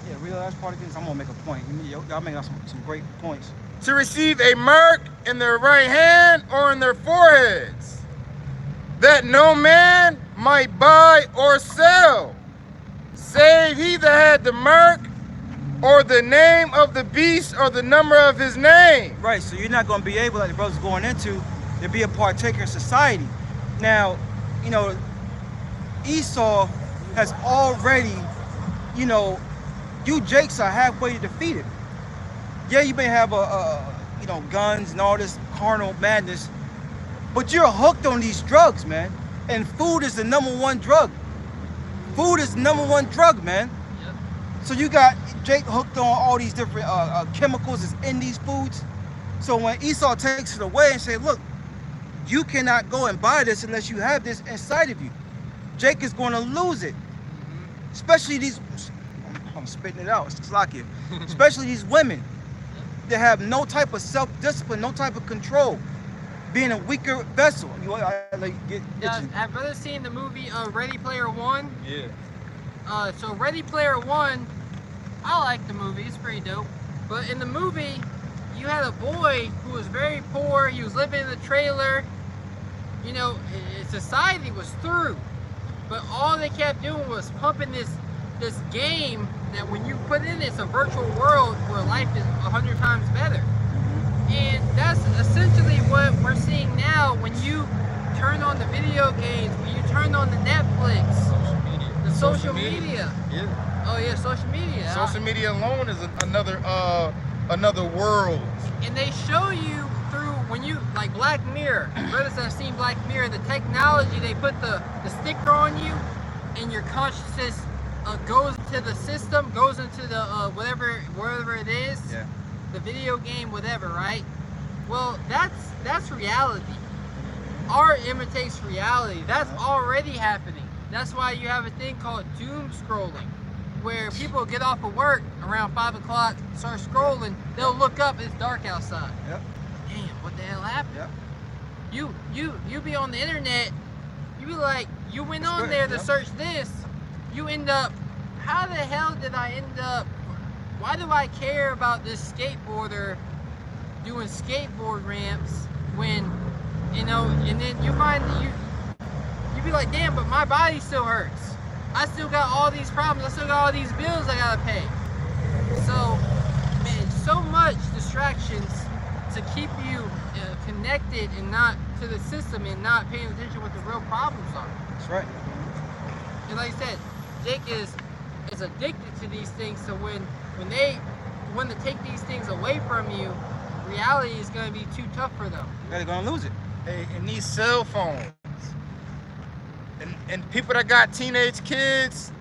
Yeah, real last part of this, I'm gonna make a point. Y'all making some great points. To receive a mark in their right hand or in their foreheads, that no man might buy or sell, save he that had the mark or the name of the beast or the number of his name. Right, so you're not going to be able, like the brother's going into, to be a partaker in society. Now, you know, Esau has already, you know, you Jakes are halfway defeated. Yeah, you may have you know, guns and all this carnal madness, but you're hooked on these drugs, man. And food is the #1 drug. Food is the #1 drug, man. Yep. So you got Jake hooked on all these different chemicals that's in these foods. So when Esau takes it away and say, look, you cannot go and buy this unless you have this inside of you, Jake is going to lose it. Especially these, I'm spitting it out, it's like it. Especially these women that have no type of self-discipline, no type of control, being a weaker vessel. Have brothers seen the movie Ready Player One? Yeah. So Ready Player One, I like the movie, it's pretty dope. But in the movie, you had a boy who was very poor, he was living in a trailer. You know, society was through. But all they kept doing was pumping this game that when you put in it's a virtual world where life is 100 times better. And that's essentially what we're seeing now when you turn on the video games, when you turn on the Netflix, the social media. Yeah. Oh yeah, social media. Social media alone is another world. And they show you through, when you, like Black Mirror, brothers that have seen Black Mirror, the technology, they put the sticker on you and your consciousness goes into the system, goes into the wherever it is. Yeah. The video game, whatever, right? Well, that's reality. Art imitates reality. That's already happening. That's why you have a thing called doom scrolling, where people get off of work around 5 o'clock, start scrolling, they'll look up, it's dark outside. Yep. Damn, what the hell happened? Yep. You be on the internet, you be like, you went on good, there to yep. search this, you end up, how the hell did I end up, why do I care about this skateboarder doing skateboard ramps when, you know, and then you find that you be like, damn, but my body still hurts. I still got all these problems. I still got all these bills I gotta pay. So, man, so much distractions to keep you connected and not to the system and not paying attention to what the real problems are. That's right. And like I said, Jake is addicted to these things. So when they want to take these things away from you, reality is going to be too tough for them. They're going to lose it. Hey, and these cell phones, and people that got teenage kids,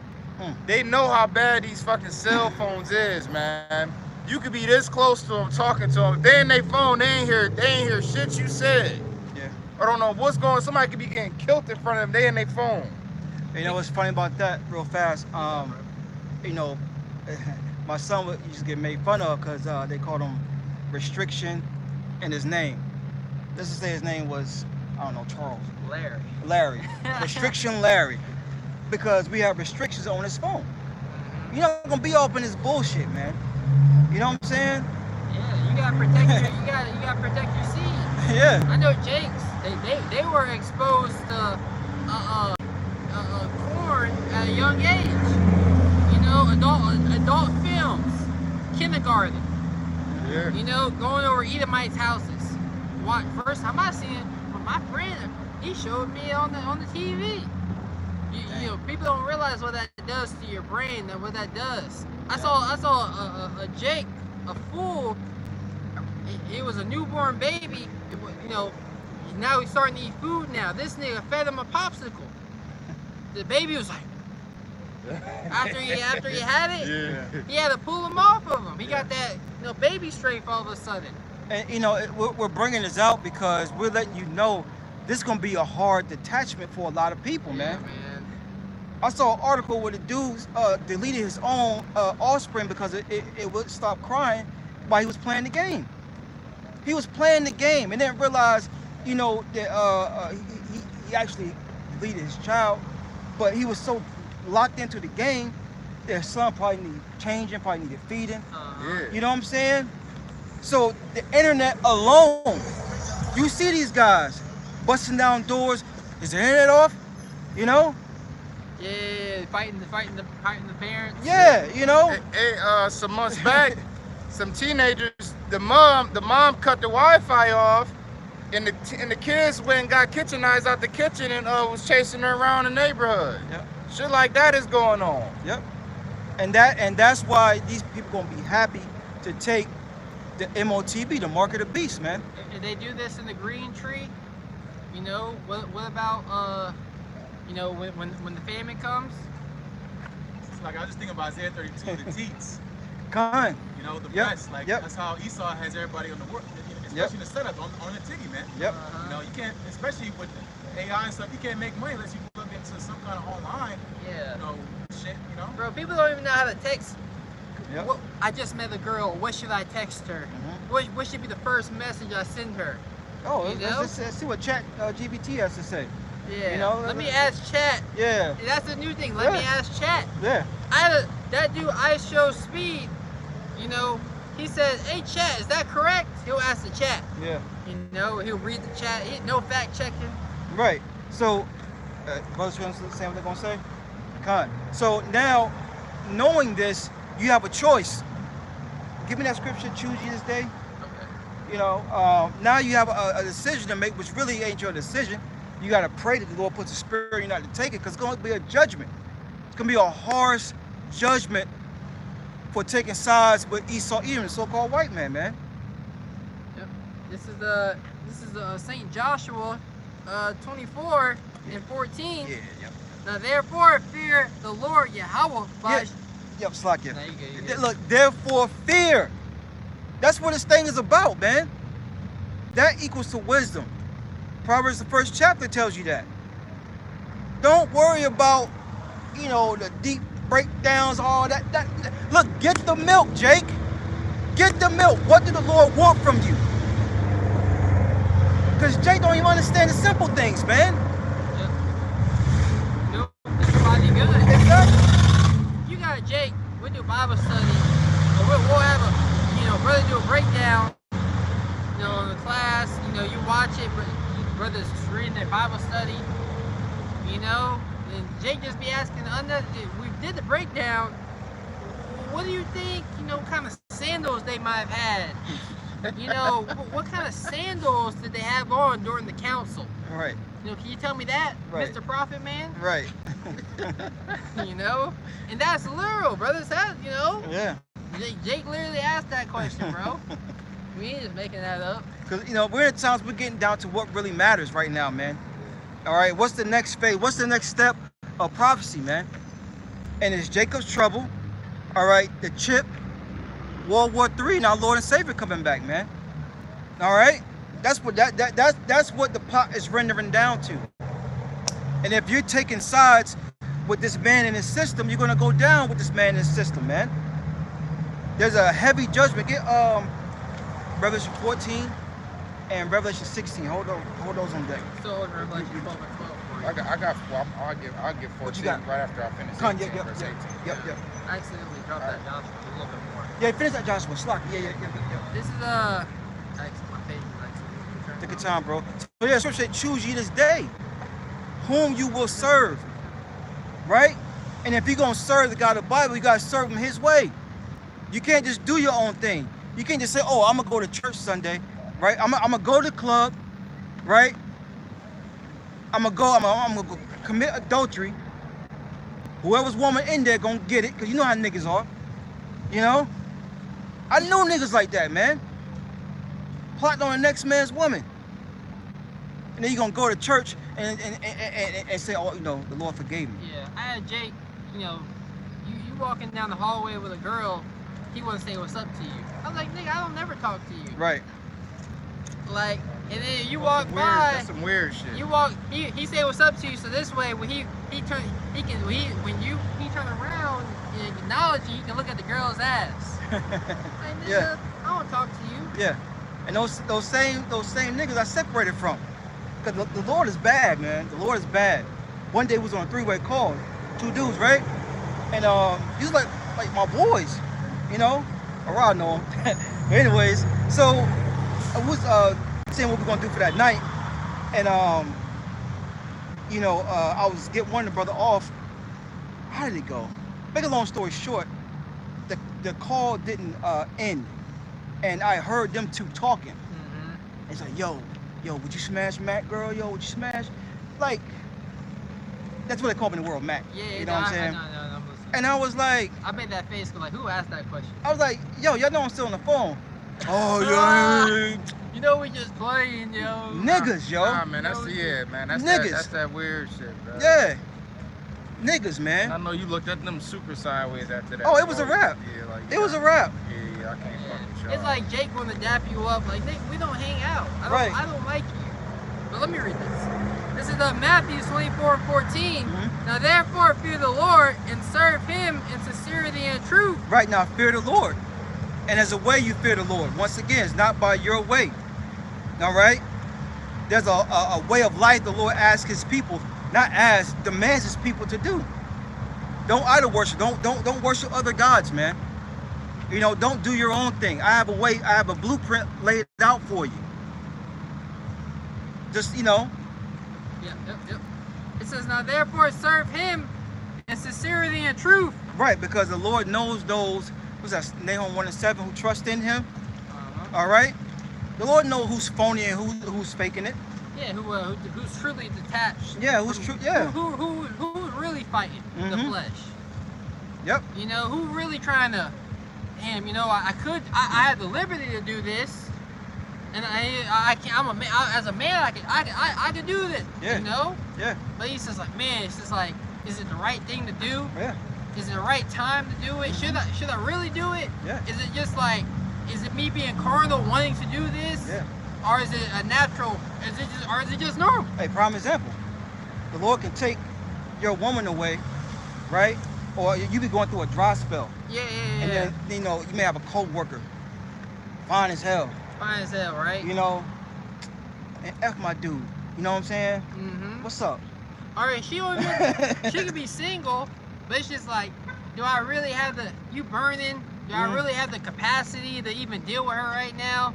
they know how bad these fucking cell phones is, man. You could be this close to them, talking to them. If they in their phone, they ain't hear shit you said. Yeah. I don't know what's going on. Somebody could be getting killed in front of them. They in their phone. You know what's funny about that, real fast? You know, my son used to get made fun of because they called him restriction in his name. Let's just say his name was, I don't know, Charles. Larry. Restriction Larry. Because we have restrictions on his phone. You're not gonna be up in this bullshit, man. You know what I'm saying? Yeah, you gotta protect you gotta protect your seed. Yeah. I know Jakes, they were exposed to porn at a young age. You know, adult films, kindergarten. Yeah. You know, going over Edomites' houses. First time I seen it, but my friend, he showed me on the TV. You know, people don't realize what that does to your brain, and what that does. I saw a Jake, a fool. It was a newborn baby. You know, now he's starting to eat food now. This nigga fed him a popsicle. the baby was like, after he had it, Yeah. he had to pull him off of him. He got that baby strength all of a sudden. And we're bringing this out because we're letting you know this is gonna be a hard detachment for a lot of people, man. Man. I saw an article where the dude deleted his own offspring because it would stop crying while he was playing the game. He was playing the game and didn't realize, that he actually deleted his child, but he was so locked into the game, their son probably needed changing, probably needed feeding. Yeah. You know what I'm saying? So the internet alone, you see these guys busting down doors. Is the internet off? You know? Yeah, fighting the parents. Yeah, Hey, some months back, some teenagers, the mom cut the Wi-Fi off, and the kids went and got kitchenized out the kitchen and was chasing her around the neighborhood. Yep. Shit like that is going on. Yep. And that's why these people gonna be happy to take the MOTB, the mark of the beast, man. If they do this in the green tree, what about when the famine comes? It's like I was just thinking about Isaiah 32, the teats. Kind. The Yep. breast. Like that's how Esau has everybody on the work, especially the setup on the titty, man. Yep. You can't, especially with the AI and stuff, you can't make money unless you plug into some kind of online. Yeah. Shit. Bro, people don't even know how to text. Yep. I just met a girl. What should I text her? What should be the first message I send her? Oh, let's see what Chat GPT has to say. Yeah. Let me ask Chat. Yeah. That's the new thing. Let me ask Chat. Yeah. That dude, I show speed. He says, "Hey, Chat, is that correct?" He'll ask the chat. Yeah. He'll read the chat. No fact checking. Right. So, brothers, you understand what they're gonna say? Kind. So now, knowing this, you have a choice. Give me that scripture. Choose ye this day. Okay. Now you have a decision to make, which really ain't your decision. You got to pray that the Lord puts a spirit in you not to take it, because it's going to be a judgment. It's going to be a harsh judgment for taking sides with Esau, even the so-called white man, man. Yep. This is the Saint Joshua 24 and 14. Yeah, yep. Now therefore fear the Lord Yahweh. Yep, slack you. Nah, you good. Look, therefore fear. That's what this thing is about, man. That equals to wisdom. Proverbs, the first chapter, tells you that. Don't worry about, the deep breakdowns, all that. Look, get the milk, Jake. Get the milk. What did the Lord want from you? Because Jake don't even understand the simple things, man. Yep. Nope. Everybody good. Exactly. You got Jake. We do Bible study. We'll have a, brother do a breakdown. In the class. You watch it, but brothers reading their Bible study. And Jake just be asking, we did the breakdown. What do you think, kind of sandals they might have had? What kind of sandals did they have on during the council? Right. Can you tell me that, Right. Mr. Prophet Man? Right. And that's literal, brothers. Yeah. Jake literally asked that question, bro. We ain't just making that up. Because, we're in times we're getting down to what really matters right now, man. All right, what's the next phase? What's the next step of prophecy, man? And it's Jacob's trouble. All right, the chip, World War III, and our Lord and Savior coming back, man. All right, that's what that's what the pot is rendering down to. And if you're taking sides with this man and his system, you're gonna go down with this man and his system, man. There's a heavy judgment. Get Revelation 14 and Revelation 16. Hold those on deck. So in Revelation 12 and 12 for you. I'll give 14 What you got? right after I finish 18, verse 18. Yep. I accidentally dropped that down a little bit more. Yeah, finish that, Joshua. Slack. Yeah. This is actually my page is actually. Take your time, bro. So yeah, scripture said, choose ye this day whom you will serve. Right? And if you're gonna serve the God of the Bible, you gotta serve him his way. You can't just do your own thing. You can't just say, oh, I'm gonna go to church Sunday, right? I'm gonna go to the club, right? I'm gonna go commit adultery. Whoever's woman in there gonna get it, because you know how niggas are. I know niggas like that, man. Plotting on the next man's woman. and then you're gonna go to church and say, oh, you know, the Lord forgave me. Yeah, I had Jake, you know, you walking down the hallway with a girl, he wouldn't say what's up to you. I was like, nigga, I don't never talk to you. Right. Like, and then you walk by. That's some weird shit. You walk. He say what's up to you. So this way, when he turn around and acknowledge you, you can look at the girl's ass. Like, nigga, Yeah. I don't talk to you. Yeah. And those same niggas I separated from. Cause the Lord is bad, man. The Lord is bad. One day we was on a 3-way call, 2 dudes, right? And he's like my boys, you know. Or I know him. But anyways, so I was saying what we're gonna do for that night, and you know, I was getting one of the brother off. How did it go? Make a long story short, the call didn't end, and I heard them two talking. Mm-hmm. It's like, yo, would you smash Mac, girl? Yo, would you smash? Like, that's what they call me in the world, Mac. Yeah, you know what I'm saying? No, I'm listening. And I was like, I made that face, like, who asked that question? I was like, yo, y'all know I'm still on the phone. Oh, yeah. You know we just playing, yo. Niggas, yo. Nah, man, that's man. That's Niggas. That's that weird shit, bro. Yeah. Niggas, man. I know you looked at them super sideways after that. Oh, it was a wrap. Yeah, like, It was a wrap. Yeah, I can't fuck with y'all. It's like Jake wanna dap you up, like, Nick, we don't hang out. I don't like you. But let me read this. This is Matthew 24:14. Mm-hmm. Now therefore fear the Lord and serve him in sincerity and truth. Right now, fear the Lord. And as a way you fear the Lord. Once again, it's not by your way. All right? There's a way of life the Lord asks his people, demands his people to do. Don't idol worship. Don't worship other gods, man. You know, don't do your own thing. I have a way, I have a blueprint laid out for you. Just, you know. Yep. It says, now therefore serve him in sincerity and truth. Right, because the Lord knows those, what's that, Nahum 1:7, who trust in him. Uh-huh. All right? The Lord knows who's phony and who's faking it. Yeah, who's truly detached. Yeah, who's true, yeah. Who's really fighting the flesh. Yep. You know, who really trying to, damn, you know, I had the liberty to do this, and I can, as a man, I can do this. Yeah. You know. Yeah. But he's just like, man, it's just like, is it the right thing to do? Yeah. Is it the right time to do it? Should I really do it? Yeah. Is it just like, is it me being carnal wanting to do this? Yeah. Or is it a natural? Is it just normal? Hey, prime example. The Lord can take your woman away, right? Or you be going through a dry spell. Yeah. And then, you know, you may have a co-worker. Fine as hell. Fine as hell, right? You know, and F my dude. You know what I'm saying? Mm-hmm. What's up? All right, she could be single, but it's just like, do I really have you burning? Do I really have the capacity to even deal with her right now?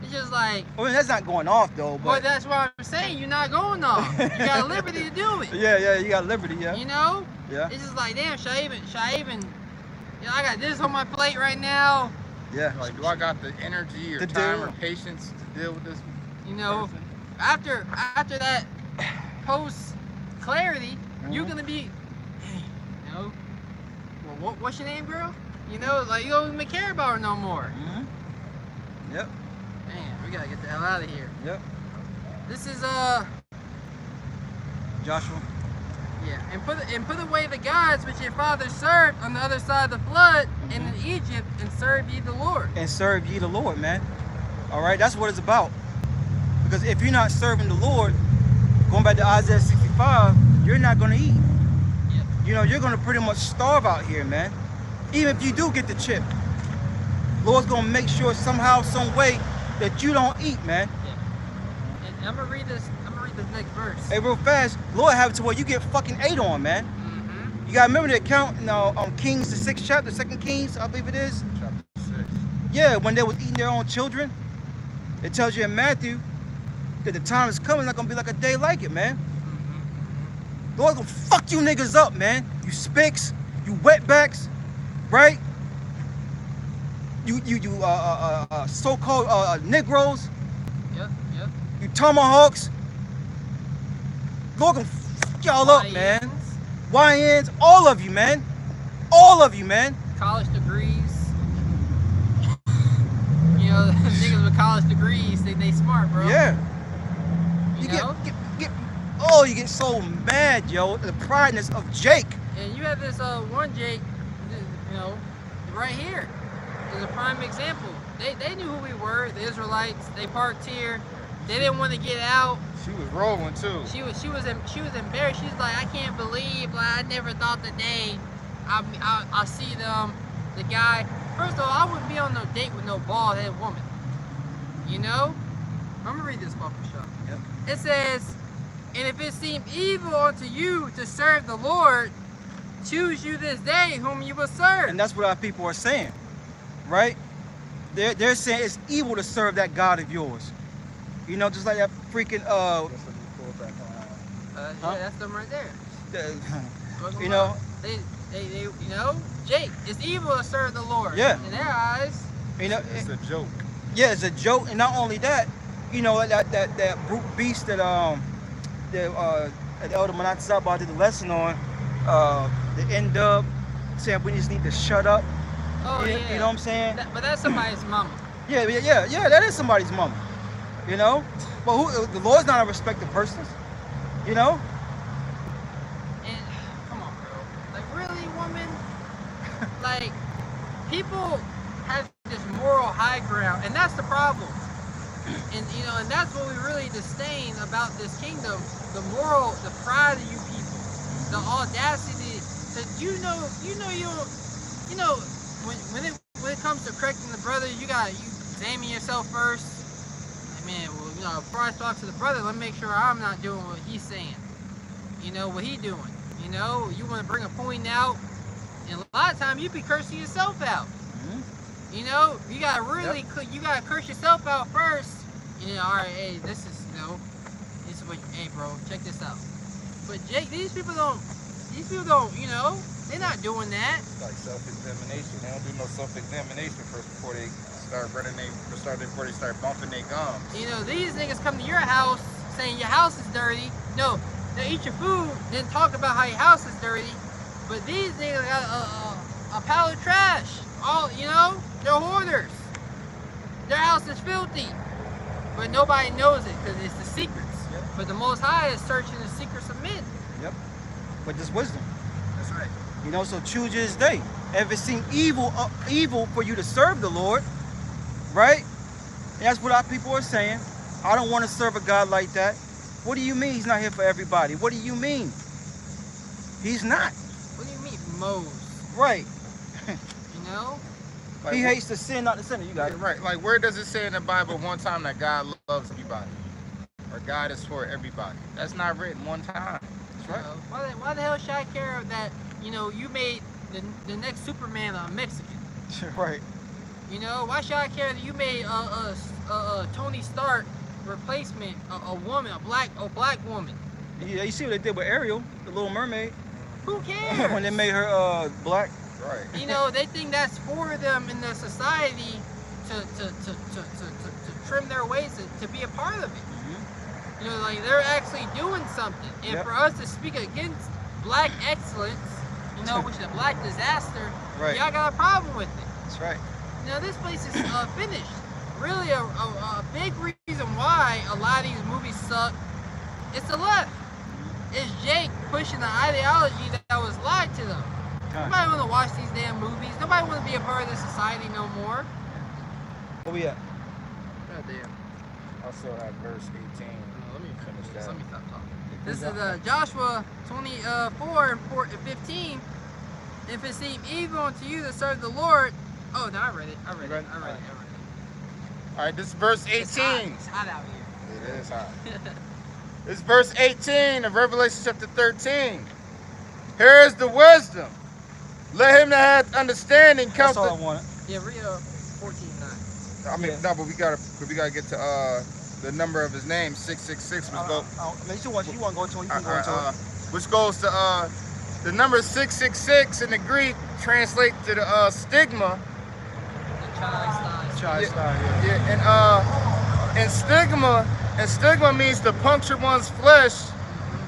It's just like. I mean, that's not going off though. But well, that's what I'm saying. You're not going off. You got liberty to do it. Yeah, you got liberty, yeah. You know? Yeah. It's just like, damn, should I even? You know, I got this on my plate right now. Yeah. Like, do I got the energy or time or patience to deal with this? You know, person? after that post clarity, you're gonna be, hey, you know, well, what's your name, girl? You know, like you don't even care about her no more. Yep. Man, we gotta get the hell out of here. Yep. This is Joshua. Yeah, and put away the gods which your fathers served on the other side of the flood and in Egypt, and serve ye the Lord. And serve ye the Lord, man. All right, that's what it's about. Because if you're not serving the Lord, going back to Isaiah 65, you're not going to eat. Yep. You know, you're going to pretty much starve out here, man. Even if you do get the chip, Lord's going to make sure somehow, some way that you don't eat, man. Yeah. And I'm going to read this next verse. Hey, real fast, Lord have it to where you get fucking ate on, man. Mm-hmm. You got to remember the account in Kings, the 6th chapter, 2 Kings, I believe it is. Chapter 6. Yeah, when they was eating their own children. It tells you in Matthew that the time is coming, not gonna be like a day like it, man. Mm-hmm. Lord's gonna fuck you niggas up, man. You spicks, you wetbacks, right? You so-called Negroes, Yep. you tomahawks. Lord gonna fuck y'all up, man. YNs, all of you, man. All of you, man. College degrees. You know, niggas with college degrees, they smart, bro. Yeah. You know? Oh, you get so mad, yo. The prideness of Jake. And you have this one Jake, you know, right here is a prime example. They knew who we were, the Israelites. They parked here. They didn't want to get out. She was rolling too. She was embarrassed. She's like, I can't believe, like, I never thought the day I see them, the guy. First of all, I wouldn't be on no date with no bald headed woman. You know? I'm gonna read this bumper shot. Yep. It says, and if it seem evil unto you to serve the Lord, choose you this day whom you will serve. And that's what our people are saying, right? They're saying it's evil to serve that God of yours. You know, just like that freaking Yeah, that's them right there. You know, they you know, Jake, it's evil to serve the Lord. Yeah. In their eyes. you know, It's a joke. yeah, it's a joke. And not only that, you know, that brute beast that Elder Manasseh did the lesson on, the end up saying we just need to shut up. Oh, yeah. You know what I'm saying? But that's somebody's mama. Yeah, that is somebody's mama. You know? But the Lord's not a respected person. You know? And come on, bro. Like, really, woman? Like, people have this moral high ground, and that's the problem. And you know, and that's what we really disdain about this kingdom: the moral, the pride of you people, the audacity. To when it comes to correcting the brother, you examine yourself first. Like, man, well, you know, before I talk to the brother, let me make sure I'm not doing what he's saying. You know what he doing. You know, you want to bring a point out, and a lot of times you be cursing yourself out. Mm-hmm. You know, you gotta really, you gotta curse yourself out first. You know, all right, hey, this is what, hey, bro, check this out. But Jake, these people don't, you know, they're not doing that. It's like self-examination. They don't do no self-examination first before they start before they start bumping their gums. You know, these niggas come to your house saying your house is dirty. No, they eat your food, then talk about how your house is dirty. But these niggas got a pile of trash. All, you know, they're hoarders. Their house is filthy. But nobody knows it because it's the secrets. Yep. But the Most High is searching the secrets of men. Yep. But there's wisdom. That's right. You know, so choose you this day. If it seems evil for you to serve the Lord, right? And that's what our people are saying. I don't want to serve a God like that. What do you mean he's not here for everybody? What do you mean? He's not. What do you mean, Moses? Right. You know? Like, He hates the sin, not the sinner. You got it. Right. Like, where does it say in the Bible one time that God loves everybody? Or God is for everybody? That's not written one time. That's right. You know, why the hell should I care that, you know, you made the next Superman a Mexican? Right. You know, why should I care that you made a Tony Stark replacement, a woman, a black woman? Yeah, you see what they did with Ariel, the Little Mermaid, Who cares? when they made her black. Right. You know, they think that's for them in the society to trim their ways to be a part of it. Mm-hmm. You know, like they're actually doing something. And Yep. for us to speak against black excellence, you know, which is a black disaster, Right. y'all got a problem with it. That's right. You know, this place is finished. Really, a big reason why a lot of these movies suck, it's the left. It's Jake pushing the ideology that was lied to them. Nobody want to watch these damn movies. Nobody want to be a part of this society no more. Where we at? God damn. I still have verse 18. Let me finish that. Let me stop talking. This is Joshua 24 and 15. If it seem evil unto you to serve the Lord. Oh, no, I read it. I read it. All right, this is verse 18. It's hot out here. It is hot. It's verse 18 of Revelation chapter 13. Here is the wisdom. Let him that hath understanding count That's all I wanted. Yeah, read 14:9. I mean, Yeah. no, but we gotta get to the number of his name. 666 was go. You want to go to it? You can go into it. Which goes to the number 666 in the Greek translate to the stigma. The child Child style, yeah. Yeah, and stigma means to puncture one's flesh,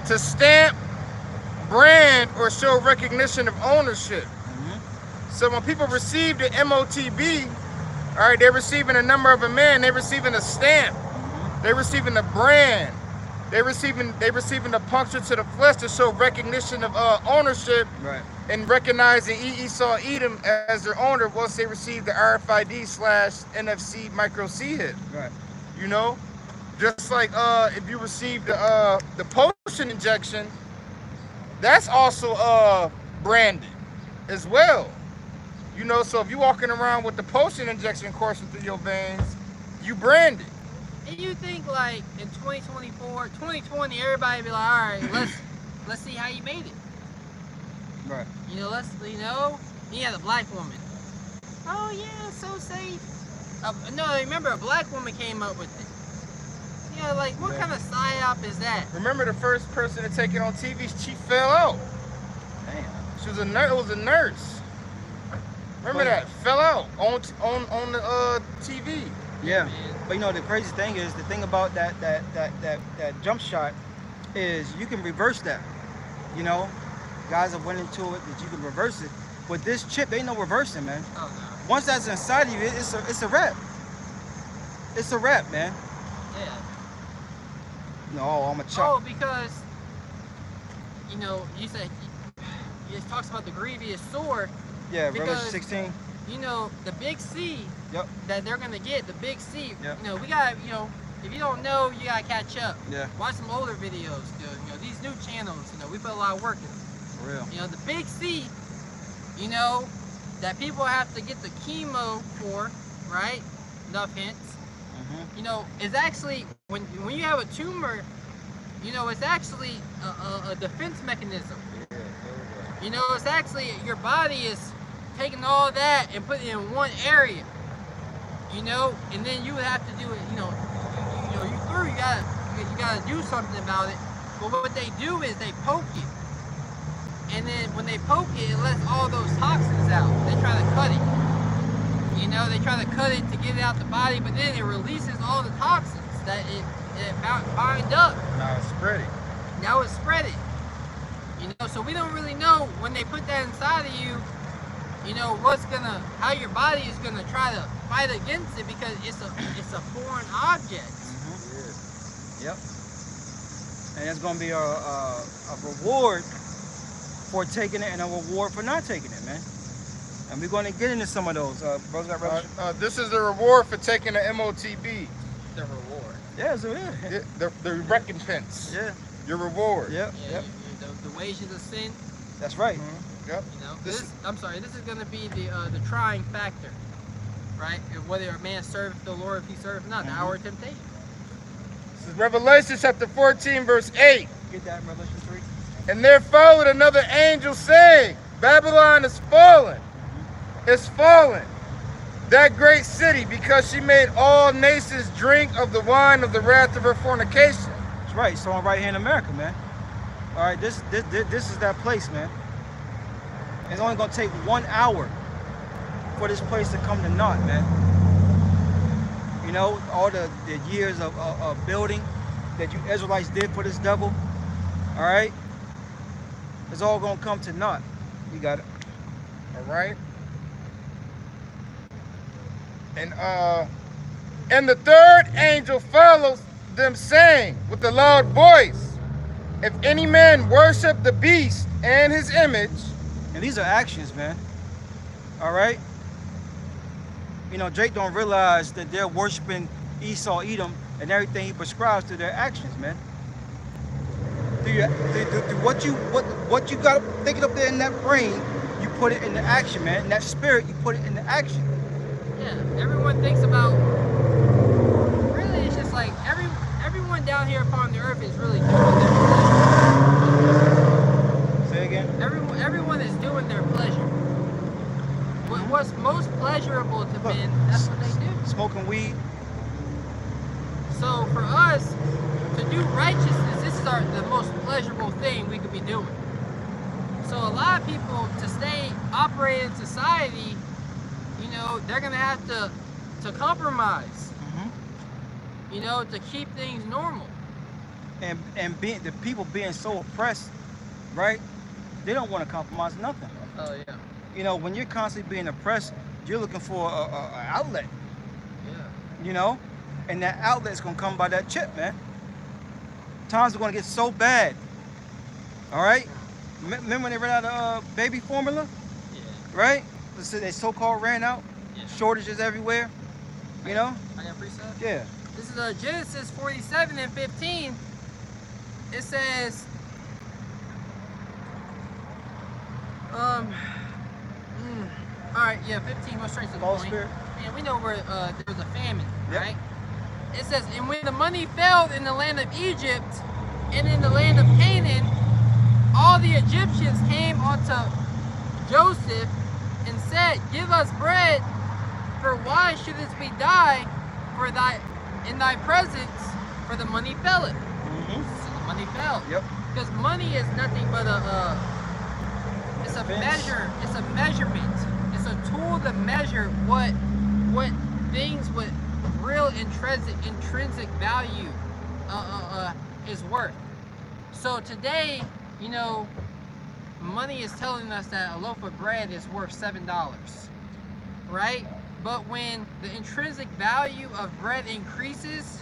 to stamp, brand, or show recognition of ownership. So when people receive the MOTB, all right, they're receiving a number of a man, they're receiving a stamp, they're receiving a brand, They receiving the puncture to the flesh to show recognition of ownership, Right. and recognizing Esau Edom as their owner once they receive the RFID/NFC micro C-hit. Right. You know, just like if you receive the potion injection, that's also branded as well. You know, so if you walking around with the potion injection coursing through your veins, you branded. And you think like in 2024, 2020, everybody be like, all right, let's see how you made it. Right. You know, you had a black woman. Oh yeah, so safe. No, remember a black woman came up with it. Yeah, like what kind of psyop is that? Remember the first person to take it on TV, she fell out. Damn. She was a nurse. It was a nurse. Remember that? Fell out on the TV. Yeah. But you know the crazy thing is, the thing about that jump shot is you can reverse that. You know, guys have went into it that you can reverse it. With this chip, ain't no reversing, man. Oh no. Once that's inside of you, it's a wrap. It's a wrap, man. Yeah. No, I'm a chop. Oh, because you know, you said it talks about the grievous sword. Yeah, because, Revelation 16. You know, the big C Yep. that they're gonna get, the big C. Yep. You know, we gotta, you know, if you don't know, you gotta catch up. Yeah. Watch some older videos, dude. You know, these new channels, you know, we put a lot of work in them. For real. You know, the big C, you know, that people have to get the chemo for, right? Enough hints. Mm-hmm. You know, is actually when you have a tumor, you know, it's actually a defense mechanism. You know, it's actually your body is taking all that and putting it in one area. You know, and then you have to do it. You gotta do something about it. But what they do is they poke it, and then when they poke it, it lets all those toxins out. They try to cut it. You know, they try to cut it to get it out the body, but then it releases all the toxins that it bind up. Now it's spreading. Now it's spreading. You know, so we don't really know when they put that inside of you, you know, how your body is gonna try to fight against it, because it's a foreign object. Mm-hmm. Yep. And it's gonna be a reward for taking it and a reward for not taking it, man. And we're gonna get into some of those. Brothers got revelation? This is the reward for taking the MOTB. The reward. Yeah, so yeah. The recompense. Yeah. Your reward. Yep. Yeah, Yep. the wages of sin. That's right. Mm-hmm. Yep. You know, this is going to be the trying factor, right? Whether a man serveth the Lord, if he serveth not, the hour of temptation. This is Revelation chapter 14, verse 8. Get that in Revelation 3. And there followed another angel saying, Babylon is fallen. It's fallen, that great city, because she made all nations drink of the wine of the wrath of her fornication. That's right. So I'm right here in America, man. All right, this is that place, man. It's only gonna take 1 hour for this place to come to naught, man. You know, all the years of building that you Israelites did for this devil, all right? It's all gonna come to naught. You got it. All right. And the third angel follows them, saying with a loud voice, if any man worship the beast and his image. And these are actions, man. All right? You know, Drake don't realize that they're worshiping Esau Edom and everything he prescribes to their actions, man. What you got thinking up there in that brain, you put it into action, man. In that spirit, you put it into action. Yeah, everyone thinks about, really it's just like everyone down here upon the earth is really doing their pleasure. Say again? Everyone is doing their pleasure. What's most pleasurable to men, that's what they do. Smoking weed. So for us to do righteousness, this is the most pleasurable thing we could be doing. So a lot of people, to operate in society, you know, they're gonna have to compromise. Mm-hmm. You know, to keep things normal. And the people being so oppressed, right? They don't want to compromise nothing. Oh yeah. You know, when you're constantly being oppressed, you're looking for an outlet. Yeah. You know, and that outlet's gonna come by that chip, man. times are going to get so bad. All right? Remember when they ran out of baby formula? Yeah. Right? They so-called ran out. Yeah. Shortages everywhere. You know? I got precept? Yeah. This is Genesis 47 and 15. It says, all right, yeah, 15 goes straight to the False point. spirit. And we know where there was a famine, Yep. right? It says, and when the money failed in the land of Egypt and in the land of Canaan, all the Egyptians came unto Joseph and said, give us bread, for why shouldest we die in thy presence, for the money faileth. Mm-hmm. So the money fell. Yep. Because money is nothing but it's a measure, it's a measurement. It's a tool to measure what things with real intrinsic value is worth. So today, you know, money is telling us that a loaf of bread is worth $7, right? But when the intrinsic value of bread increases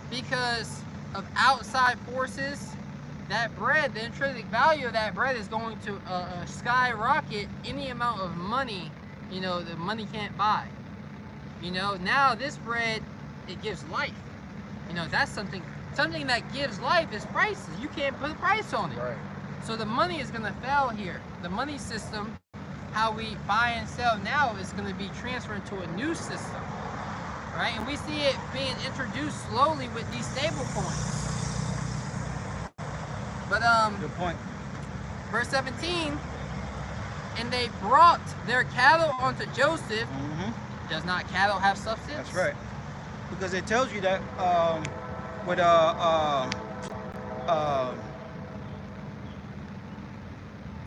because of outside forces, that bread, the intrinsic value of that bread is going to skyrocket any amount of money, you know, the money can't buy. You know, now this bread, it gives life. You know, that's something that gives life is prices. You can't put a price on it. Right. So the money is gonna fail here. The money system, how we buy and sell now, is gonna be transferred to a new system. Right? And we see it being introduced slowly with these stable coins. But Good point. verse 17, and they brought their cattle unto Joseph. Mm-hmm. Does not cattle have substance? That's right. Because it tells you that with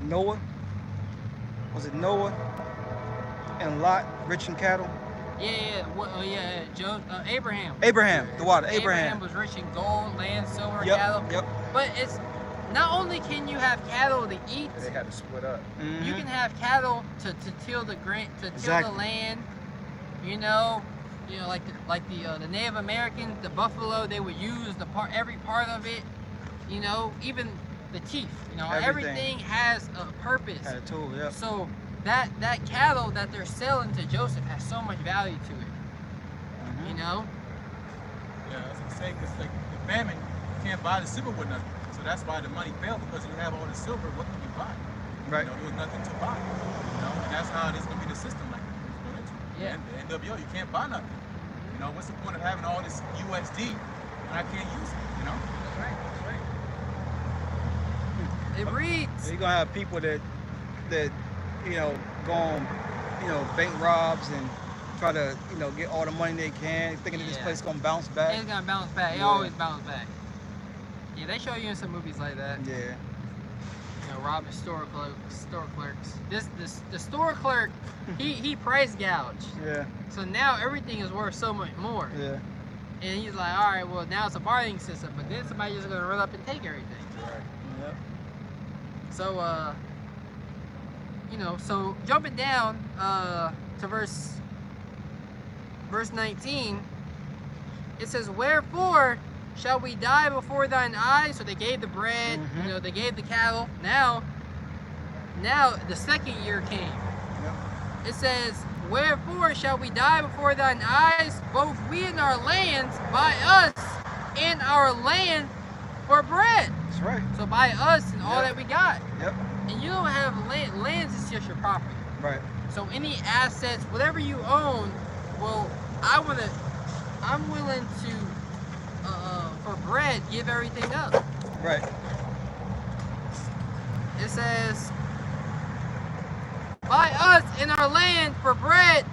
Noah, was it Noah and Lot, rich in cattle? Abraham. Abraham, the water, Abraham. was rich in gold, land, silver, Yep, cattle. yep. But it's not only can you have cattle to eat, They had to split up. Mm-hmm. you can have cattle to till the Exactly. the land. You know, like the Native Americans, the buffalo, they would use every part of it. You know, even the teeth. You know, everything has a purpose. Had a tool, yeah. So that cattle that they're selling to Joseph has so much value to it. Mm-hmm. You know. Yeah, that's what I'm saying. Because like the famine, you can't buy the silver with nothing. So that's why the money failed, because you have all the silver. What can you buy? Right. You know, there was nothing to buy. You know, and that's how it is gonna be the system like it's going into. Yeah. And the NWO, you can't buy nothing. You know, what's the point of having all this USD when I can't use it? You know. That's right. That's right. It reads. You're gonna have people that you know go on, you know, bank robs and try to, you know, get all the money they can, thinking that this Yeah. place gonna bounce back. It's gonna bounce back. It Yeah. always bounce back. Yeah, they show you in some movies like that. Yeah. You know, robbing store clerks. The store clerk, he price gouged. Yeah. So now everything is worth so much more. Yeah. And he's like, all right, well now it's a bargaining system, but then somebody's just gonna run up and take everything. Yep. So you know, so jumping down to verse 19, it says, wherefore shall we die before thine eyes? So they gave the bread, Mhm. you know, they gave the cattle. Now the second year came. Yep. It says, wherefore shall we die before thine eyes, both we and our lands, by us and our land for bread. That's right. So by us and all Yep. that we got. Yep. And you don't have land. Lands is just your property. Right. So any assets, whatever you own, well, I'm willing to, for bread, give everything up. Right. It says, by us in our land for bread,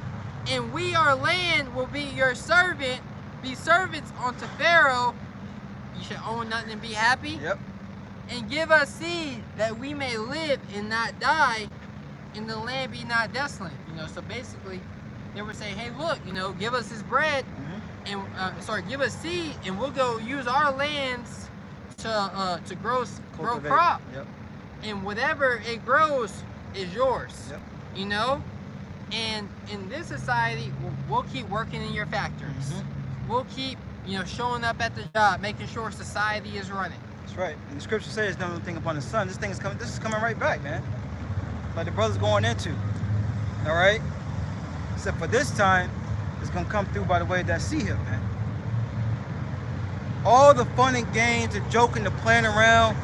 and we our land will be your servant, be servants unto Pharaoh. You shall own nothing and be happy. Yep. And give us seed that we may live and not die, and the land be not desolate. You know, so basically, they would say, hey, look, you know, give us this bread, Mm-hmm. and give us seed, and we'll go use our lands to grow Cultivate. crop, Yep. and whatever it grows is yours. Yep. You know, and in this society, we'll keep working in your factories. Mhm. We'll keep, you know, showing up at the job, making sure society is running. That's right. And the scripture says there's no thing upon the sun. This is coming right back, man. Like the brother's going into. All right? Except for this time, it's gonna come through by the way of that sea hip, man. All the fun and games, the joking, the playing around,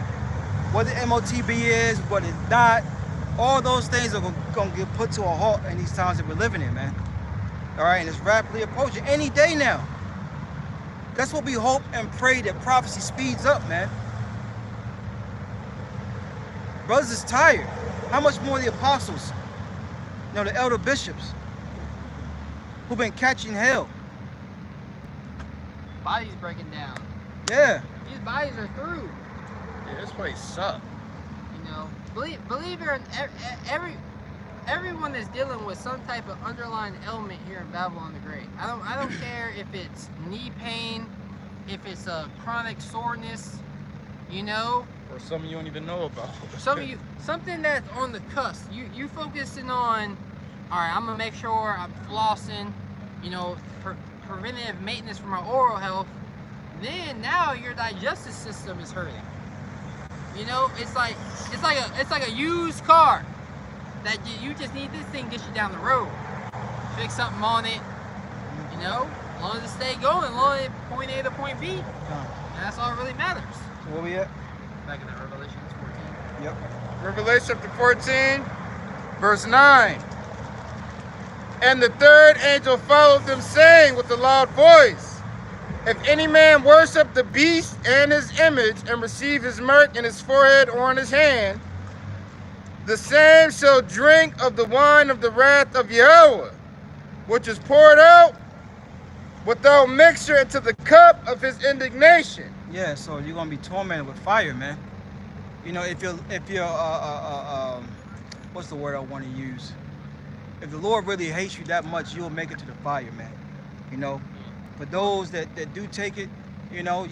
what the MOTB is, what it's not, all those things are gonna get put to a halt in these times that we're living in, man. All right, and it's rapidly approaching any day now. That's what we hope and pray that prophecy speeds up, man. Brothers is tired. How much more the apostles, you know, the elder bishops, who've been catching hell. Bodies breaking down. Yeah. These bodies are through. Yeah, this place sucks. You know, believe it or everyone that's dealing with some type of underlying ailment here in Babylon the Great. I don't care if it's knee pain, if it's a chronic soreness, you know. Or something you don't even know about. Some of you, something that's on the cusp. You focusing on, all right, I'm gonna make sure I'm flossing, you know, preventative maintenance for my oral health. Then now your digestive system is hurting. You know, it's like a used car that you just need this thing to get you down the road. Fix something on it, you know, as long as it stay going, as long as it's point A to point B. And that's all that really matters. So where we at? Back in the Revelations 14. Yep. Revelation chapter 14, verse 9. And the third angel followed them, saying with a loud voice, if any man worship the beast and his image, and receive his mark in his forehead or in his hand, the same shall drink of the wine of the wrath of Yahweh, which is poured out without mixture into the cup of his indignation. Yeah, so you're gonna be tormented with fire, man. You know, if you're what's the word I want to use? If the Lord really hates you that much, you'll make it to the fire, man. You know, for those that do take it, you know,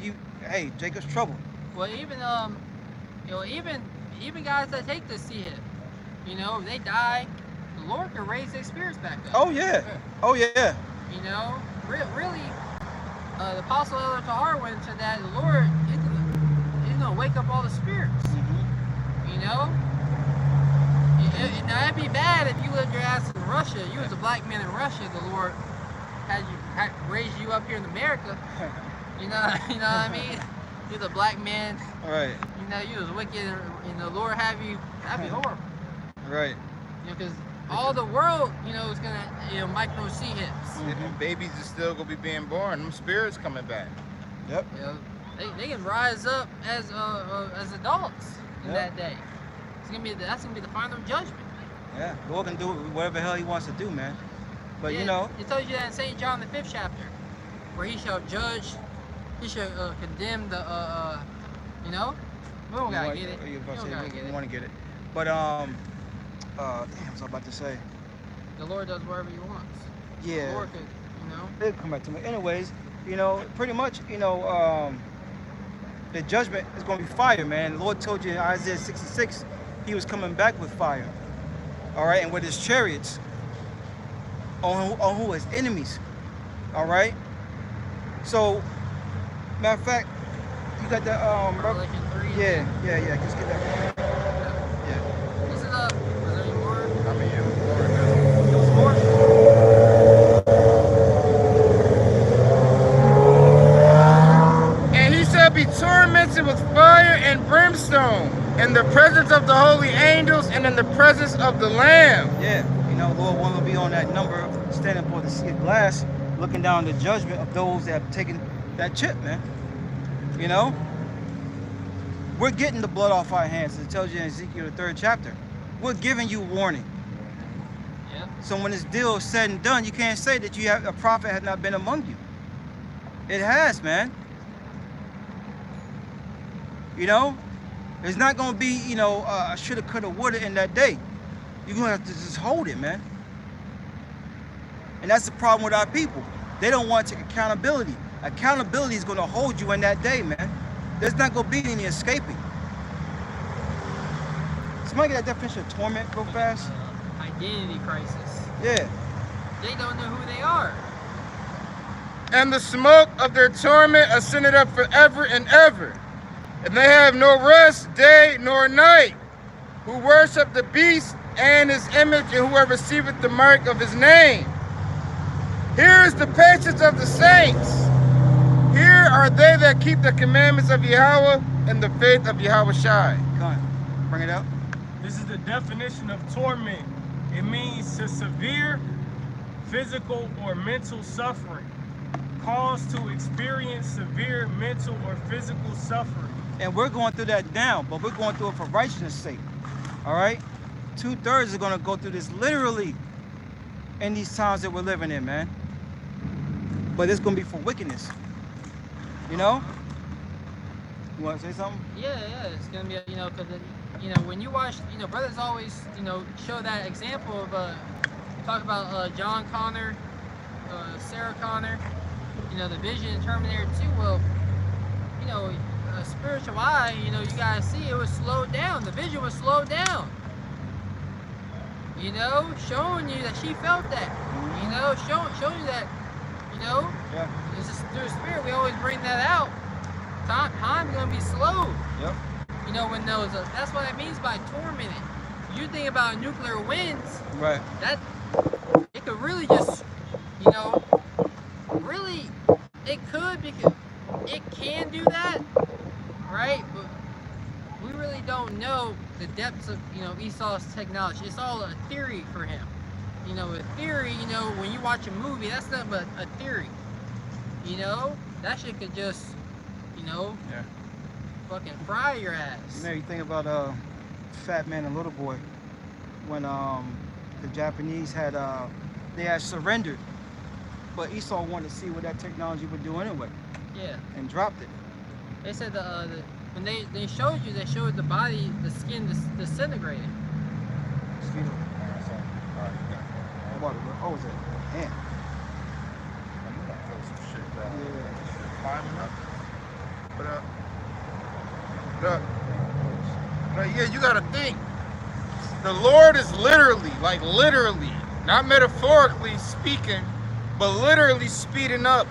hey, Jacob's trouble. Well, even you know, even guys that take the sea hip, you know, if they die, the Lord can raise their spirits back up. Oh yeah, oh yeah. You know, really, the Apostle Elder Tahar went into that. The Lord, he's gonna wake up all the spirits. You know. Now that'd be bad if you lived your ass in Russia. You was a black man in Russia. The Lord had raised you up here in America. You know what I mean? You're the black man. Right. You know, you was wicked, and the Lord have you. That'd be horrible. Right. You know, because all the world, you know, is gonna, you know, micro sea hips. And babies are still gonna be being born. Them spirits coming back. Yep. You know, they can rise up as adults in that day. That's gonna be the final judgment. Yeah. The Lord can do whatever the hell He wants to do, man. But yeah, you know, it tells you that in St. John the 5th chapter, where He shall judge, He shall condemn the, you know. We don't gotta get it. We want to get it. But damn, what was I about to say? The Lord does whatever He wants. Yeah. The Lord could, you know. It'll come back to me. Anyways, you know, pretty much, you know, the judgment is going to be fire, man. The Lord told you in Isaiah 66, He was coming back with fire. All right, and with His chariots on who His enemies. All right. So, matter of fact, you got the Revelation 3. Yeah. Just get that. Yeah. This is was there any more? I mean, it was more. There was more. And he shall be tormented with fire and brimstone in the presence of the holy angels and in the presence of the Lamb. Yeah, you know, Lord want to be on that number, standing for the sea of glass, looking down the judgment of those that have taken that chip, man. You know? We're getting the blood off our hands. It tells you in Ezekiel the 3rd chapter. We're giving you warning. Yeah. So when this deal is said and done, you can't say that you have a prophet has not been among you. It has, man. You know? It's not going to be, you know, shoulda, coulda, woulda in that day. You're going to have to just hold it, man. And that's the problem with our people. They don't want to take accountability. Accountability is going to hold you in that day, man. There's not going to be any escaping. Somebody get that definition of torment real fast? Identity crisis. Yeah. They don't know who they are. And the smoke of their torment ascended up forever and ever. And they have no rest day nor night, who worship the beast and his image, and whoever receiveth the mark of his name. Here is the patience of the saints. Here are they that keep the commandments of Yahweh and the faith of Yahweh Shai. Come on, bring it up. This is the definition of torment. It means to severe physical or mental suffering, cause to experience severe mental or physical suffering. And we're going through that now, but we're going through it for righteousness' sake. All right? 2/3 are going to go through this literally in these times that we're living in, man. But it's going to be for wickedness. You know? You want to say something? Yeah, it's gonna be, you know, because, you know, when you watch, you know, brothers always, you know, show that example of, talk about John Connor, Sarah Connor, you know, the vision in Terminator 2. Well, you know, a spiritual eye, you know, you guys see it was slowed down. The vision was slowed down. You know, showing you that she felt that. You know, showing you that, you know, Yeah. it's just through the spirit. We always bring that out. Time's gonna be slowed. Yep. You know, when those, that's what it means by tormented. You think about nuclear winds, Right. that it could really just, you know, really, it could, because it can do that, right? But we really don't know the depths of, you know, Esau's technology. It's all a theory for him. You know, a theory, you know, when you watch a movie, that's nothing but a theory. You know, that shit could just, you know, Yeah. fucking fry your ass. You know, you think about Fat Man and Little Boy, when the Japanese had they had surrendered, but Esau wanted to see what that technology would do anyway, Yeah. and dropped it. They said when they showed you, they showed the body, the skin disintegrated. What was it? Man. Climbing up. But yeah, you gotta think. The Lord is literally, like literally, not metaphorically speaking, but literally speeding up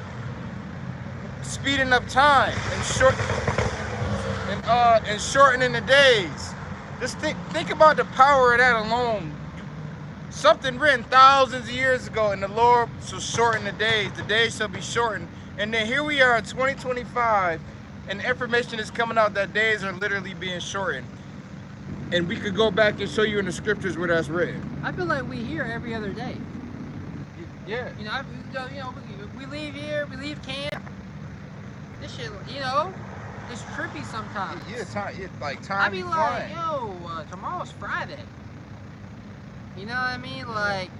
time and shortening the days. Just think about the power of that alone. Something written thousands of years ago, and the Lord shall shorten the days. The days shall be shortened. And then here we are in 2025, and information is coming out that days are literally being shortened. And we could go back and show you in the scriptures where that's written. I feel like we hear every other day. Yeah. You know, we leave here, we leave camp. This shit, you know, it's trippy sometimes. Yeah, time. I be like, yo, tomorrow's Friday. You know what I mean? Like,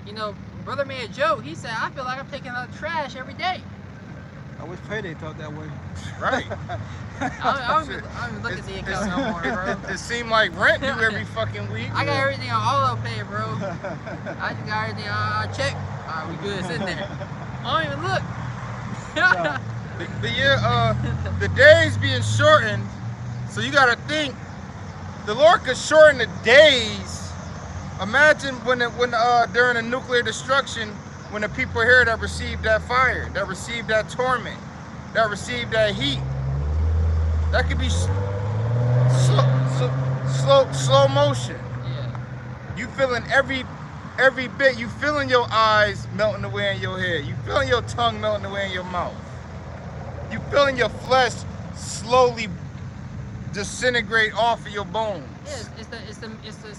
you know, brother made a joke. He said, I feel like I'm taking out trash every day. I wish Payday thought that way. Right. I don't even look at the account no more, bro. It seemed like rent due every fucking week. I got everything on auto pay, bro. I just got everything on check. All right, we good. It's in there. I don't even look. But yeah, the days being shortened, so you gotta think, the Lord could shorten the days. Imagine when during a nuclear destruction, when the people here that received that fire, that received that torment, that received that heat, that could be slow motion. Yeah. You feeling every bit. You feeling your eyes melting away in your head. You feeling your tongue melting away in your mouth. You feeling your flesh slowly disintegrate off of your bones. Yeah, it's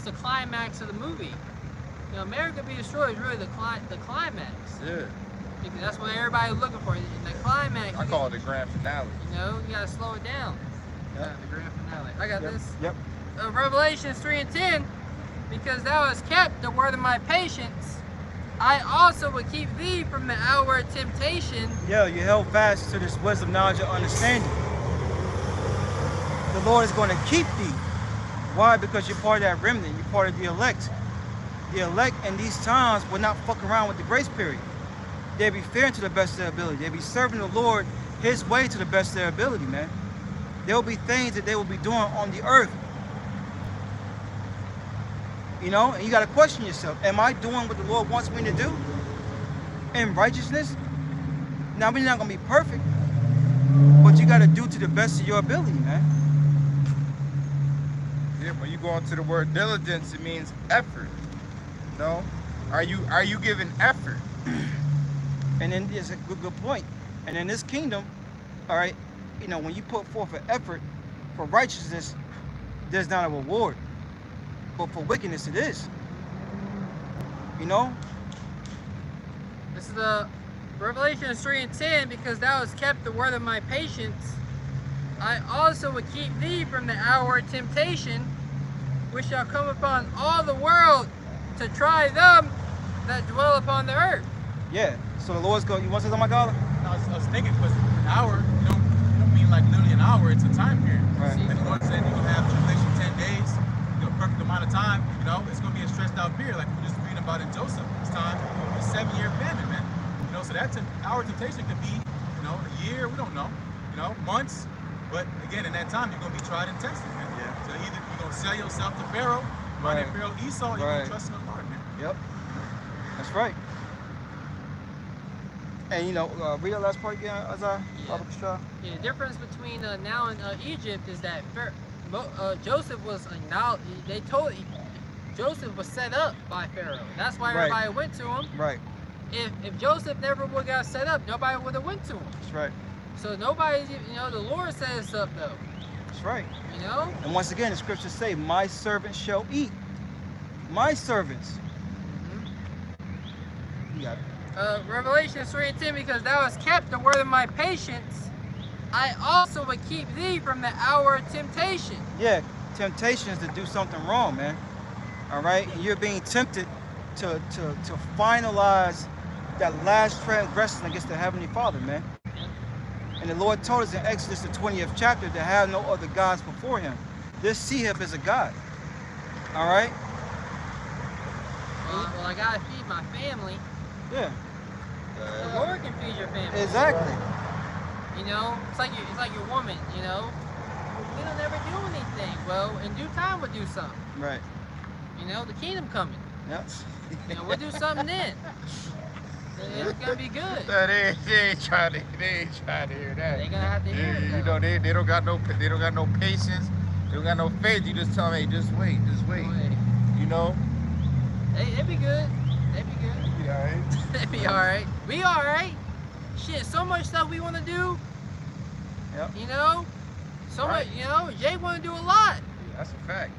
the climax of the movie. You know, America Be Destroyed is really the climax. Yeah. Because that's what everybody's looking for. In the climax. I call it the grand finale. You know, you gotta slow it down. Yep. Yeah, the grand finale. I got this. Yep. Revelations 3:10. Because thou hast kept the word of my patience, I also will keep thee from the hour of temptation. Yeah, you held fast to this wisdom, knowledge, and understanding. The Lord is going to keep thee. Why? Because you're part of that remnant. You're part of the elect. The elect in these times will not fuck around with the grace period. They'll be fearing to the best of their ability. They'll be serving the Lord His way to the best of their ability, man. There will be things that they will be doing on the earth. You know, and you got to question yourself. Am I doing what the Lord wants me to do in righteousness? Now, we're not going to be perfect, but you got to do to the best of your ability, man. Yeah, when you go into the word diligence, it means effort. No? Are you giving effort? And then there's a good point. And in this kingdom, all right, you know, when you put forth an effort for righteousness, there's not a reward. But for wickedness, it is. You know? This is the Revelation 3:10, because thou hast kept the word of my patience, I also will keep thee from the hour of temptation, which shall come upon all the world to try them that dwell upon the earth. Yeah. So the Lord's going, you want to say something, my God? I was thinking, because an hour, you don't mean like literally an hour, it's a time period. Right. And the Lord said you're going to have tribulation 10 days, you know, perfect amount of time, you know, it's going to be a stressed out period, like we were just reading about in Joseph. This time, a 7-year famine, man. You know, so that hour temptation could be, you know, a year, we don't know, you know, months. But again, in that time, you're going to be tried and tested, man. Yeah. So either you're going to sell yourself to Pharaoh, right. Pharaoh Esau, you're going to trust in the Lord, man. Yep. That's right. And you know, read that last part again, Azar. Yeah. The difference between now and Egypt is that Joseph was acknowledged. They told Joseph was set up by Pharaoh. That's why everybody went to him. Right. If Joseph never would have got set up, nobody would have went to him. That's right. So nobody's, you know, the Lord set us up though. That's right. You know. And once again, the scriptures say, "My servants shall eat." My servants. You got it. Revelation 3:10, because thou hast kept the word of my patience, I also will keep thee from the hour of temptation. Yeah, temptation is to do something wrong, man. All right, and you're being tempted to finalize that last transgression against the Heavenly Father, man. And the Lord told us in Exodus the 20th chapter to have no other gods before Him. This see Him as a God. All right. Well, I gotta feed my family. Yeah. The Lord can feed your family. Exactly. You know, it's like your woman. You know, we don't ever do anything. Well, in due time we'll do something. Right. You know, the kingdom coming. Yep. You know, we'll do something then. It's gonna be good. They ain't trying to hear that. They gonna have to hear it. You know, they don't got no patience. They don't got no faith. You just tell them, hey, just wait. You know. They'd be good. They'd be good. Be all right. They'd be all right. We all right. Shit, so much stuff we want to do. Yep. You know, so much. You know, Jay want to do a lot. That's a fact.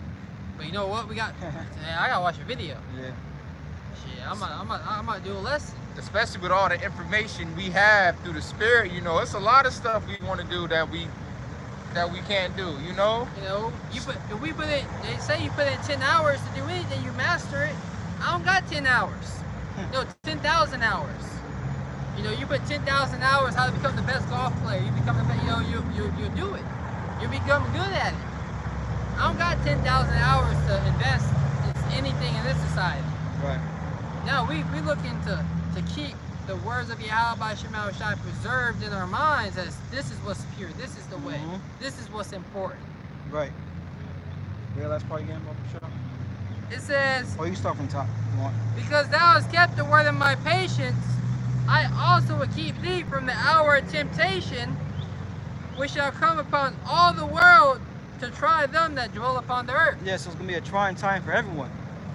But you know what? We got. I gotta watch a video. Yeah. Shit, I'm gonna do a lesson. Especially with all the information we have through the Spirit, you know, it's a lot of stuff we want to do that we can't do, you know? You know, if we put in, they say you put in 10 hours to do anything, you master it. I don't got 10 hours. You know, 10,000 hours. You know, you put 10,000 hours how to become the best golf player. You become the best, you know, you do it. You become good at it. I don't got 10,000 hours to invest in anything in this society. Right. Now we looking to keep the words of Yahweh by Shema Shai preserved in our minds as this is what's pure, this is the way, this is what's important. Right. Read the last part again, Shut up. It says, Oh, you can start from top if you want. because thou hast kept the word of my patience, I also will keep thee from the hour of temptation, which shall come upon all the world to try them that dwell upon the earth. Yeah, so it's going to be a trying time for everyone.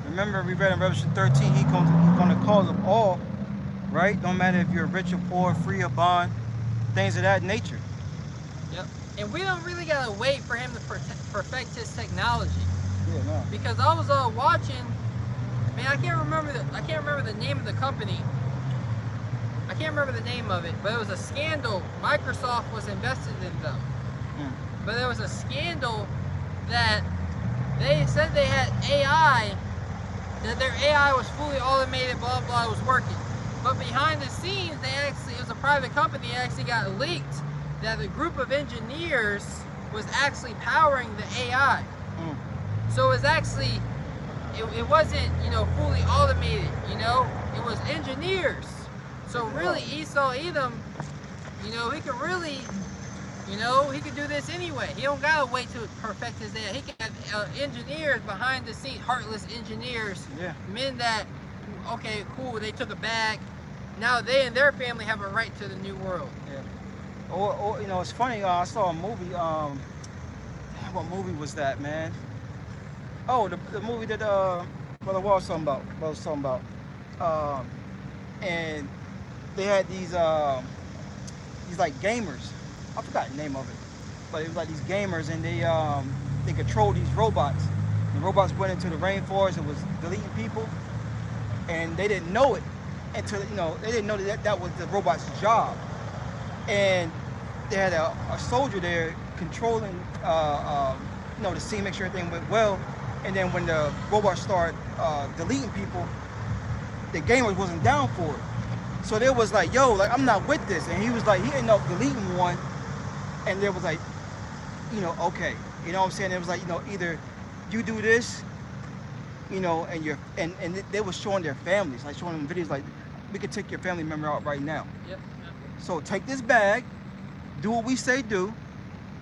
Remember, we read in Revelation 13, he's going to cause them all, right? Don't matter if you're rich or poor, free or bond, things of that nature. Yep. And we don't really got to wait for him to perfect his technology. Yeah, no. Because I was watching, man, I can't remember the name of the company. I can't remember the name of it, but it was a scandal. Microsoft was invested in them. But there was a scandal that they said they had AI, that their AI was fully automated, blah, blah, it was working. But behind the scenes, it was a private company, actually got leaked that a group of engineers was actually powering the AI. So it was actually, it wasn't, you know, fully automated, you know, it was engineers. So really, Esau Edom, you know, he could really, you know, he could do this anyway. He don't gotta wait to perfect his AI. He can have engineers behind the scenes, heartless engineers, men that, okay, cool, they took a bag. Now they and their family have a right to the new world. Yeah. Or you know, it's funny. I saw a movie. What movie was that, man? Oh, the movie that Brother Wall was talking about. Um, and they had these like gamers. I forgot the name of it, but it was like these gamers, and they controlled these robots. The robots went into the rainforest and was deleting people, and they didn't know it until they didn't know that was the robot's job. And they had a soldier there controlling to see, make sure everything went well. And then when the robot started deleting people, the gamers wasn't down for it. So they was like, yo, like, I'm not with this. And he was like, he ended up deleting one, and there was like, okay, you know what I'm saying? It was like, either you do this, and they were showing their families, like showing them videos like, we could take your family member out right now. Yep. So take this bag, do what we say do,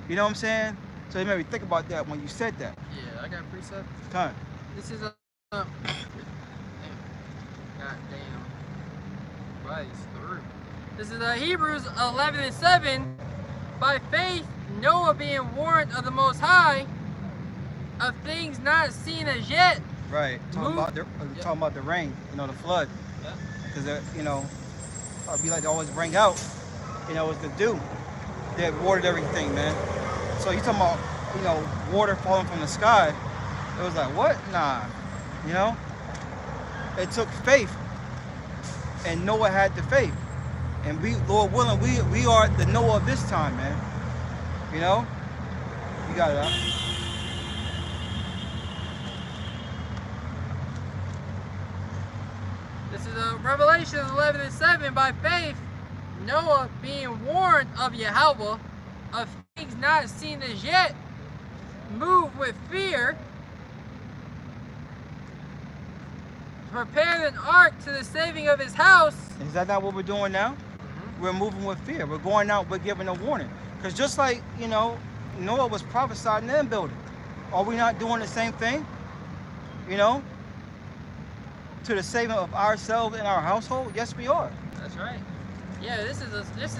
you know what I'm saying? So it made me think about that when you said that. Yeah, I got a precept. Time. This is a goddamn right through. This is Hebrews 11:7. By faith, Noah being warned of the Most High of things not seen as yet. Right. Talking about the rain, the flood. Yeah. Because I'd be like to always bring out, was the dew that watered everything, man. So you talking about, water falling from the sky. It was like, what? Nah. It took faith. And Noah had the faith. And we, Lord willing, we are the Noah of this time, man. You got it up. This is Revelation 11:7. By faith, Noah being warned of Yahweh of things not seen as yet, moved with fear, prepared an ark to the saving of his house. Is that not what we're doing now? Mm-hmm. We're moving with fear. We're going out, we're giving a warning. Because just like, Noah was prophesied in that building, are we not doing the same thing? To the saving of ourselves and our household? Yes, we are. That's right. Yeah, this is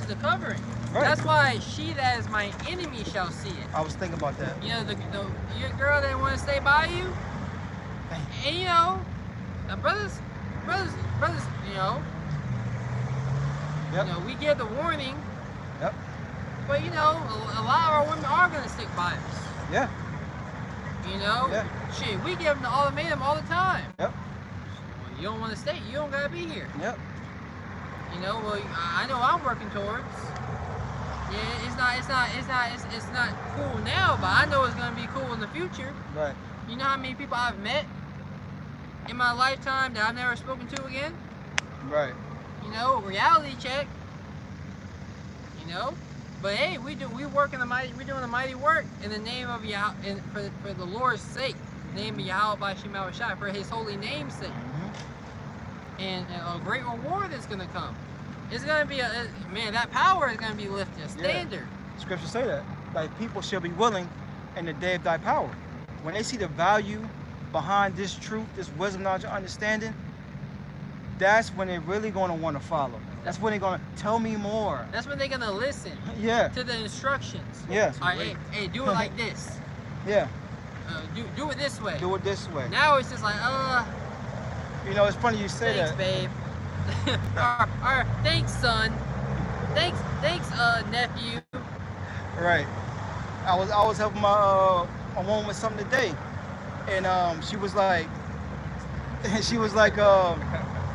the covering. Right. That's why she that is my enemy shall see it. I was thinking about that. Your girl that want to stay by you, and the brothers, Yep. We give the warning. Yep. But a lot of our women are gonna stick by us. Yeah. Yeah. Shit, we give them the ultimatum all the time. Yep. You don't want to stay, you don't gotta be here. Yep. Well, I know I'm working towards. Yeah, it's not cool now, but I know it's gonna be cool in the future. Right. You know how many people I've met in my lifetime that I've never spoken to again? Right. Reality check. But hey, we're doing the mighty work in the name of Yahweh, for the Lord's sake, the name of Yahweh by Shema Shai, for His holy name's sake. Mm-hmm. And a great reward is gonna come. It's gonna be that power is gonna be lifted, a standard. Yeah. Scriptures say that, like, people shall be willing in the day of thy power. When they see the value behind this truth, this wisdom, knowledge, and understanding, that's when they're really gonna want to follow. That's when they're gonna tell me more. That's when they're gonna listen. Yeah. To the instructions. Yeah. All right, hey, do it like this. Yeah. Do it this way. Do it this way. Now it's just like, it's funny you say thanks, that. Babe. or thanks, son. Thanks, nephew. Right. I was helping my woman with something today, and she was like,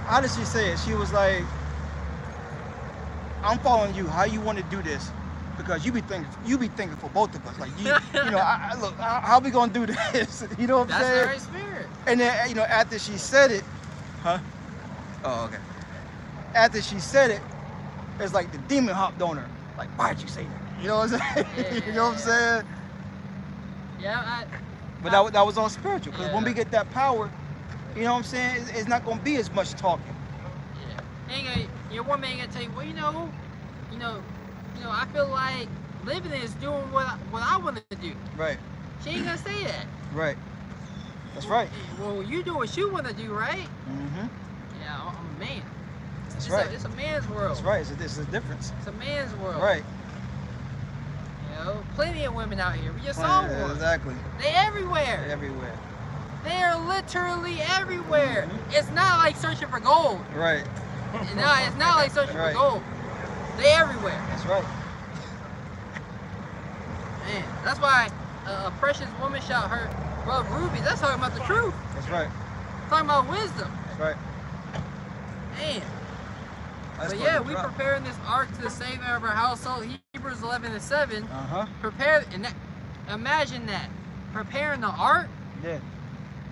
how did she say it? She was like, I'm following you. How you want to do this? Because you be thinking for both of us. Like look, how we gonna do this? You know what I'm saying? That's the right spirit. And then after she said it, huh? Oh, okay. After she said it, it's like the demon hopped on her. Like, why'd you say that? You know what I'm saying? Yeah. You know what I'm saying? Yeah. But that was all spiritual. Because when we get that power, you know what I'm saying? It's not gonna be as much talking. Yeah. Your woman ain't gonna tell you, well, I feel like living is doing what I want to do. Right. She ain't gonna say that. Right. That's right. Well, you do what you want to do, right? Mm-hmm. Yeah, I'm a man. That's right. It's a man's world. That's right. It's a difference. It's a man's world. Right. You know, plenty of women out here. We just saw one. Exactly. They everywhere. They're everywhere. They're literally everywhere. It's not like searching for gold. Right. No, it's not like searching for gold. They everywhere. That's right. Man, that's why a precious woman shall hurt rub rubies. That's talking about the truth. That's right. Talking about wisdom. That's right. Man. That's but yeah, we preparing this ark to the saving of our household. Hebrews 11:7. Prepare, and that, imagine that. Preparing the ark. Yeah.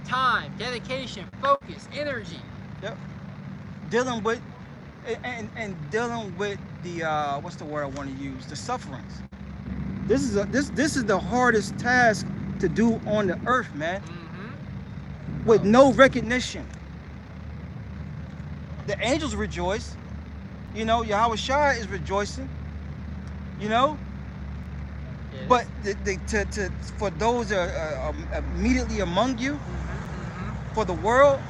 Time, dedication, focus, energy. Yep. Dealing with and dealing with the what's the word I want to use? The sufferings. This is the hardest task to do on the earth, man. With no recognition. The angels rejoice. You know, Yahweh Shai is rejoicing. You know. Yeah, but for those that are immediately among you, for the world,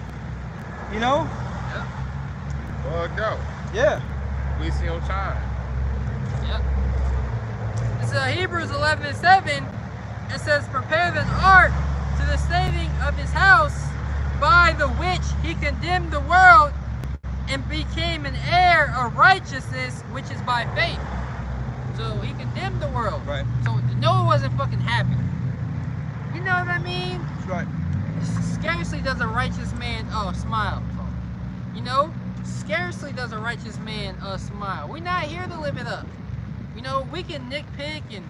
you know. Bugged out. Yeah. Wasting your time. Yep. So Hebrews 11:7, it says, prepare the ark to the saving of his house, by the which he condemned the world and became an heir of righteousness, which is by faith. So he condemned the world. Right. So Noah wasn't fucking happy. You know what I mean? That's right. Scarcely does a righteous man smile. You know? Scarcely does a righteous man smile. We're not here to live it up. You know, we can nitpick and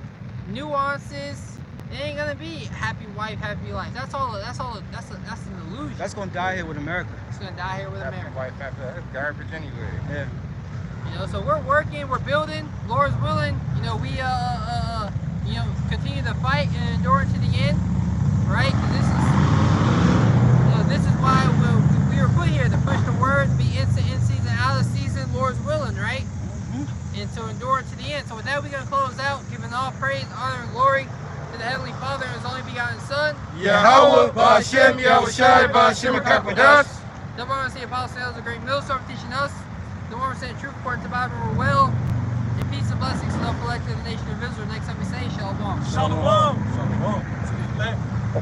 nuances. It ain't gonna be happy wife, happy life. That's an illusion. That's gonna die here with America. It's gonna die here with America. Happy wife, happy garbage anyway. Yeah. You know, so we're working, we're building. Lord's willing. You know, we you know, continue to fight and endure to the end, right? This is why we were put here to push the word, be in season, out of season, Lord's willing, right? And to endure to the end. So with that, we're gonna close out, giving all praise, honor, and glory to the Heavenly Father and His only begotten Son. Yahweh, Ba'Shem, Yahushai, Ba'Shem, Kapadas. The one say Apostle Sales a great millstone teaching us. The one saying truth according to the Bible we're well. And peace and blessings to the collective of the nation of Israel. Next time we say Shalom. Shalom. Shalom.